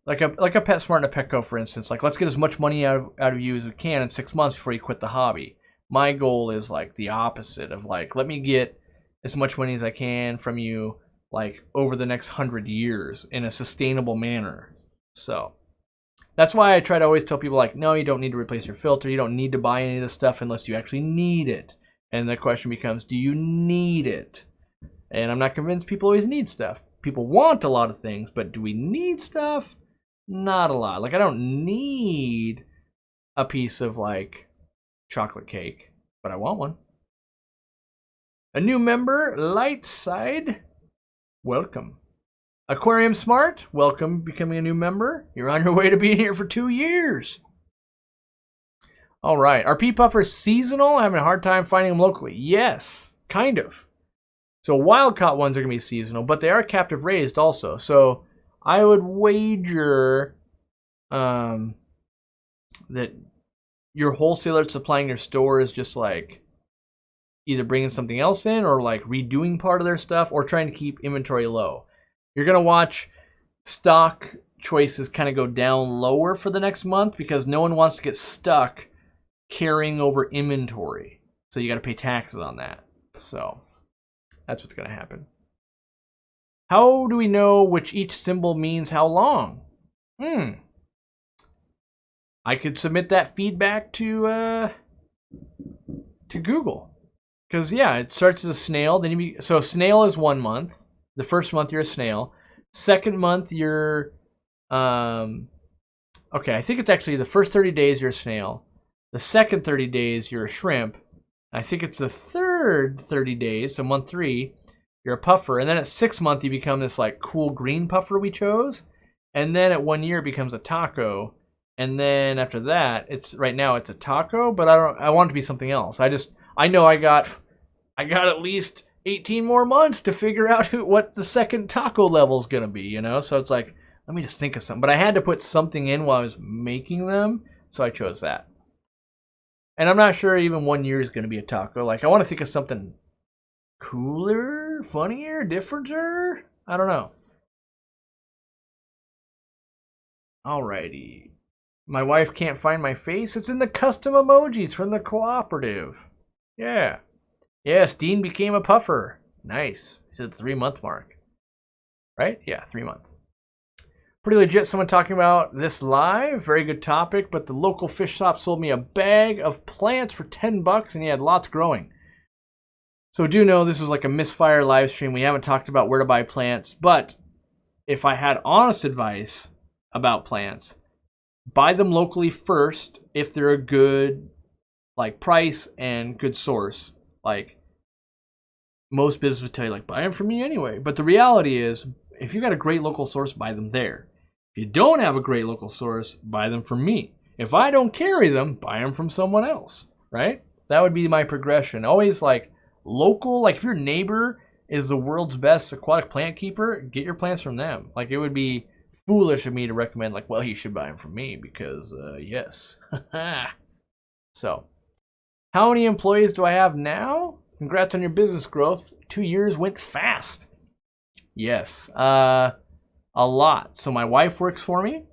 like a PetSmart and a Petco, for instance. Like, let's get as much money out of you as we can in 6 months before you quit the hobby. My goal is like the opposite of like, let me get as much money as I can from you like over the next 100 years in a sustainable manner. So that's why I try to always tell people like, no, you don't need to replace your filter. You don't need to buy any of this stuff unless you actually need it. And the question becomes, do you need it? And I'm not convinced people always need stuff. People want a lot of things, but do we need stuff? Not a lot. Like, I don't need a piece of like chocolate cake, but I want one. A new member, Lightside, welcome. Aquarium Smart, welcome becoming a new member. You're on your way to being here for 2 years. All right, are pea puffers seasonal? Having a hard time finding them locally? Yes, kind of. So wild caught ones are going to be seasonal, but they are captive raised also. So I would wager that your wholesaler that's supplying your store is just like either bringing something else in or like redoing part of their stuff or trying to keep inventory low. You're going to watch stock choices kind of go down lower for the next month because no one wants to get stuck carrying over inventory. So you got to pay taxes on that. So that's what's going to happen. How do we know which each symbol means how long? I could submit that feedback to Google. Because, yeah, it starts as a snail. Then so snail is 1 month. The first month, you're a snail. Second month, you're... okay, I think it's actually the first 30 days, you're a snail. The second 30 days, you're a shrimp. I think it's the third 30 days, so month 3, you're a puffer. And then at 6th month, you become this like cool green puffer we chose. And then at 1 year, it becomes a taco. And then after that, right now it's a taco, but I want it to be something else. I know I got at least 18 more months to figure out what the second taco level is going to be, you know? So it's like, let me just think of something. But I had to put something in while I was making them, so I chose that. And I'm not sure even 1 year is going to be a taco. Like, I want to think of something cooler, funnier, differenter. I don't know. Alrighty. My wife can't find my face. It's in the custom emojis from the cooperative. Yeah. Yes, Dean became a puffer. Nice. He's at the 3-month mark. Right? Yeah, 3 months. Pretty legit, someone talking about this live. Very good topic, but the local fish shop sold me a bag of plants for $10 and he had lots growing. So do know this was like a misfire live stream. We haven't talked about where to buy plants, but if I had honest advice about plants, buy them locally first if they're a good like price and good source. Like most businesses would tell you like buy them from me anyway. But the reality is if you got a great local source, buy them there. If you don't have a great local source, buy them from me. If I don't carry them, buy them from someone else, right? That would be my progression. Always like local, like if your neighbor is the world's best aquatic plant keeper, get your plants from them. Like it would be foolish of me to recommend like, well, you should buy them from me because yes. So, how many employees do I have now? Congrats on your business growth. 2 years went fast. Yes, a lot. So my wife works for me.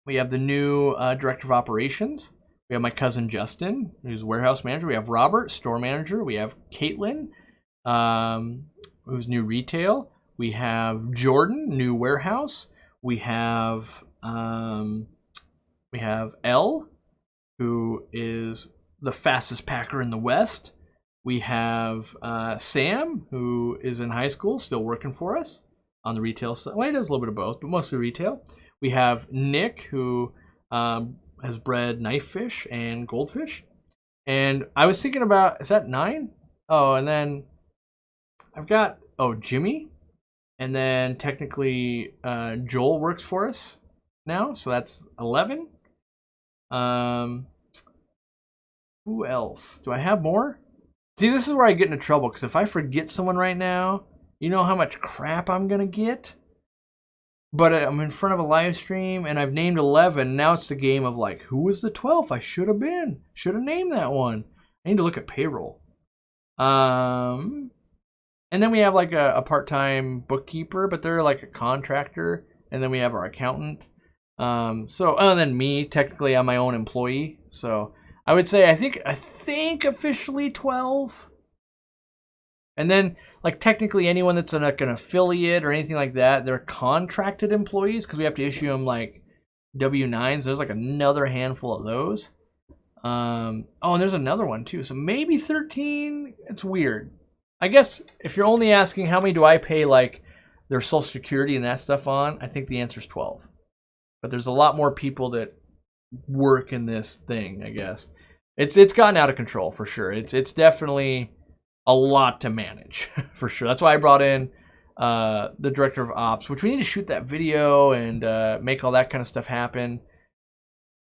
We have the new director of operations. We have my cousin Justin, who's warehouse manager. We have Robert, store manager. We have Caitlin, who's new retail. We have Jordan, new warehouse. We have L, who is the fastest packer in the West. We have Sam, who is in high school, still working for us on the retail side. Well, he does a little bit of both, but mostly retail. We have Nick, who has bred knife fish and goldfish. And I was thinking about, is that 9? Oh, and then I've got, Jimmy. And then technically Joel works for us now, so that's 11. Who else? Do I have more? See, this is where I get into trouble, because if I forget someone right now, you know how much crap I'm going to get? But I'm in front of a live stream, and I've named 11. Now it's the game of, like, who was the 12th? I should have been. Should have named that one. I need to look at payroll. And then we have, like, a part-time bookkeeper, but they're, like, a contractor. And then we have our accountant. And then me, technically, I'm my own employee. So I would say I think officially 12. And then, like, technically anyone that's like an affiliate or anything like that, they're contracted employees because we have to issue them, like, W-9s. There's, like, another handful of those. And there's another one, too. So maybe 13. It's weird. I guess if you're only asking how many do I pay, like, their Social Security and that stuff on, I think the answer is 12. But there's a lot more people that work in this thing, I guess. It's gotten out of control, for sure. It's definitely a lot to manage, for sure. That's why I brought in the director of ops, which we need to shoot that video and make all that kind of stuff happen.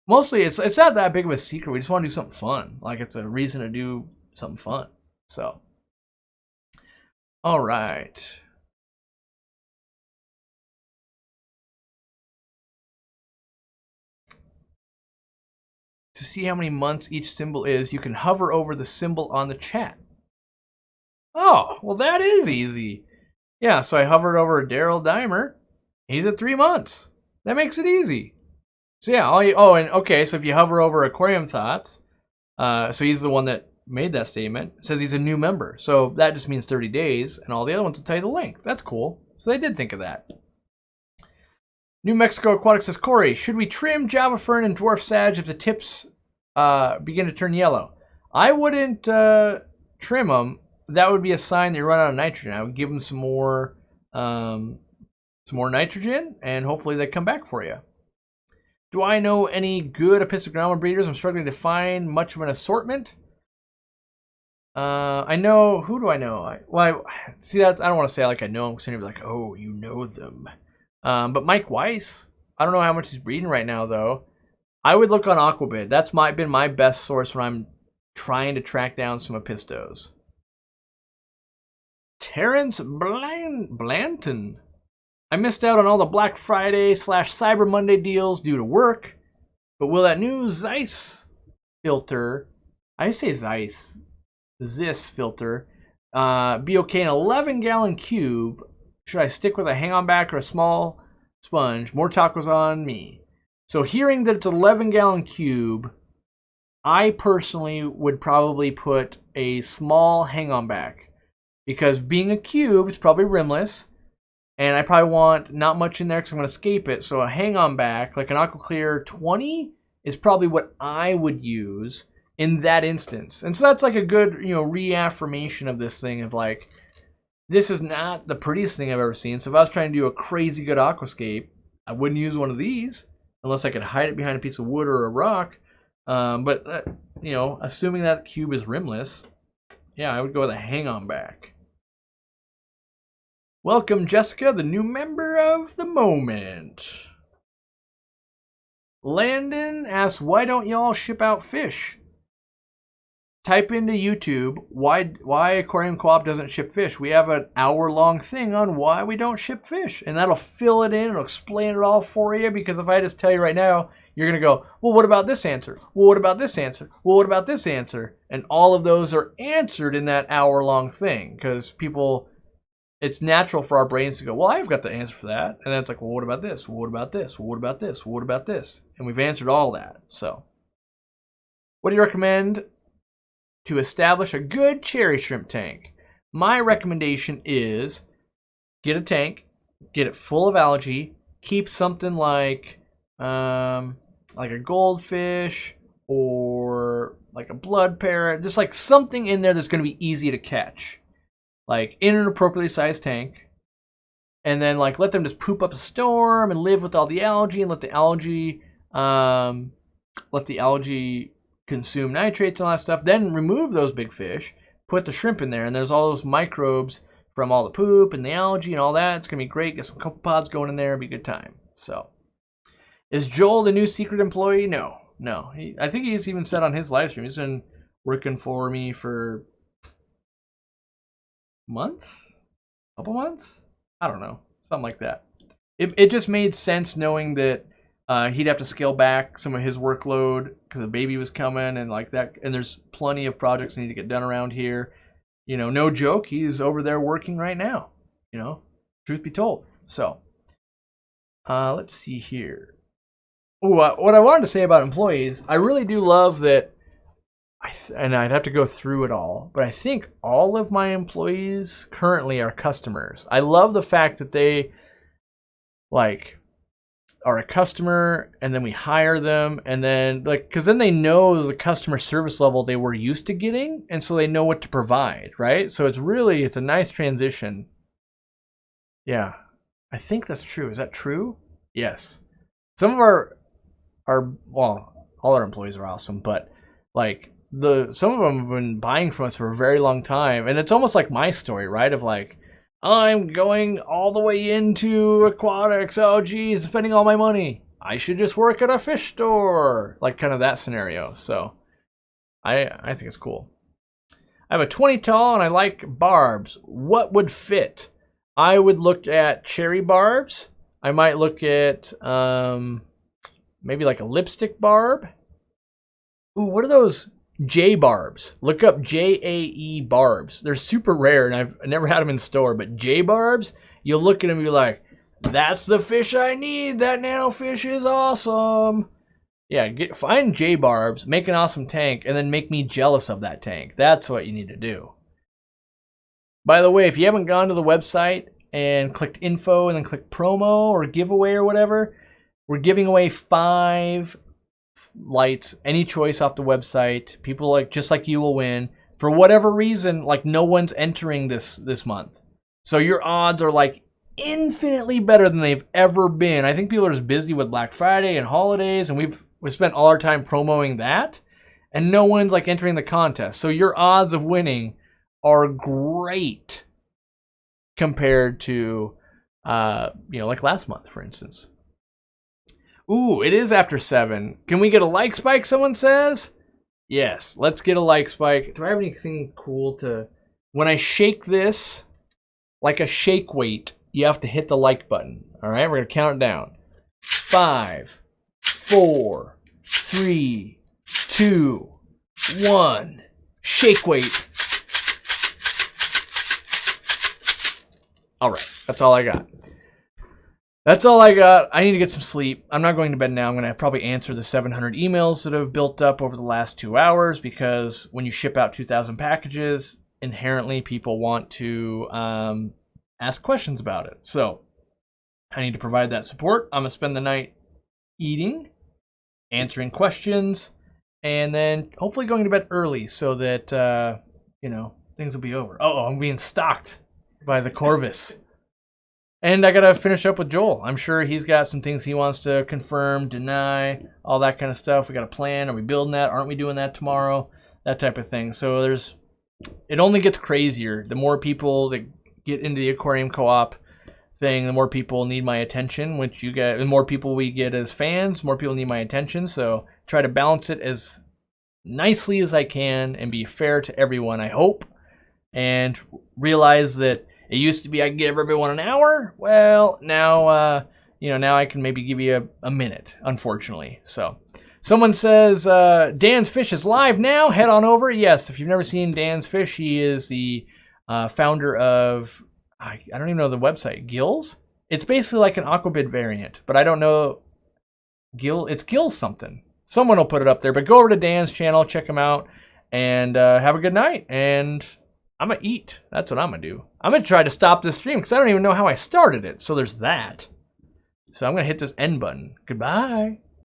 Mostly, it's not that big of a secret. We just want to do something fun. Like, it's a reason to do something fun. So, all right. To see how many months each symbol is, you can hover over the symbol on the chat. Oh, well, that is easy. Yeah, so I hovered over Daryl Dimer. He's at 3 months. That makes it easy. So yeah, so if you hover over Aquarium Thoughts, so he's the one that made that statement. It says he's a new member. So that just means 30 days, and all the other ones will tell you the length. That's cool. So they did think of that. New Mexico Aquatic says, Corey, should we trim Java Fern and Dwarf Sag if the tips begin to turn yellow? I wouldn't trim them. That would be a sign that you run out of nitrogen. I would give them some more nitrogen, and hopefully they come back for you. Do I know any good Apistogramma breeders? I'm struggling to find much of an assortment. I know, who do I know? I don't want to say like I know them, because then you'll be like, oh, you know them. But Mike Weiss, I don't know how much he's breeding right now, though. I would look on Aquabid. That's been my best source when I'm trying to track down some Apistos. Terrence Blanton. I missed out on all the Black Friday / Cyber Monday deals due to work. But will that new Ziss filter, I say Ziss filter, be okay in an 11-gallon cube? Should I stick with a hang-on back or a small sponge? More tacos on me. So hearing that it's an 11-gallon cube, I personally would probably put a small hang-on back. Because being a cube, it's probably rimless. And I probably want not much in there because I'm going to escape it. So a hang-on back, like an AquaClear 20, is probably what I would use in that instance. And so that's like a good, reaffirmation of this thing of like, this is not the prettiest thing I've ever seen. So if I was trying to do a crazy good aquascape, I wouldn't use one of these unless I could hide it behind a piece of wood or a rock. But assuming that cube is rimless, yeah, I would go with a hang-on back. Welcome, Jessica, the new member of the moment. Landon asks, why don't y'all ship out fish? Type into YouTube why Aquarium Co-op doesn't ship fish. We have an hour-long thing on why we don't ship fish. And that'll fill it in. It'll explain it all for you. Because if I just tell you right now, you're going to go, well, what about this answer? Well, what about this answer? Well, what about this answer? And all of those are answered in that hour-long thing. Because it's natural for our brains to go, well, I've got the answer for that. And then it's like, well, what about this? Well, what about this? Well, what about this? Well, what about this? And we've answered all that. So, what do you recommend to establish a good cherry shrimp tank? My recommendation is get a tank, get it full of algae, keep something like a goldfish or like a blood parrot, just like something in there that's going to be easy to catch, like in an appropriately sized tank, and then like let them just poop up a storm and live with all the algae, and let the algae consume nitrates and all that stuff. Then remove those big fish, put the shrimp in there, and there's all those microbes from all the poop and the algae and all that. It's gonna be great. Get some couple pods going in there, it'll be a good time. So, is Joel the new secret employee? No. I think he's even said on his live stream he's been working for me for months, couple months. I don't know, something like that. It just made sense knowing that he'd have to scale back some of his workload because the baby was coming and like that. And there's plenty of projects that need to get done around here. You know, no joke, he's over there working right now. You know, truth be told. So, let's see here. What I wanted to say about employees, I really do love that. And I'd have to go through it all, but I think all of my employees currently are customers. I love the fact that they like are a customer, and then we hire them, and then like because then they know the customer service level they were used to getting, and so they know what to provide, right? So it's a nice transition. Yeah, I think that's true. Is that true? Yes. Some of our well, all our employees are awesome, but like some of them have been buying from us for a very long time, and it's almost like my story, right? Of like, I'm going all the way into aquatics. Oh, geez, spending all my money. I should just work at a fish store. Like kind of that scenario. So I think it's cool. I have a 20 tall and I like barbs. What would fit? I would look at cherry barbs. I might look at maybe like a lipstick barb. Ooh, what are those? J barbs. Look up JAE barbs. They're super rare, and I've never had them in store. But J barbs, you'll look at them and be like, "That's the fish I need. That nano fish is awesome." Yeah, find J barbs, make an awesome tank, and then make me jealous of that tank. That's what you need to do. By the way, if you haven't gone to the website and clicked info and then clicked promo or giveaway or whatever, we're giving away 5 lights, any choice off the website. People like just like you will win. For whatever reason, like no one's entering this month, so your odds are like infinitely better than they've ever been. I think people are just busy with Black Friday and holidays, and we've spent all our time promoting that, and no one's like entering the contest. So your odds of winning are great compared to like last month, for instance. Ooh, it is after 7. Can we get a like spike, someone says? Yes, let's get a like spike. Do I have anything cool to... When I shake this, like a shake weight, you have to hit the like button. All right, we're going to count it down. 5, 4, 3, 2, 1. Shake weight. All right, that's all I got. That's all I got. I need to get some sleep. I'm not going to bed now. I'm going to probably answer the 700 emails that have built up over the last 2 hours, because when you ship out 2,000 packages, inherently people want to ask questions about it. So I need to provide that support. I'm going to spend the night eating, answering questions, and then hopefully going to bed early so that, things will be over. Oh, I'm being stalked by the Corvus. And I got to finish up with Joel. I'm sure he's got some things he wants to confirm, deny, all that kind of stuff. We got a plan. Are we building that? Aren't we doing that tomorrow? That type of thing. So it only gets crazier. The more people that get into the Aquarium Co-op thing, the more people need my attention, which you get. The more people we get as fans, more people need my attention. So try to balance it as nicely as I can and be fair to everyone, I hope. And realize that it used to be I could give everyone an hour. Well, now, now I can maybe give you a minute, unfortunately. So, someone says, Dan's Fish is live now. Head on over. Yes, if you've never seen Dan's Fish, he is the founder of, I don't even know the website, Gills? It's basically like an Aquabid variant, but I don't know. It's Gills something. Someone will put it up there, but go over to Dan's channel, check him out, and have a good night. And I'm gonna eat. That's what I'm gonna do. I'm gonna try to stop this stream because I don't even know how I started it. So there's that. So I'm gonna hit this end button. Goodbye.